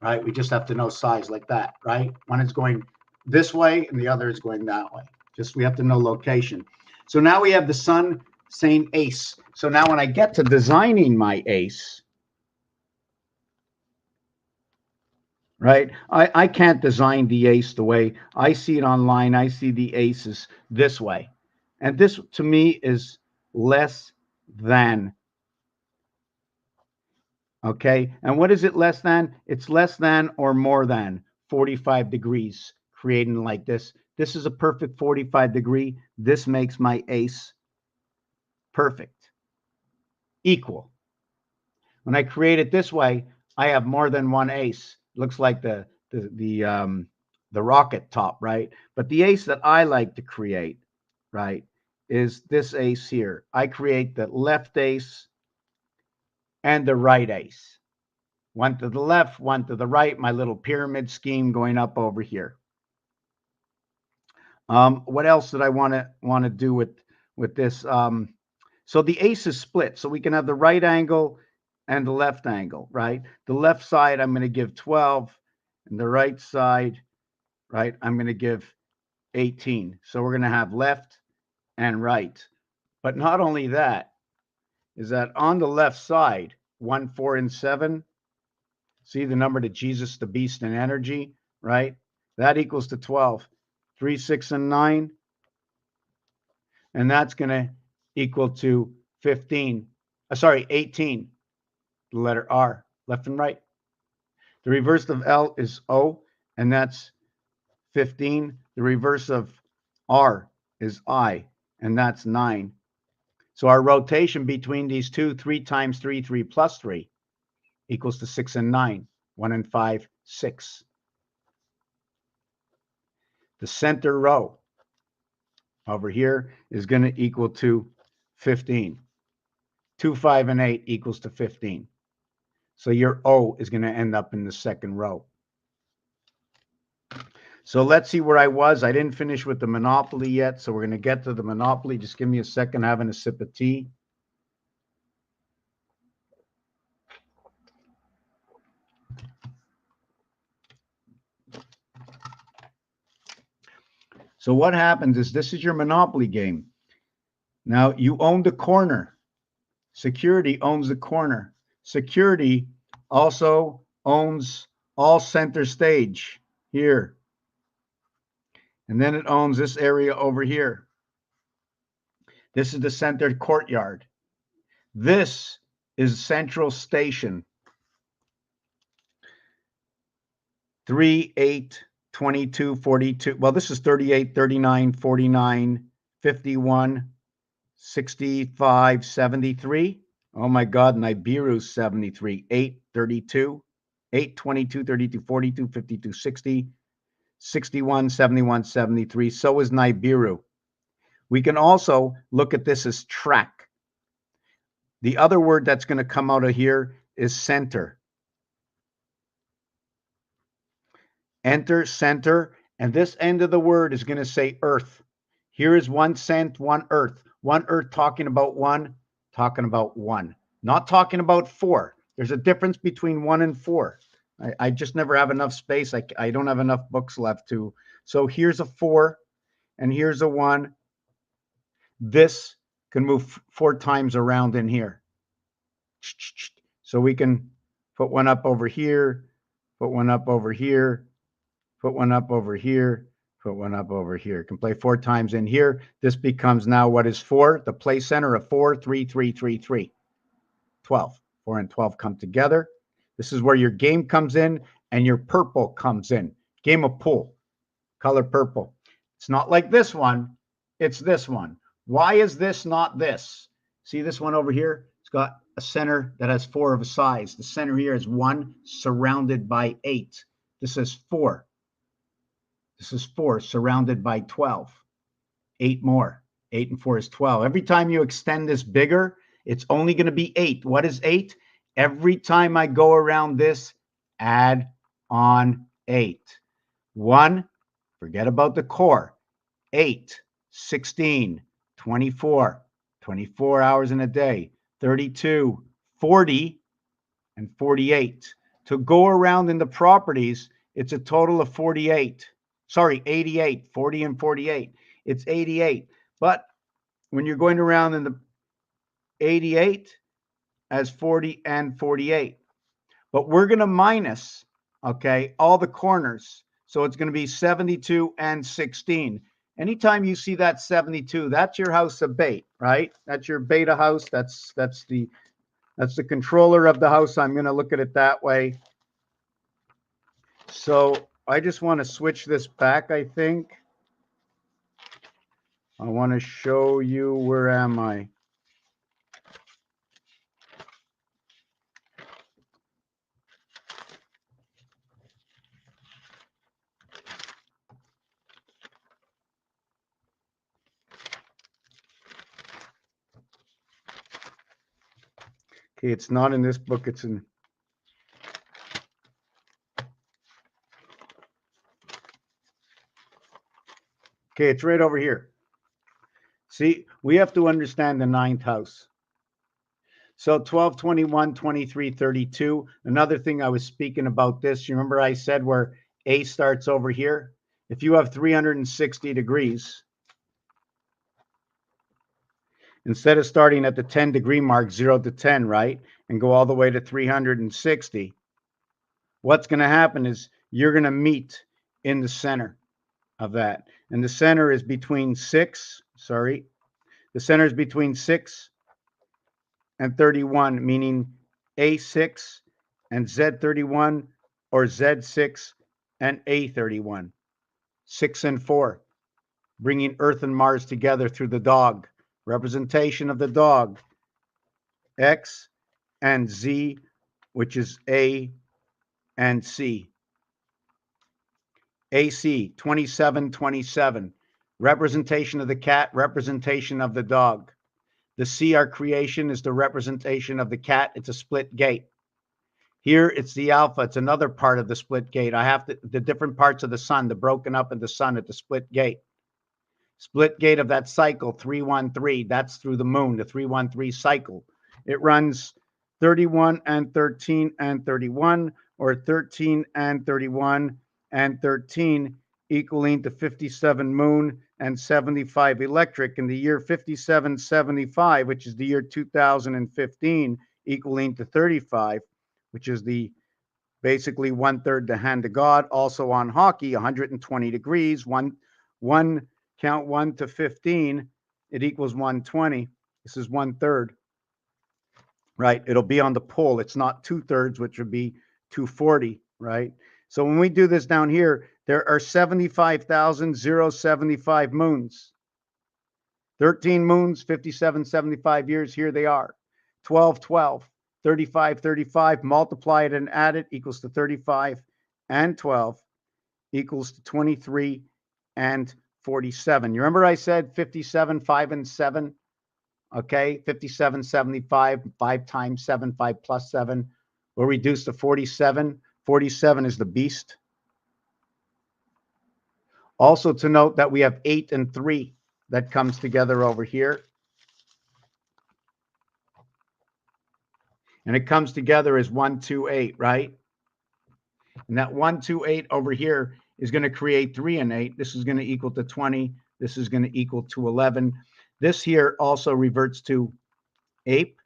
right? We just have to know size like that, right? One is going this way, and the other is going that way. Just we have to know location. So now we have the sun saying ace. So now when I get to designing my ace, right, I can't design the ace the way I see it online. I see the aces this way. And this, to me, is less than. Okay, and what is it less than? It's less than or more than 45 degrees, creating like this. This is a perfect 45 degree. This makes my ace perfect, equal. When I create it this way, I have more than one ace. Looks like the rocket top, right? But the ace that I like to create, right, is this ace here. I create the left ace and the right ace. One to the left, one to the right, my little pyramid scheme going up over here. What else did I want to do with this? So the ace is split, so we can have the right angle and the left angle, right? The left side, I'm going to give 12, and the right side, right, I'm going to give 18. So we're going to have left and right. But not only that, is that on the left side, 1, 4, and 7, see the number to Jesus, the beast, and energy, right? That equals to 12. 3, 6, and 9. And that's going to equal to 15. 18. The letter R, left and right. The reverse of L is O, and that's 15. The reverse of R is I, and that's 9. So our rotation between these two, 3 times 3, 3 plus 3, equals to 6 and 9. 1 and 5, 6. The center row over here is going to equal to 15. 2, 5, and 8 equals to 15. So your O is going to end up in the second row. So let's see where I was. I didn't finish with the Monopoly yet, so we're going to get to the Monopoly. Just give me a second, having a sip of tea. So what happens is this is your Monopoly game. Now you own the corner. Security owns the corner. Security also owns all center stage here. And then it owns this area over here. This is the center courtyard. This is Central Station. 3, 8, 22, 42. Well, this is 38, 39, 49, 51, 65, 73. Oh my God, Nibiru 73, 8, 32, 8, 22, 32, 42, 52, 60, 61, 71, 73. So is Nibiru. We can also look at this as track. The other word that's going to come out of here is center. Enter, center, and this end of the word is going to say earth. Here is 1 cent, 1 earth. 1 earth talking about 1, talking about 1. Not talking about 4. There's a difference between 1 and 4. I just never have enough space. I don't have enough books left to. So here's a 4, and here's a 1. This can move 4 times around in here. So we can put one up over here, put one up over here, put one up over here, put one up over here. Can play 4 times in here. This becomes now what is 4? The play center of 4, 3, 3, 3, 3. 12. 4 and 12 come together. This is where your game comes in and your purple comes in. Game of pool. Color purple. It's not like this one. It's this one. Why is this not this? See this one over here? It's got a center that has 4 of a size. The center here is 1 surrounded by 8. This is 4. This is 4 surrounded by 12. 8 more. 8 and 4 is 12. Every time you extend this bigger, it's only going to be 8. What is 8? Every time I go around this, add on 8. 1, forget about the core. 8, 16, 24, 24 hours in a day, 32, 40, and 48. To go around in the properties, it's a total of 48. Sorry, 88, 40 and 48. It's 88. But when you're going around in the 88 as 40 and 48. But we're going to minus, okay, all the corners. So it's going to be 72 and 16. Anytime you see that 72, that's your house of bait, right? That's your beta house. That's the controller of the house. I'm going to look at it that way. So I just want to switch this back, I think. I want to show you, where am I? Okay, it's not in this book. It's in. Okay, it's right over here. See, we have to understand the 9th house. So 12, 21, 23, 32. Another thing I was speaking about this, you remember I said where A starts over here? If you have 360 degrees, instead of starting at the 10-degree mark, 0 to 10, right, and go all the way to 360, what's going to happen is you're going to meet in the center of that. And the center is between 6, the center is between 6 and 31, meaning A6 and Z31, or Z6 and A31. 6 and 4, bringing Earth and Mars together through the dog. Representation of the dog. X and Z, which is A and C. AC, 2727. Representation of the cat, representation of the dog. The C, our creation, is the representation of the cat. It's a split gate. Here, it's the alpha. It's another part of the split gate. I have the different parts of the sun, the broken up in the sun at the split gate. Split gate of that cycle, 313. That's through the moon, the 313 cycle. It runs 31 and 13 and 31, or 13 and 31 and 13, equaling to 57 moon and 75 electric. In the year 5775, which is the year 2015, equaling to 35, which is the basically 1/3 the hand of God. Also on hockey, 120 degrees, one count 1 to 15, it equals 120. This is 1/3, right? It'll be on the pole. It's not 2/3, which would be 240, right? So when we do this down here, there are 75,075 moons. 13 moons, 5775 years. Here they are. 12, 12, 35, 35. Multiply it and add it, equals to 35 and 12 equals to 23 and 47. You remember I said 57, 5 and 7? Okay, 57, 75, 5 times 7, 5 plus 7. We'll reduce to 47. 47 is the beast. Also to note that we have 8 and 3 that comes together over here. And it comes together as 1, 2, 8, right? And that 1, 2, 8 over here is going to create 3 and 8. This is going to equal to 20. This is going to equal to 11. This here also reverts to ape.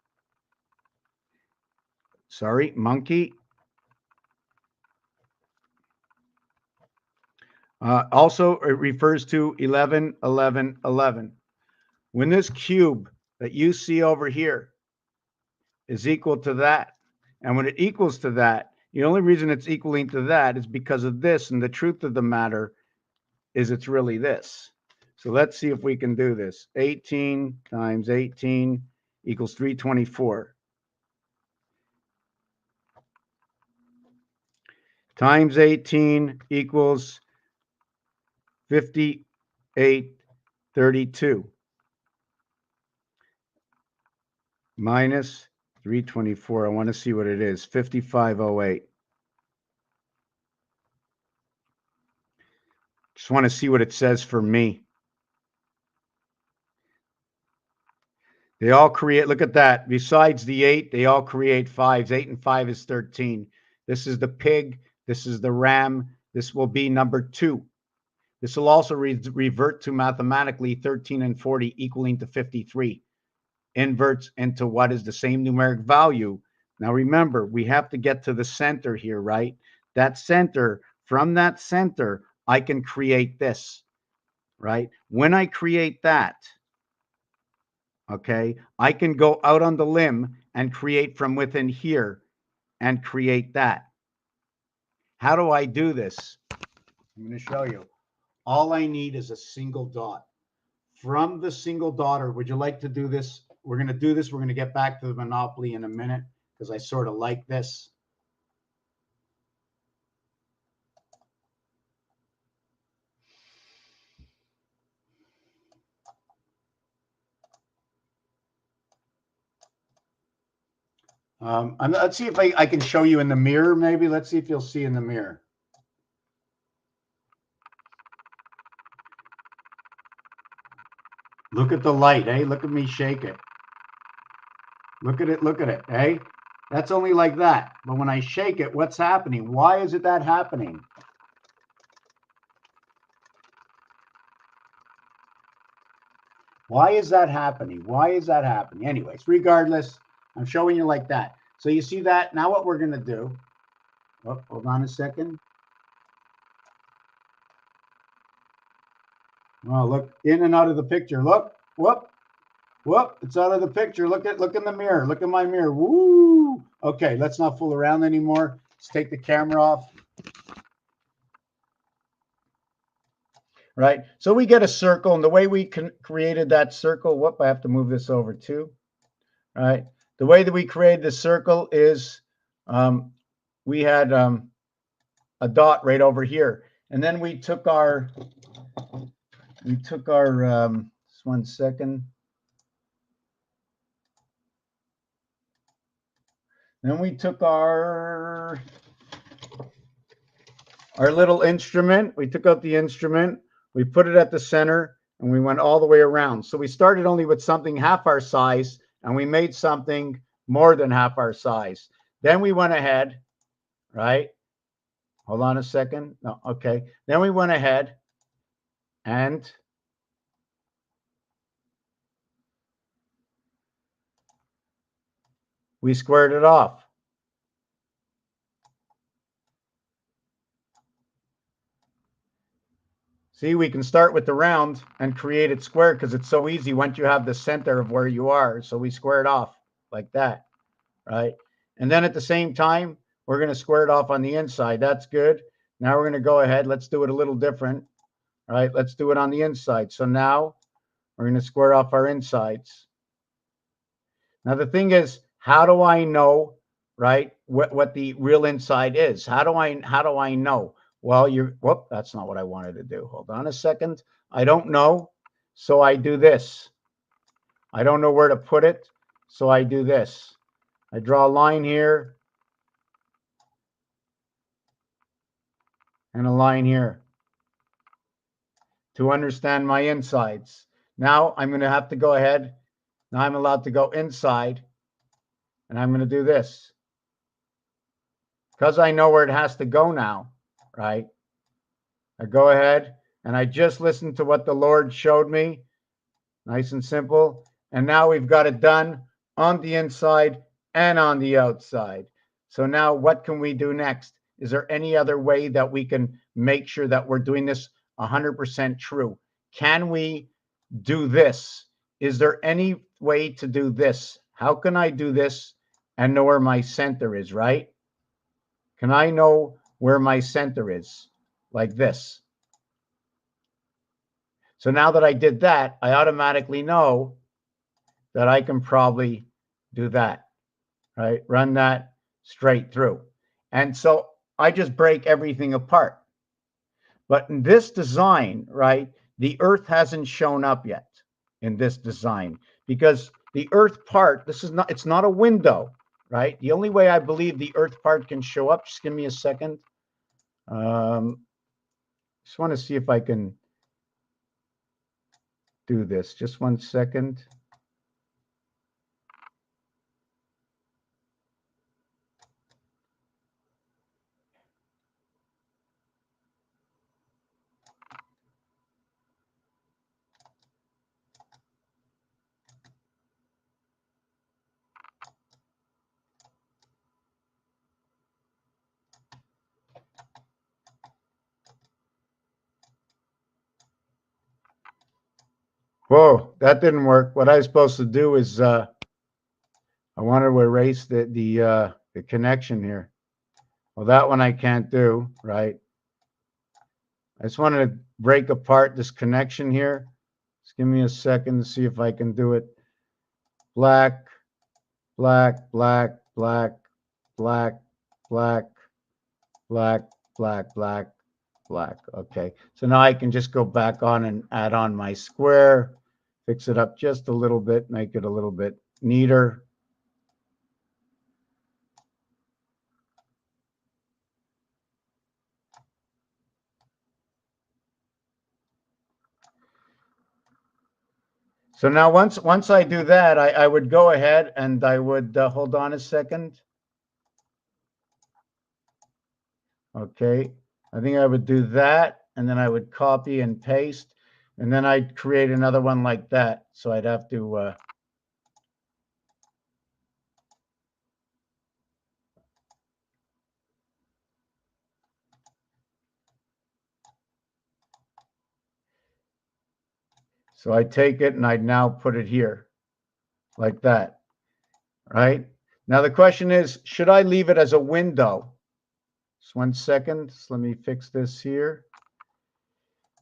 Sorry, monkey. Also, it refers to 11, 11, 11. When this cube that you see over here is equal to that, and when it equals to that, the only reason it's equaling to that is because of this, and the truth of the matter is it's really this. So let's see if we can do this. 18 times 18 equals 324. Times 18 equals 5832. Minus 324. I want to see what it is. 5508. Just want to see what it says for me. They all create, look at that. Besides the 8, they all create 5s. 8 and 5 is 13. This is the pig. This is the ram. This will be number 2. This will also revert to mathematically 13 and 40 equaling to 53. Inverts into what is the same numeric value. Now remember, we have to get to the center here, right? That center, from that center, I can create this, right? When I create that, okay, I can go out on the limb and create from within here and create that. How do I do this? I'm going to show you. All I need is a single dot. From the single dot, or would you like to do this? We're going to do this. We're going to get back to the Monopoly in a minute because I sort of like this. Let's see if I can show you in the mirror, maybe. Let's see if you'll see in the mirror. Look at the light, eh? Look at me shake it. Look at it, eh? That's only like that. But when I shake it, what's happening? Why is it that happening? Why is that happening? Why is that happening? Anyways, regardless, I'm showing you like that. So you see that? Now what we're going to do, oh, hold on a second. Oh, look, in and out of the picture. Look, whoop, whoop, it's out of the picture. Look in the mirror. Look in my mirror. Woo! Okay, let's not fool around anymore. Let's take the camera off. Right, so we get a circle, and the way we created that circle, whoop, I have to move this over too. All right, the way that we created the circle is we had a dot right over here, and then we took our just 1 second. Then we took our little instrument. We took out the instrument. We put it at the center, and we went all the way around. So we started only with something half our size, and we made something more than half our size. Then we went ahead, right? Hold on a second. No, okay. Then we went ahead and we squared it off. See, we can start with the round and create it square because it's so easy once you have the center of where you are. So we square it off like that, right? And then at the same time, we're going to square it off on the inside. That's good. Now we're going to go ahead. Let's do it a little different, right? Let's do it on the inside. So now we're going to square off our insides. Now the thing is, how do I know, right, what the real inside is? How do I know? Well, whoop, that's not what I wanted to do. Hold on a second. I don't know, so I do this. I don't know where to put it, so I do this. I draw a line here and a line here to understand my insides. Now I'm going to have to go ahead. Now I'm allowed to go inside, and I'm going to do this. Because I know where it has to go now, right? I go ahead and I just listened to what the Lord showed me. Nice and simple. And now we've got it done on the inside and on the outside. So now what can we do next? Is there any other way that we can make sure that we're doing this 100% true? Can we do this? Is there any way to do this? How can I do this and know where my center is, right? Can I know where my center is? Like this. So now that I did that, I automatically know that I can probably do that, right? Run that straight through. And so I just break everything apart. But in this design, right, the Earth hasn't shown up yet in this design because the Earth part, it's not a window, right? The only way I believe the Earth part can show up, just give me a second. Just want to see if I can do this. Just 1 second. Whoa, that didn't work. What I was supposed to do is I wanted to erase the connection here. Well, that one I can't do, right? I just wanted to break apart this connection here. Just give me a second to see if I can do it. Black, black, black, black, black, black, black, black, black, black. Okay, so now I can just go back on and add on my square, fix it up just a little bit, make it a little bit neater. So now once I do that, I would go ahead and I would hold on a second. Okay, I think I would do that, and then I would copy and paste, and then I'd create another one like that. So I'd have to so I take it and I'd now put it here like that, right? Now the question is, should I leave it as a window? Just 1 second. So let me fix this here.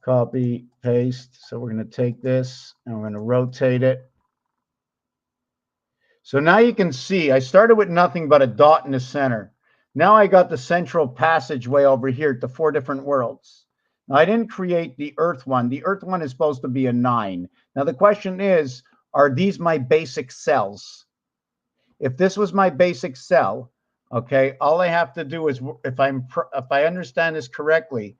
Copy, paste. So we're going to take this and we're going to rotate it. So now you can see I started with nothing but a dot in the center. Now I got the central passageway over here to 4 different worlds. Now I didn't create the Earth one. The Earth one is supposed to be a 9. Now the question is, are these my basic cells? If this was my basic cell, okay, all I have to do is, if I understand this correctly,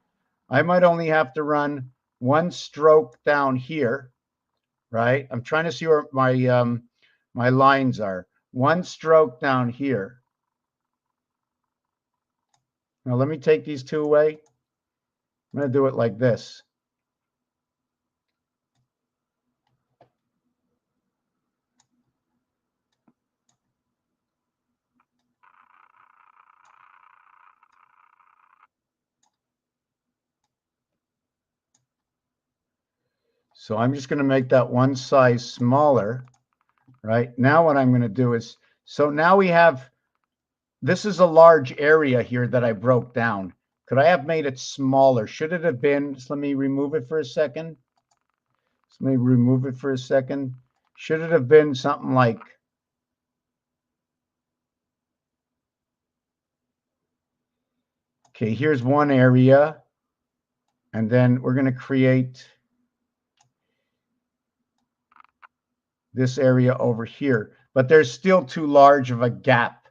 I might only have to run 1 stroke down here, right? I'm trying to see where my lines are. 1 stroke down here. Now let me take these 2 away. I'm going to do it like this. So I'm just going to make that 1 size smaller, right? Now what I'm going to do is, so now we have, this is a large area here that I broke down. Could I have made it smaller? Should it have been, just let me remove it for a second. Just let me remove it for a second. Should it have been something like, okay, here's one area, and then we're going to create this area over here, but there's still too large of a gap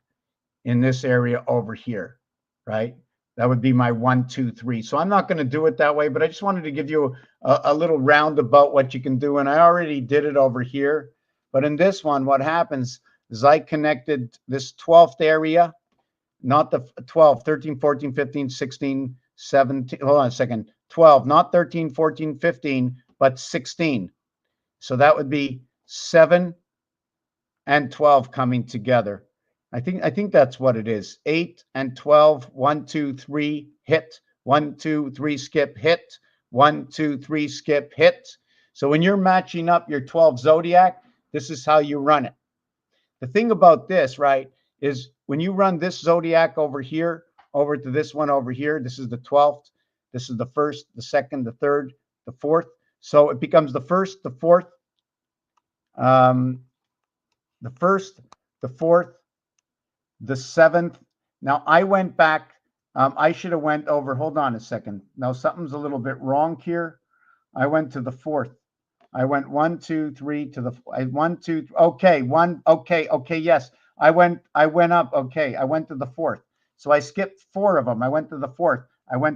in this area over here, right? That would be my 1, 2, 3. So I'm not going to do it that way, but I just wanted to give you a little roundabout what you can do. And I already did it over here. But in this one, what happens is I connected this 12th area, not the 12, 13, 14, 15, 16, 17. Hold on a second. 12, not 13, 14, 15, but 16. So that would be 7 and 12 coming together. I think that's what it is. 8 and 12, 1, 2, 3, hit. 1, 2, 3, skip, hit. 1, 2, 3, skip, hit. So when you're matching up your 12 zodiac, this is how you run it. The thing about this, right, is when you run this zodiac over here, over to this one over here, this is the 12th, this is the 1st, the 2nd, the 3rd, the 4th. So it becomes the 1st, the 4th, the 1st, the 4th, the 7th. Now I went back. I should have went over. Hold on a second. Now something's a little bit wrong here. I went to the 4th. I went 1, 2, 3 to the 1, 2. Okay, 1. Okay, okay. Yes, I went up. Okay, I went to the 4th. So I skipped 4 of them. I went to the 4th.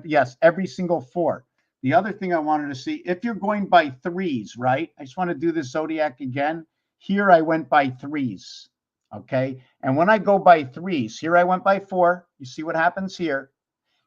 Yes, every single 4. The other thing I wanted to see, if you're going by threes, right? I just want to do the zodiac again. Here I went by threes. Okay, and when I go by threes, here I went by 4. You see what happens here?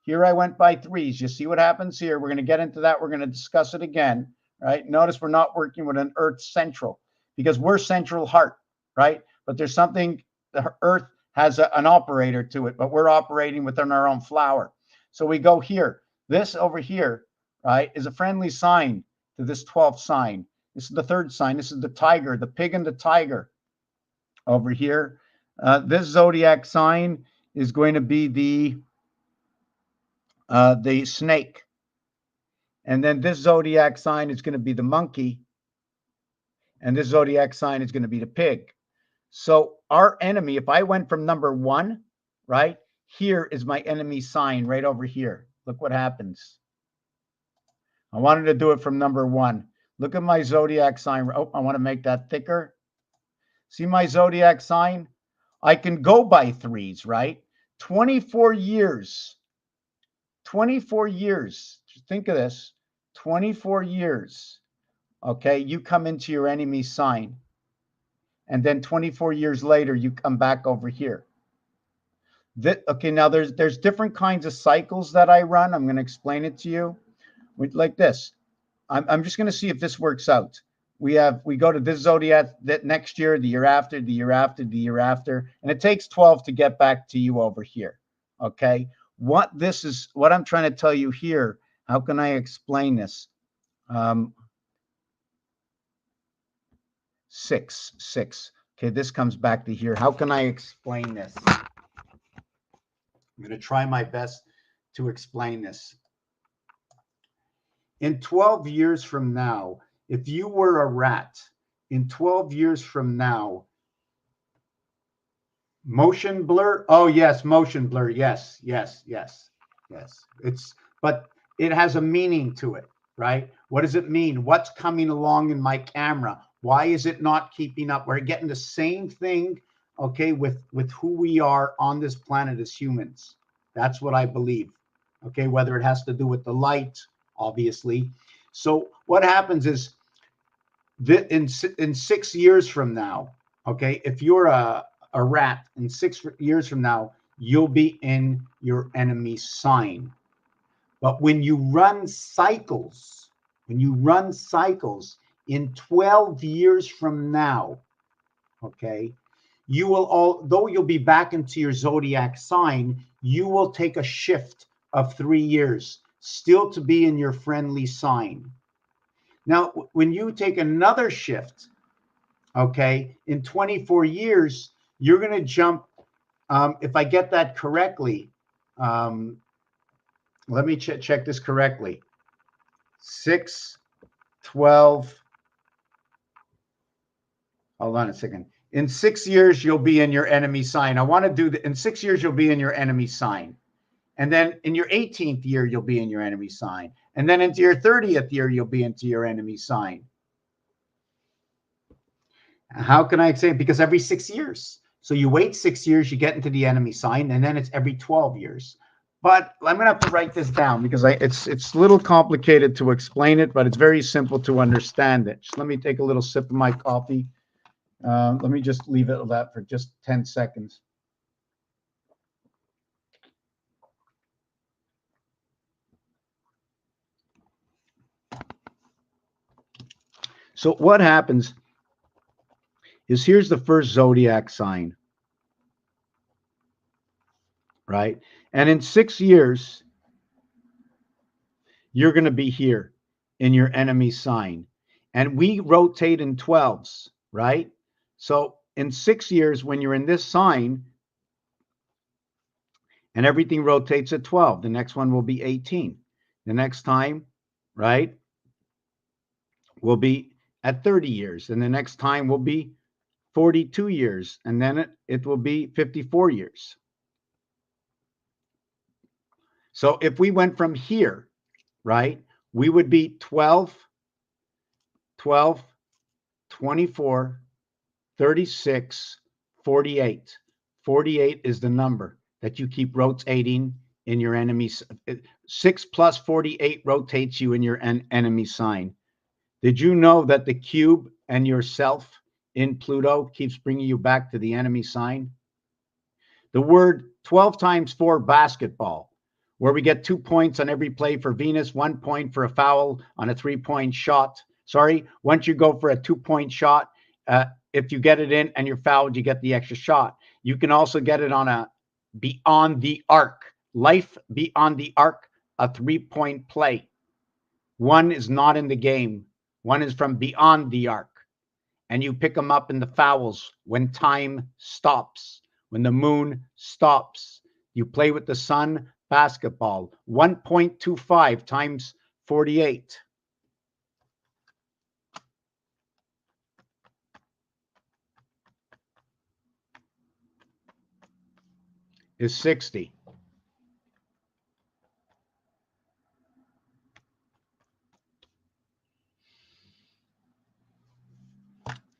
Here I went by threes. You see what happens here? We're going to get into that. We're going to discuss it again, right? Notice we're not working with an Earth central because we're central heart, right? But there's something, the Earth has an operator to it, but we're operating within our own flower. So we go here. This over here, right, is a friendly sign to this 12th sign. This is the 3rd sign. This is the tiger, the pig and the tiger over here. This zodiac sign is going to be the snake. And then this zodiac sign is going to be the monkey. And this zodiac sign is going to be the pig. So our enemy, if I went from number 1, right, here is my enemy sign right over here. Look what happens. I wanted to do it from number 1. Look at my zodiac sign. Oh, I want to make that thicker. See my zodiac sign? I can go by threes, right? 24 years. 24 years. Think of this. 24 years. Okay, you come into your enemy sign. And then 24 years later, you come back over here. Okay, now there's different kinds of cycles that I run. I'm going to explain it to you. Like this. I'm just going to see if this works out. We go to this zodiac that next year, the year after, the year after, the year after, and it takes 12 to get back to you over here. Okay, what I'm trying to tell you here. How can I explain this? 6. Okay, this comes back to here. How can I explain this? I'm going to try my best to explain this. In 12 years from now, if you were a rat, in 12 years from now, motion blur. Oh, yes, motion blur. Yes. But it has a meaning to it, right? What does it mean? What's coming along in my camera? Why is it not keeping up? We're getting the same thing, okay, with who we are on this planet as humans. That's what I believe. Okay, whether it has to do with the light, obviously. So what happens is that in 6 years from now, okay, if you're a rat, in 6 years from now, you'll be in your enemy sign. But when you run cycles, in 12 years from now, okay, you will, although you'll be back into your zodiac sign, you will take a shift of 3 years, still to be in your friendly sign. Now, when you take another shift, okay, in 24 years, you're going to jump, if I get that correctly, let me check this correctly. 6, 12. Hold on a second. In 6 years, you'll be in your enemy sign. I want to do that. In 6 years, you'll be in your enemy sign. And then in your 18th year, you'll be in your enemy sign. And then into your 30th year, you'll be into your enemy sign. How can I say it? Because every 6 years. So you wait 6 years, you get into the enemy sign, and then it's every 12 years. But I'm going to have to write this down because it's a little complicated to explain it, but it's very simple to understand it. Just let me take a little sip of my coffee. Let me just leave it at that for just 10 seconds. So what happens is here's the first zodiac sign, right? And in 6 years, you're going to be here in your enemy sign. And we rotate in 12s, right? So in 6 years, when you're in this sign, and everything rotates at 12, the next one will be 18. The next time, right, will be at 30 years. And the next time will be 42 years, and then it will be 54 years. So if we went from here, right, we would be 12, 12, 24, 36, 48. 48 is the number that you keep rotating in your enemy's. 6 plus 48 rotates you in your enemy sign. Did you know that the cube and yourself in Pluto keeps bringing you back to the enemy sign? The word 12 times 4 basketball, where we get 2 points on every play for Venus, 1 point for a foul on a 3-point shot. Sorry, once you go for a 2-point shot, if you get it in and you're fouled, you get the extra shot. You can also get it on a beyond the arc, life beyond the arc, a 3-point play. One is not in the game. One is from beyond the arc. And you pick them up in the fouls when time stops, when the moon stops. You play with the sun, basketball, 1.25 times 48. Is 60.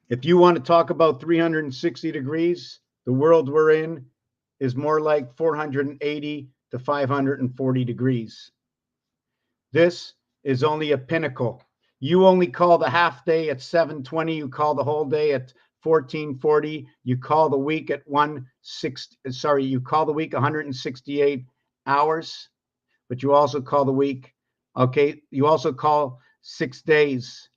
If you want to talk about 360 degrees, the world we're in is more like 480 to 540 degrees. This is only a pinnacle. You only call the half day at 7:20. You call the whole day at 14:40. You call the week at 168 hours, but you also call the week. Okay, you also call 6 days.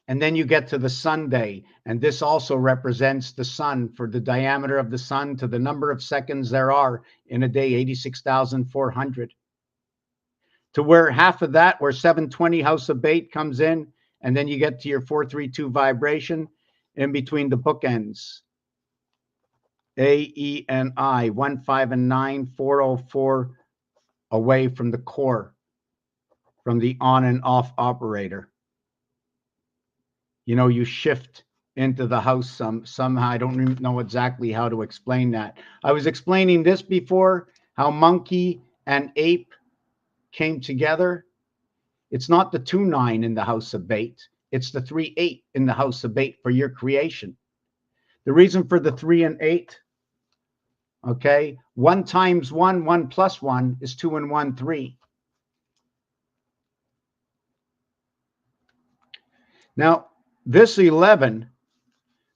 And then you get to the Sunday, and this also represents the sun, for the diameter of the sun to the number of seconds there are in a day, 86,400. To where half of that, where 720 House of Bait comes in, and then you get to your 432 vibration in between the bookends. A, E, and I, 1, 5, and 9, 404 away from the core, from the on and off operator. You know, you shift into the house somehow. I don't know exactly how to explain that. I was explaining this before, how monkey and ape came together. It's not the 2-9 in the House of Bait. It's the 3-8 in the House of Bait for your creation. The reason for the 3 and 8, okay, 1 times 1, 1 plus 1 is 2 and 1, 3. Now, this 11,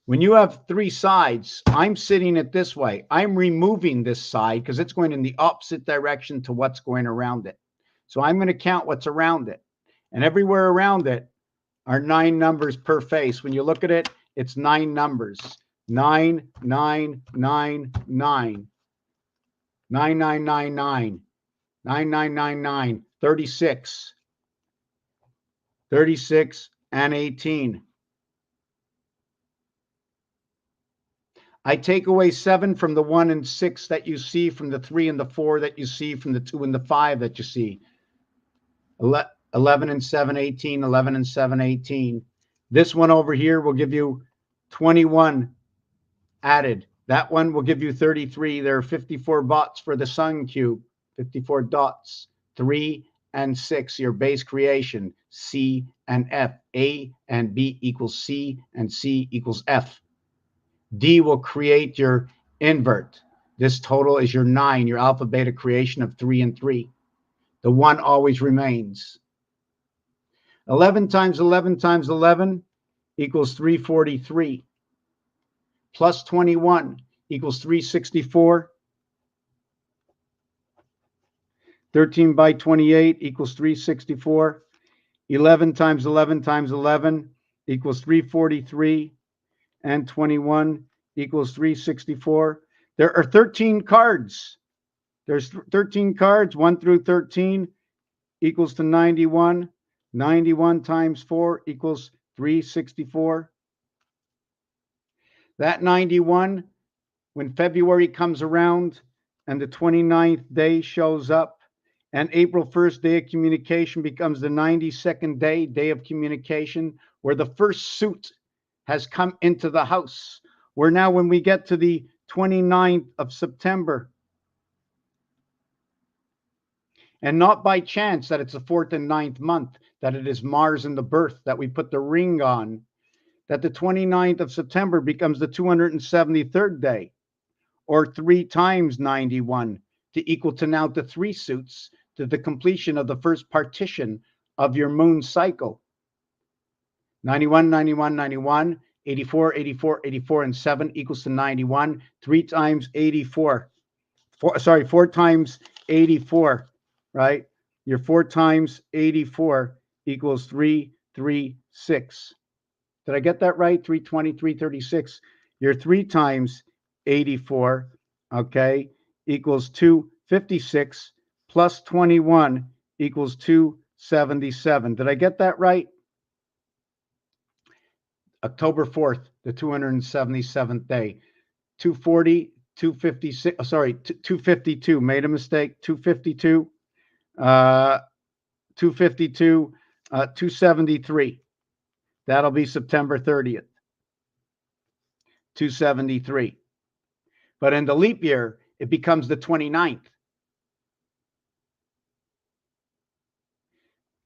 when you have 3 sides, I'm sitting it this way. I'm removing this side because it's going in the opposite direction to what's going around it. So I'm going to count what's around it. And everywhere around it are 9 numbers per face. When you look at it, it's 9 numbers. 9, 9, 9, 9. 9999. 9999. 36. 36 and 18. I take away 7 from the 1 and 6 that you see, from the 3 and the 4 that you see, from the 2 and the 5 that you see. 11 and 7, 18, 11 and 7, 18. This one over here will give you 21 added. That one will give you 33. There are 54 dots for the sun cube, 54 dots. 3 and 6, your base creation, C and F. A and B equals C, and C equals F. D will create your invert. This total is your 9, your alpha beta creation of 3 and 3. The 1 always remains. 11 times 11 times 11 equals 343. Plus 21 equals 364. 13 by 28 equals 364. 11 times 11 times 11 equals 343. And 21 equals 364. There are 13 cards. There's 13 cards. 1 through 13 equals to 91. 91 times 4 equals 364. That 91, when February comes around and the 29th day shows up, and April 1st, day of communication, becomes the 92nd day of communication, where the first suit has come into the house. Where now, when we get to the 29th of September, and not by chance that it's the 4th and 9th month, that it is Mars in the birth, that we put the ring on, that the 29th of September becomes the 273rd day, or 3 times 91, to equal to now the 3 suits, to the completion of the first partition of your moon cycle. 91, 91, 91, 84, 84, 84, and 7 equals to 91. 3 times 84. 4 times 84, right? Your 4 times 84 equals 336. Did I get that right? 320, 336. Your 3 times 84, okay, equals 256, plus 21 equals 277. Did I get that right? October 4th, the 277th day. 240, 256, 252, made a mistake, 252, 252, 273. That'll be September 30th, 273. But in the leap year, it becomes the 29th.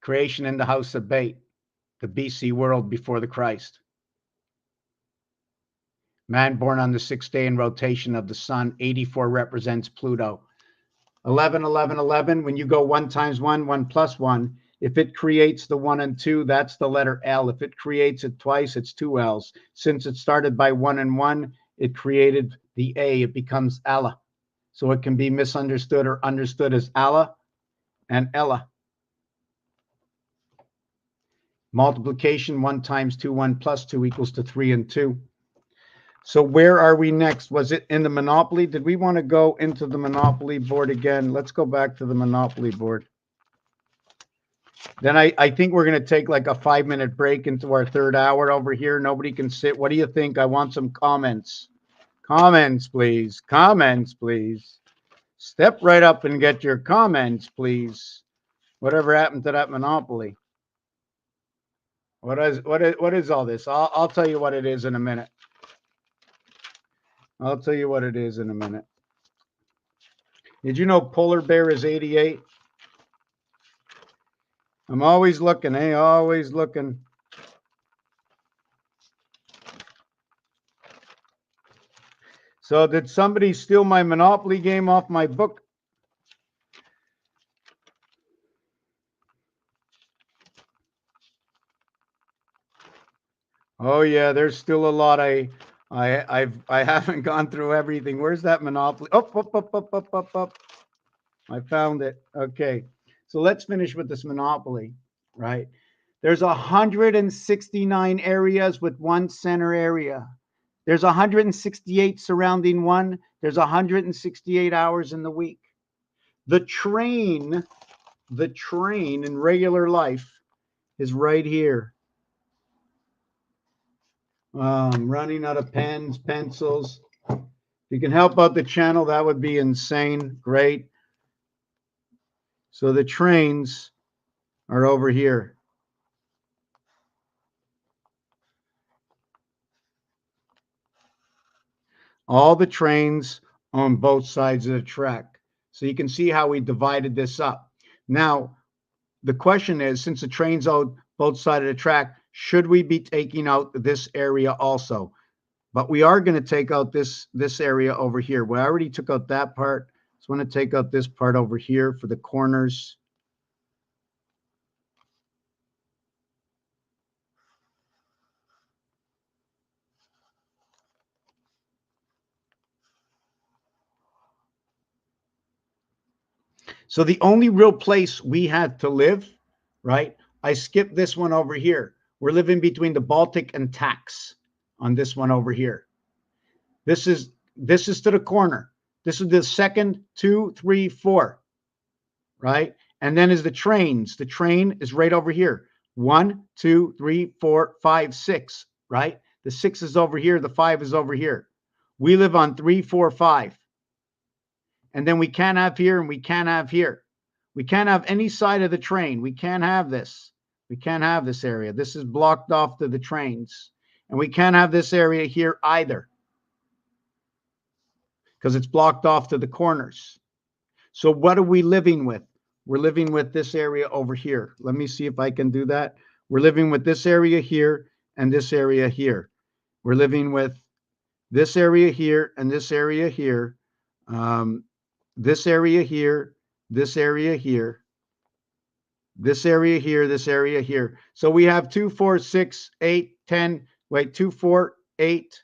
Creation in the house of Bate, the BC world before the Christ. Man born on the 6th day in rotation of the sun. 84 represents Pluto. 11, 11, 11, when you go 1 times 1, 1 plus 1, if it creates the 1 and 2, that's the letter L. If it creates it twice, it's 2 L's. Since it started by 1 and 1, it created the A. It becomes Allah. So it can be misunderstood or understood as Allah and Ella. Multiplication, 1 times 2, 1 plus 2 equals to 3 and 2. So where are we next? Was it in the Monopoly? Did we want to go into the Monopoly board again? Let's go back to the Monopoly board. Then I think we're going to take like a 5-minute break into our 3rd hour over here. Nobody can sit. What do you think? I want some comments. Comments, please. Comments, please. Step right up and get your comments, please. Whatever happened to that Monopoly? What is all this? I'll tell you what it is in a minute. I'll tell you what it is in a minute. Did you know polar bear is 88? I'm always looking, always looking. So did somebody steal my Monopoly game off my book? Oh yeah, there's still a lot. I haven't gone through everything. Where's that Monopoly? Up. I found it. Okay. So let's finish with this Monopoly, right? There's 169 areas with 1 center area. There's 168 surrounding 1. There's 168 hours in the week. The train in regular life is right here. I'm running out of pens, pencils. If you can help out the channel, that would be insane. Great. So the trains are over here. All the trains on both sides of the track. So you can see how we divided this up. Now, the question is, since the train's on both sides of the track, should we be taking out this area also? But we are going to take out this area over here. We already took out that part. So I'm going to take out this part over here for the corners. So the only real place we had to live, right? I skipped this one over here. We're living between the Baltic and Tax on this one over here. This is to the corner. This is the 2nd, 2, 3, 4, right? And then is the trains. The train is right over here. 1, 2, 3, 4, 5, 6, right? The 6 is over here. The 5 is over here. We live on 3, 4, 5. And then we can't have here and we can't have here. We can't have any side of the train. We can't have this. We can't have this area. This is blocked off to the trains. And we can't have this area here either because it's blocked off to the corners. So what are we living with? We're living with this area over here. Let me see if I can do that. We're living with this area here and this area here. We're living with this area here and this area here. This area here, this area here, this area here, this area here. So we have 2, 4, 6, 8, 10, wait, 2, 4, 8,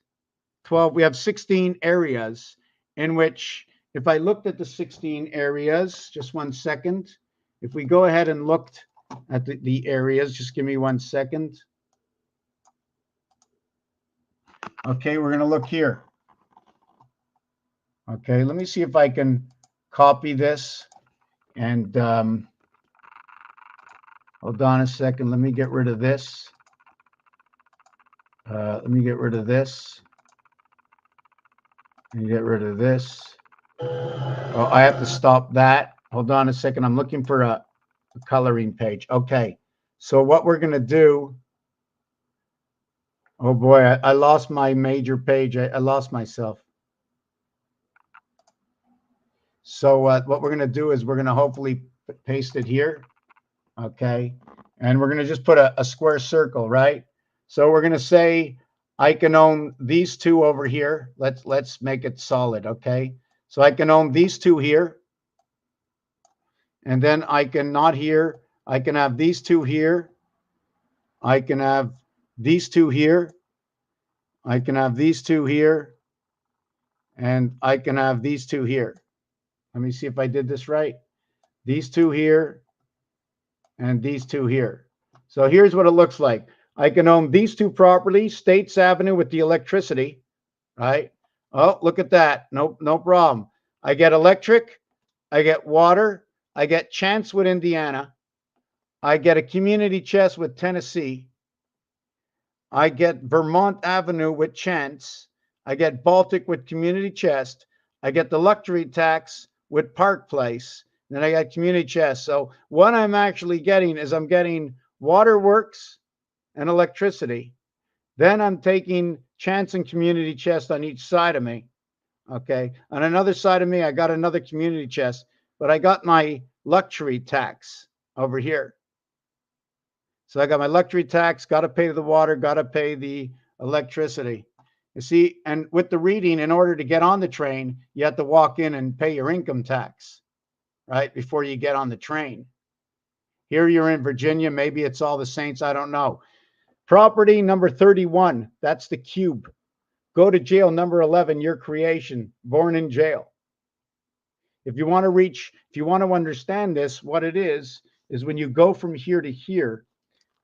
12. We have 16 areas in which, if I looked at the 16 areas, just 1 second. If we go ahead and looked at the areas, just give me 1 second. Okay, we're going to look here. Okay, let me see if I can copy this and hold on a second. Let me get rid of this. Let me get rid of this. And get rid of this. Oh, I have to stop that. Hold on a second. I'm looking for a coloring page. Okay, so what we're going to do. Oh boy, I lost my major page. I lost myself. So what we're going to do is we're going to hopefully paste it here. Okay, and we're going to just put a square circle, right? So we're going to say I can own these two over here. Let's make it solid, okay? So I can own these two here. And then I can not here. I can have these two here. I can have these two here. I can have these two here. And I can have these two here. Let me see if I did this right. These two here and these two here. So here's what it looks like. I can own these two properties, States Avenue with the electricity, right? Oh, look at that. No problem. I get electric. I get water. I get Chance with Indiana. I get a community chest with Tennessee. I get Vermont Avenue with Chance. I get Baltic with community chest. I get the luxury tax with Park Place. Then I got community chest. So what I'm actually getting is I'm getting waterworks and electricity. Then I'm taking Chance and community chest on each side of me. Okay. On another side of me, I got another community chest, but I got my luxury tax over here. So I got my luxury tax, got to pay the water, got to pay the electricity. You see, and with the reading, in order to get on the train, you have to walk in and pay your income tax, right, before you get on the train. Here you're in Virginia. Maybe it's all the Saints. I don't know. Property number 31. That's the cube. Go to jail number 11, your creation, born in jail. If you want to understand this, what it is when you go from here to here,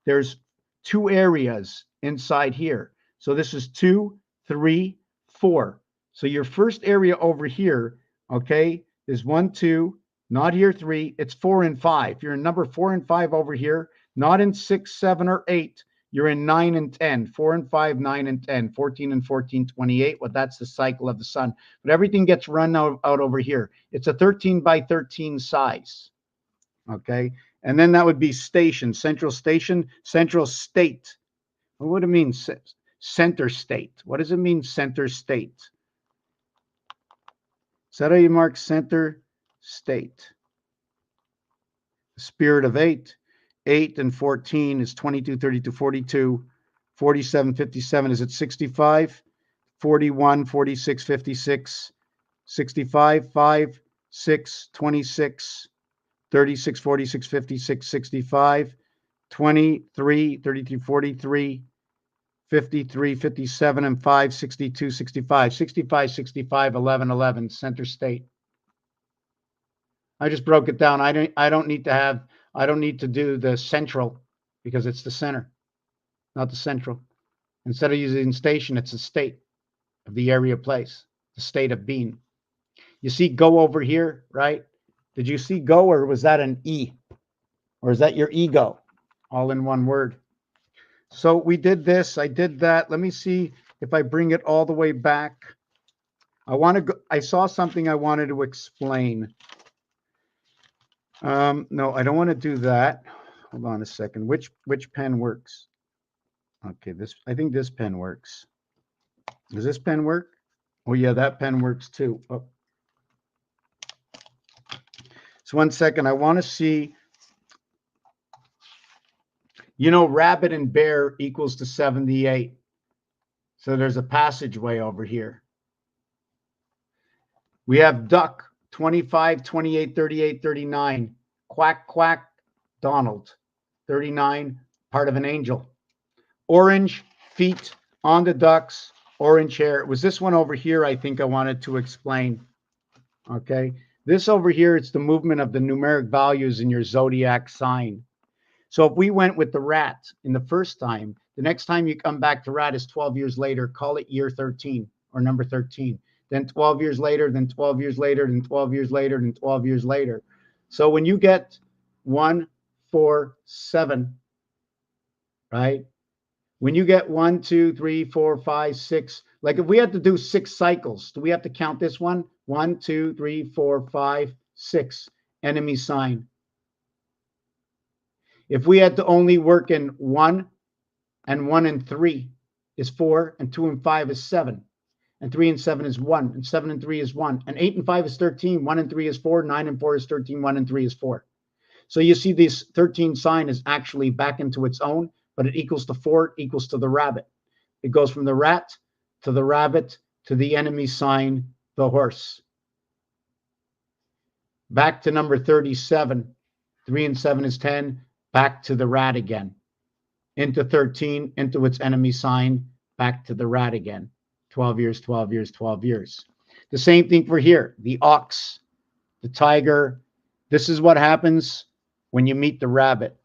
there's 2 areas inside here. So this is 2, 3, 4. So your first area over here, okay, is 1, 2, not here 3, it's 4 and 5. You're in number 4 and 5 over here, not in 6, 7, or 8. You're in 9 and 10, 4 and 5, 9 and 10, 14 and 14, 28. Well, that's the cycle of the sun. But everything gets run out over here. It's a 13 by 13 size. Okay. And then that would be station, central station, central state. What do it mean? Center state. What does it mean, center state? Is that how you mark center state? The spirit of 8. 8 and 14 is 22, 32, 42. 47, 57 is at 65. 41, 46, 56. 65, 5, 6, 26. 36, 46, 56, 65. 23, 33, 43. 53, 57, and 5, 62, 65. 65, 65, 11, 11, center state. I just broke it down. I don't need to do the central because it's the center, not the central. Instead of using station, it's the state of the area place, the state of being. You see go over here, right? Did you see go, or was that an E? Or is that your ego? All in one word. So we did this. I did that. Let me see if I bring it all the way back. I saw something I wanted to explain. No, I don't want to do that. Hold on a second. Which pen works? Okay, I think this pen works. Does this pen work? Oh yeah, that pen works too. Oh. So 1 second. I want to see. Rabbit and bear equals to 78. So there's a passageway over here. We have duck, 25, 28, 38, 39. Quack, quack, Donald, 39, part of an angel. Orange, feet on the ducks, orange hair. It was this one over here I think I wanted to explain. Okay. This over here, it's the movement of the numeric values in your zodiac sign. So if we went with the rat in the first time, the next time you come back to rat is 12 years later, call it year 13 or number 13. Then 12 years later, then 12 years later, then 12 years later, then 12 years later. So when you get 1, 4, 7, right? When you get 1, 2, 3, 4, 5, 6, like if we had to do 6 cycles, do we have to count this one? 1, 2, 3, 4, 5, 6, enemy sign. If we had to only work in 1 and 1 and 3 is 4, and 2 and 5 is 7, and 3 and 7 is 1, and 7 and 3 is 1, and 8 and 5 is 13, 1 and 3 is 4, 9 and 4 is 13, 1 and 3 is 4. So you see this 13 sign is actually back into its own, but it equals to 4, equals to the rabbit. It goes from the rat to the rabbit to the enemy sign, the horse. Back to number 37, 3 and 7 is 10, back to the rat again. Into 13, into its enemy sign, back to the rat again. 12 years, 12 years, 12 years. The same thing for here. The ox, the tiger. This is what happens when you meet the rabbit.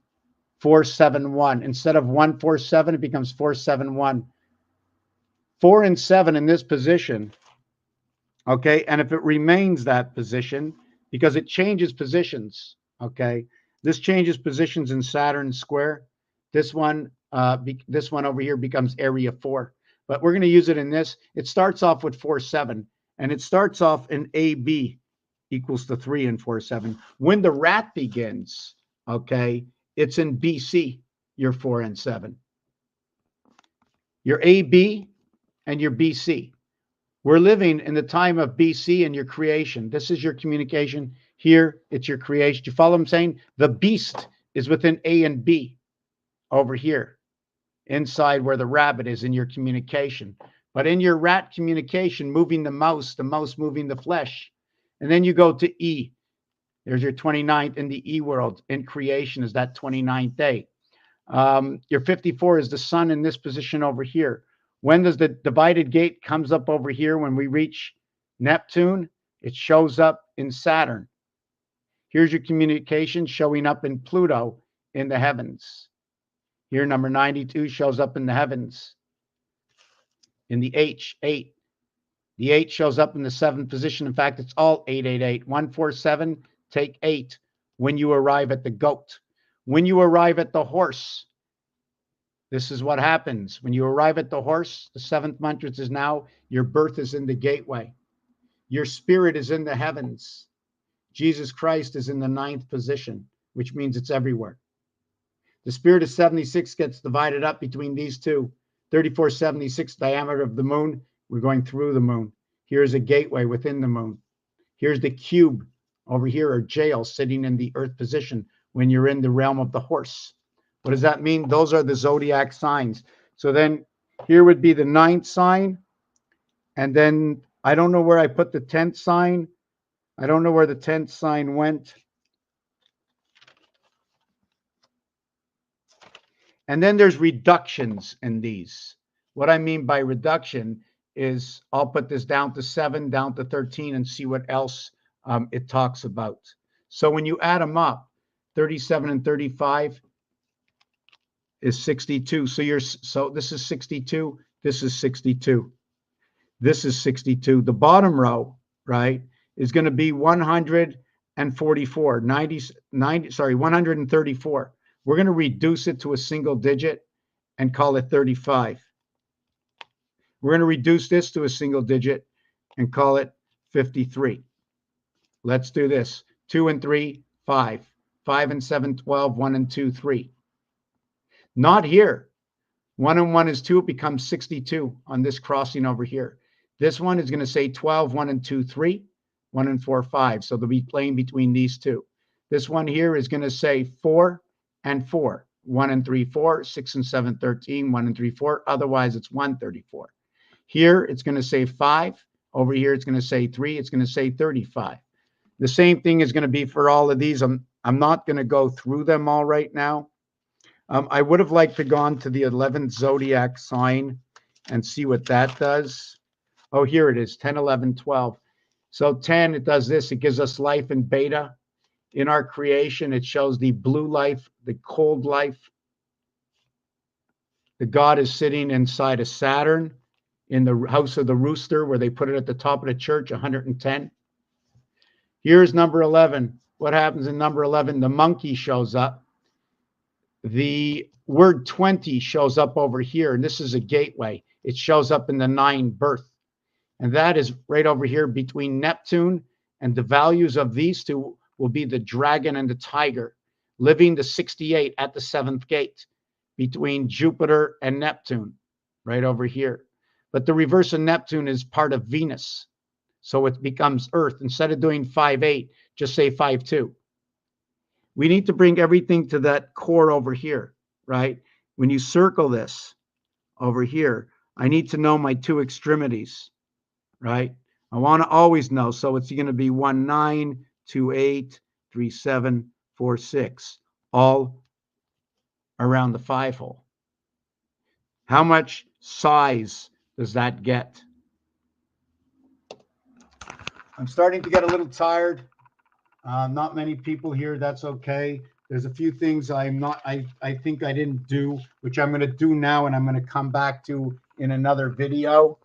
471. Instead of 147, it becomes 471. 4 and 7 in this position. Okay. And if it remains that position, because it changes positions. Okay. This changes positions in Saturn square. This one over here becomes area 4. But we're going to use it in this. It starts off with 4, 7. And it starts off in AB equals to 3 and 4, 7. When the rat begins, okay, it's in BC, your 4 and 7. Your AB and your BC. We're living in the time of BC and your creation. This is your communication. Here, it's your creation. Do you follow what I'm saying? The beast is within A and B over here, inside where the rabbit is in your communication. But in your rat communication, moving the mouse moving the flesh. And then you go to E. There's your 29th in the E world. In creation is that 29th day. Your 54 is the sun in this position over here. When does the divided gate comes up over here? When we reach Neptune, it shows up in Saturn. Here's your communication showing up in Pluto in the heavens. Here, number 92 shows up in the heavens. In the H, 8. The 8 shows up in the 7th position. In fact, it's all 888. 147, take 8 when you arrive at the goat. When you arrive at the horse, this is what happens. When you arrive at the horse, the 7th mantra is now your birth is in the gateway. Your spirit is in the heavens. Jesus Christ is in the 9th position, which means it's everywhere. The spirit of 76 gets divided up between these two. 3476 diameter of the moon. We're going through the moon. Here's a gateway within the moon. Here's the cube over here, or jail sitting in the earth position when you're in the realm of the horse. What does that mean? Those are the zodiac signs. So then here would be the 9th sign. And then I don't know where I put the 10th sign. I don't know where the 10th sign went. And then there's reductions in these. What I mean by reduction is I'll put this down to 7, down to 13, and see what else it talks about. So when you add them up, 37 and 35 is 62. So this is 62. This is 62. This is 62. The bottom row, right, is going to be 144, 134. We're going to reduce it to a single digit and call it 35. We're going to reduce this to a single digit and call it 53. Let's do this. 2 and 3, 5. 5 and 7, 12. 1 and 2, 3. Not here. 1 and 1 is 2. It becomes 62 on this crossing over here. This one is going to say 12, 1 and 2, 3. 1 and 4, 5. So they'll be playing between these two. This one here is going to say 4 and 4. 1 and 3, 4. 6 and 7, 13. 1 and 3, 4. Otherwise, it's 134. Here, it's going to say 5. Over here, it's going to say 3. It's going to say 35. The same thing is going to be for all of these. I'm not going to go through them all right now. I would have liked to gone to the 11th zodiac sign and see what that does. Oh, here it is, 10, 11, 12. So 10, it does this. It gives us life in beta. In our creation, it shows the blue life, the cold life. The god is sitting inside of Saturn in the house of the rooster, where they put it at the top of the church, 110. Here's number 11. What happens in number 11? The monkey shows up. The word 20 shows up over here, and this is a gateway. It shows up in the 9 birth. And that is right over here between Neptune, and the values of these two will be the dragon and the tiger, living the 68 at the 7th gate between Jupiter and Neptune, right over here. But the reverse of Neptune is part of Venus. So it becomes Earth. Instead of doing 5-8, just say 5-2. We need to bring everything to that core over here, right? When you circle this over here, I need to know my 2 extremities, right? I want to always know. So it's going to be 1, 9, 2, 8, 3, 7, 4, 6, all around the 5 hole. How much size does that get? I'm starting to get a little tired. Not many people here. That's okay. There's a few things I think I didn't do, which I'm going to do now, and I'm going to come back to in another video.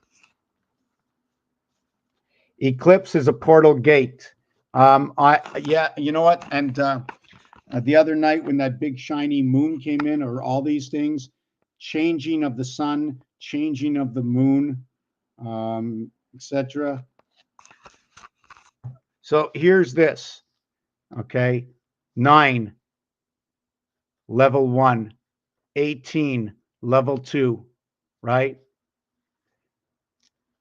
Eclipse is a portal gate. Yeah, you know what? And the other night when that big shiny moon came in, or all these things, changing of the sun, changing of the moon, etc. So here's this, okay? 9, level 1, 18, level 2, right?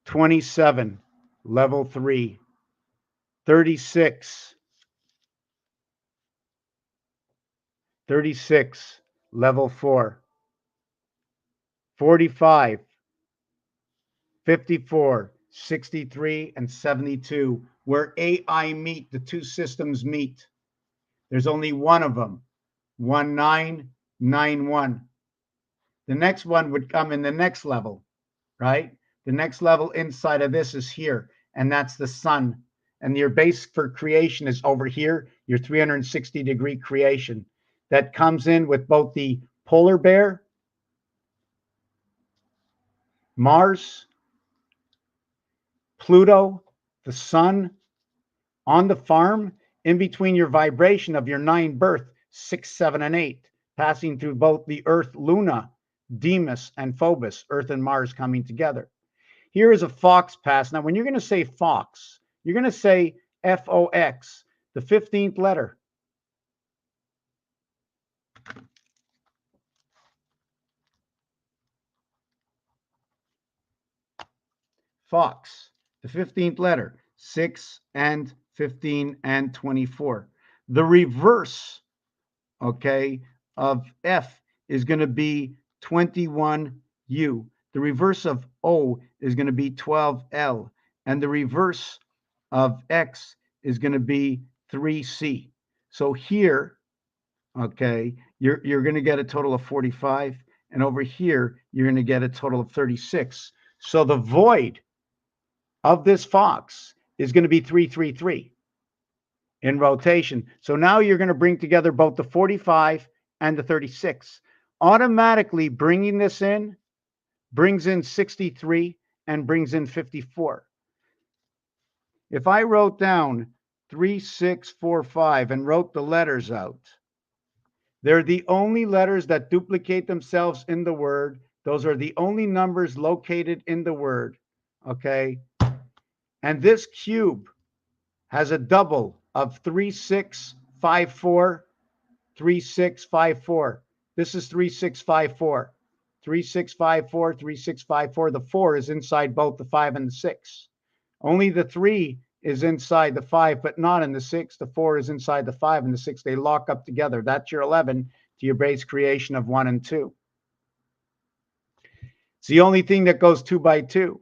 27, level 3, 36, 36, level 4, 45, 54, 63, and 72, where AI meet, the two systems meet. There's only one of them, 1991. The next one would come in the next level, right? The next level inside of this is here, and that's the sun. And your base for creation is over here, your 360-degree creation. That comes in with both the polar bear, Mars, Pluto, the sun, on the farm, in between your vibration of your 9 birth, 6, 7, and 8, passing through both the Earth, Luna, Deimos, and Phobos, Earth and Mars coming together. Here is a fox pass. Now, when you're going to say fox, you're going to say F-O-X, the 15th letter. Fox, the 15th letter, 6 and 15 and 24. The reverse, okay, of F is going to be 21U. The reverse of O is going to be 12L. And the reverse of X is going to be 3C. So here, okay, you're going to get a total of 45. And over here, you're going to get a total of 36. So the void of this fox is going to be 333 in rotation. So now you're going to bring together both the 45 and the 36. Automatically bringing this in brings in 63 and brings in 54. If I wrote down 3645 and wrote the letters out, they're the only letters that duplicate themselves in the word. Those are the only numbers located in the word. Okay. And this cube has a double of 3654, 3654. This is 3654. 3654, 3654. The 4 is inside both the 5 and the 6. Only the 3 is inside the 5, but not in the 6. The 4 is inside the 5 and the 6. They lock up together. That's your 11 to your base creation of 1 and 2. It's the only thing that goes 2 by 2.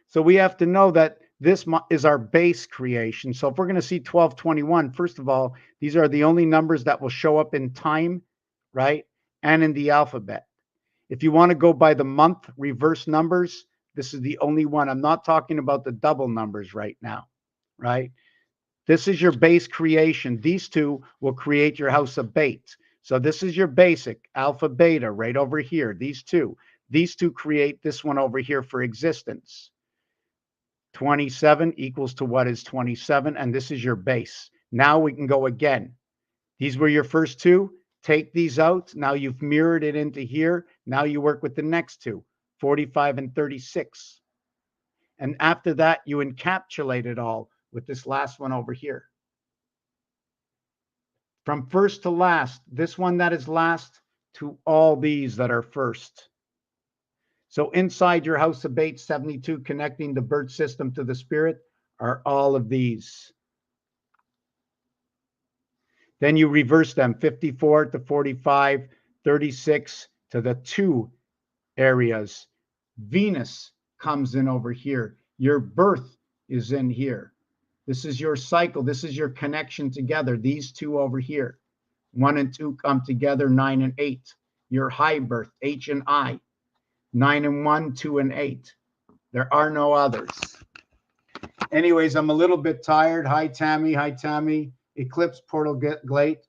So we have to know that this is our base creation. So if we're going to see 1221, first of all, these are the only numbers that will show up in time, right? And in the alphabet. If you want to go by the month reverse numbers, this is the only one. I'm not talking about the double numbers right now, right? This is your base creation. These two will create your house of bait. So this is your basic alpha beta right over here. These two create this one over here for existence. 27 equals to what is 27, and this is your base. Now we can go again. These were your first two. Take these out. Now you've mirrored it into here. Now you work with the next two, 45 and 36. And after that, you encapsulate it all with this last one over here. From first to last, this one that is last to all these that are first. So inside your house of bait, 72, connecting the birth system to the spirit, are all of these. Then you reverse them, 54 to 45, 36 to the 2 areas. Venus comes in over here. Your birth is in here. This is your cycle. This is your connection together. These two over here. 1 and 2 come together, 9 and 8. Your high birth, H and I. 9 and 1, 2 and 8. There are no others. Anyways, I'm a little bit tired. Hi, Tammy. Hi, Tammy. Eclipse portal gate.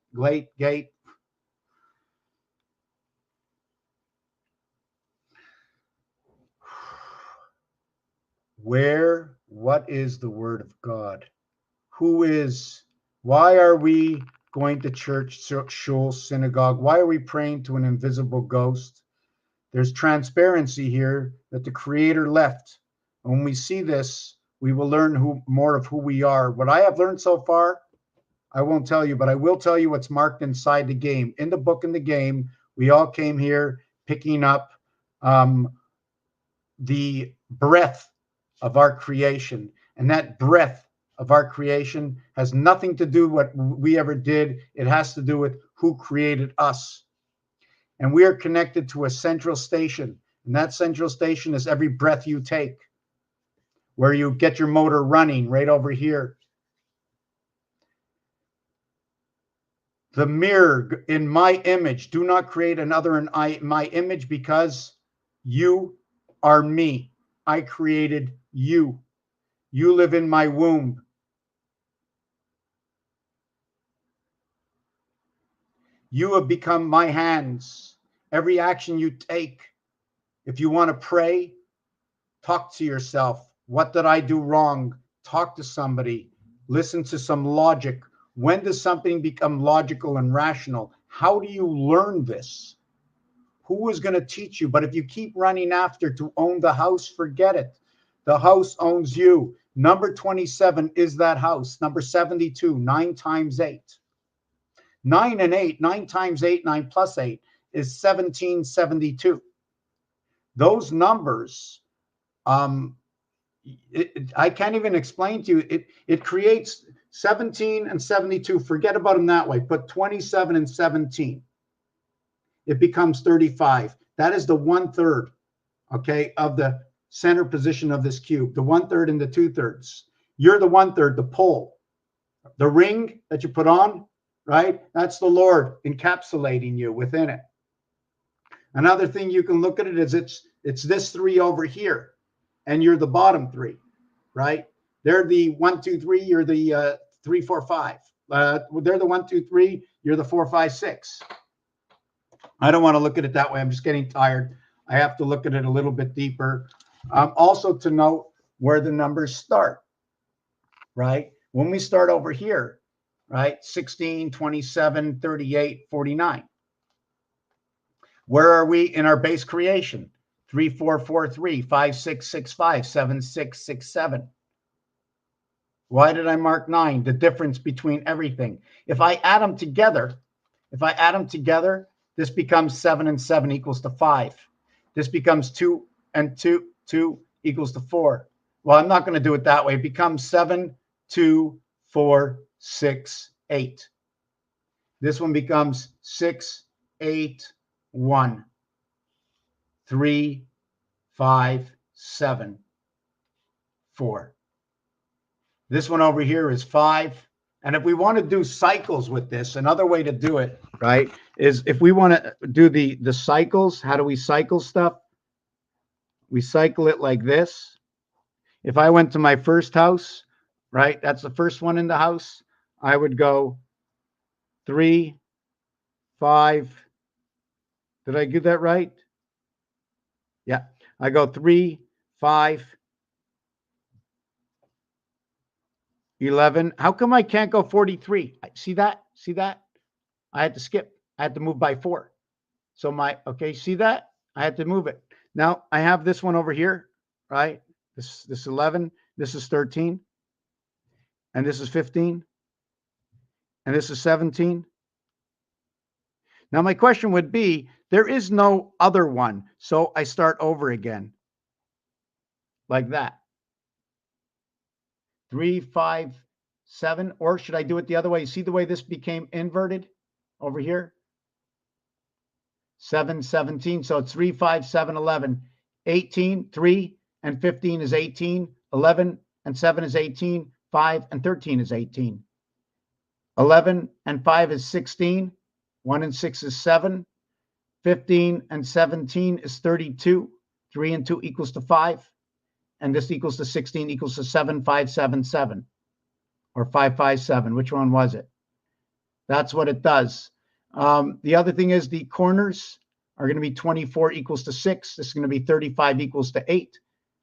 What is the word of God? Why are we going to church, shul, synagogue? Why are we praying to an invisible ghost? There's transparency here that the Creator left. When we see this, we will learn more of who we are. What I have learned so far, I won't tell you, but I will tell you what's marked inside the game. In the book and the game, we all came here picking up the breath of our creation. And that breath of our creation has nothing to do with what we ever did. It has to do with who created us. And we are connected to a central station. And that central station is every breath you take, where you get your motor running right over here. The mirror in my image. Do not create another in my image, because you are me. I created you. You live in my womb. You have become my hands. Every action you take, if you want to pray, talk to yourself. What did I do wrong? Talk to somebody. Listen to some logic. When does something become logical and rational? How do you learn this? Who is going to teach you? But if you keep running after to own the house, forget it. The house owns you. Number 27 is that house. Number 72, 9 times 8. 9 and 8, 9 times 8, 9 plus 8 is 1772. Those numbers, I can't even explain to you. It creates 17 and 72. Forget about them that way. Put 27 and 17. It becomes 35. That is the 1/3, okay, of the center position of this cube. The 1/3 and the 2/3. You're the 1/3, the pole. The ring that you put on, right? That's the Lord encapsulating you within it. Another thing you can look at it is it's this 3 over here, and you're the bottom 3, right? They're the 1, 2, 3. You're the 3, 4, 5. They're the 1, 2, 3. You're the 4, 5, 6. I don't want to look at it that way. I'm just getting tired. I have to look at it a little bit deeper. Also to note where the numbers start, right? When we start over here, right? 16, 27, 38, 49. Where are we in our base creation? 3, 4, 4, 3, 5, 6, 6, 5, 7, 6, 6, 7. Why did I mark 9? The difference between everything. If I add them together, this becomes 7 and 7 equals to 5. This becomes 2 and 2 equals to 4. Well, I'm not going to do it that way. It becomes 7, 2, 4, 6, 8. This one becomes 6, 8, 1, 3, 5, 7, 4. This one over here is 5. And if we want to do cycles with this, another way to do it, right, is if we want to do the cycles, how do we cycle stuff? We cycle it like this. If I went to my first house, right, that's the first one in the house, I would go 3, 5. Did I do that right? Yeah. I go 3, 5, 11. How come I can't go 43? See that? See that? I had to skip. I had to move by 4. So okay, see that? I had to move it. Now I have this one over here, right? This 11, this is 13, and this is 15, and this is 17. Now my question would be, there is no other one. So I start over again like that. 3, 5, 7, or should I do it the other way? You see the way this became inverted over here? 7, 17. So it's 3, 5, 7, 11, 18, 3 and 15 is 18, 11 and 7 is 18, 5 and 13 is 18. 11 and 5 is 16, 1 and 6 is 7, 15 and 17 is 32, 3 and 2 equals to 5, and this equals to 16 equals to 7, 5, 7, 7, or 5, 5, 7. Which one was it? That's what it does. The other thing is the corners are going to be 24 equals to 6. This is going to be 35 equals to 8.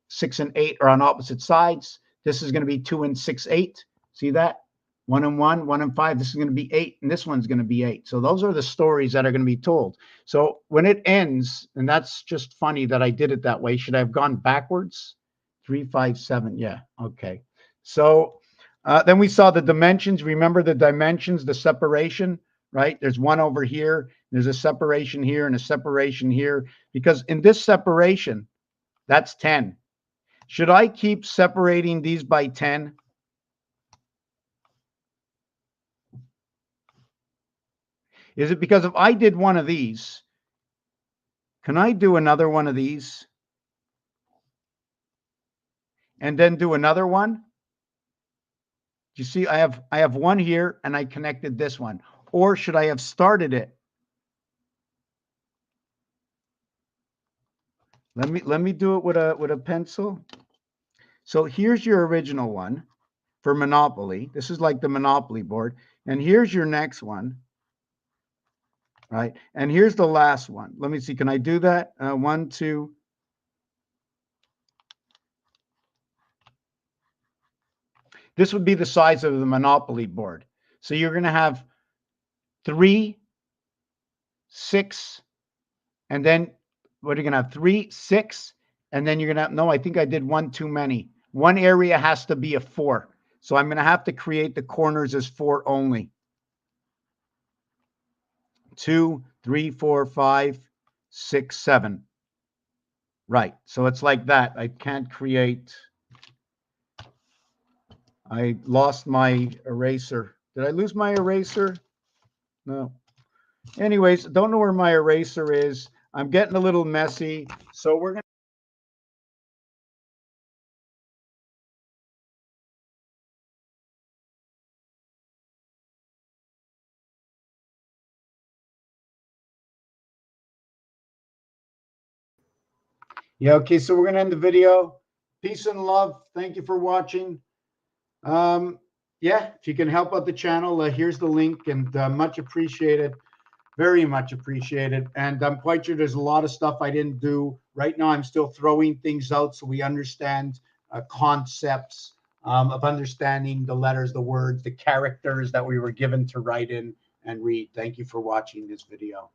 6 and 8 are on opposite sides. This is going to be 2 and 6, 8. See that? 1 and 1, 1 and 5. This is going to be 8, and this one's going to be 8. So those are the stories that are going to be told. So when it ends, and that's just funny that I did it that way. Should I have gone backwards? 3, 5, 7. Yeah. Okay. So then we saw the dimensions. Remember the dimensions, the separation, right? There's one over here. There's a separation here and a separation here. Because in this separation, that's 10. Should I keep separating these by 10? Is it because if I did one of these, can I do another one of these? And then do another one? You see, I have one here and I connected this one. Or should I have started it? Let me do it with a pencil. So here's your original one for Monopoly. This is like the Monopoly board. And here's your next one. Right? And here's the last one. Let me see. Can I do that? 1, 2. This would be the size of the Monopoly board. So you're going to have 3, 6, and then what are you going to have? 3, 6, and then you're going to have, no, I think I did one too many. One area has to be a 4. So I'm going to have to create the corners as 4 only. 2, 3, 4, 5, 6, 7. Right. So it's like that. I can't create. I lost my eraser. Did I lose my eraser? No. Anyways, don't know where my eraser is. I'm getting a little messy. So we're going to. Yeah, okay, so we're going to end the video. Peace and love. Thank you for watching. Yeah, if you can help out the channel, here's the link, and much appreciated. Very much appreciated. And I'm quite sure there's a lot of stuff I didn't do. Right now, I'm still throwing things out so we understand concepts of understanding the letters, the words, the characters that we were given to write in and read. Thank you for watching this video.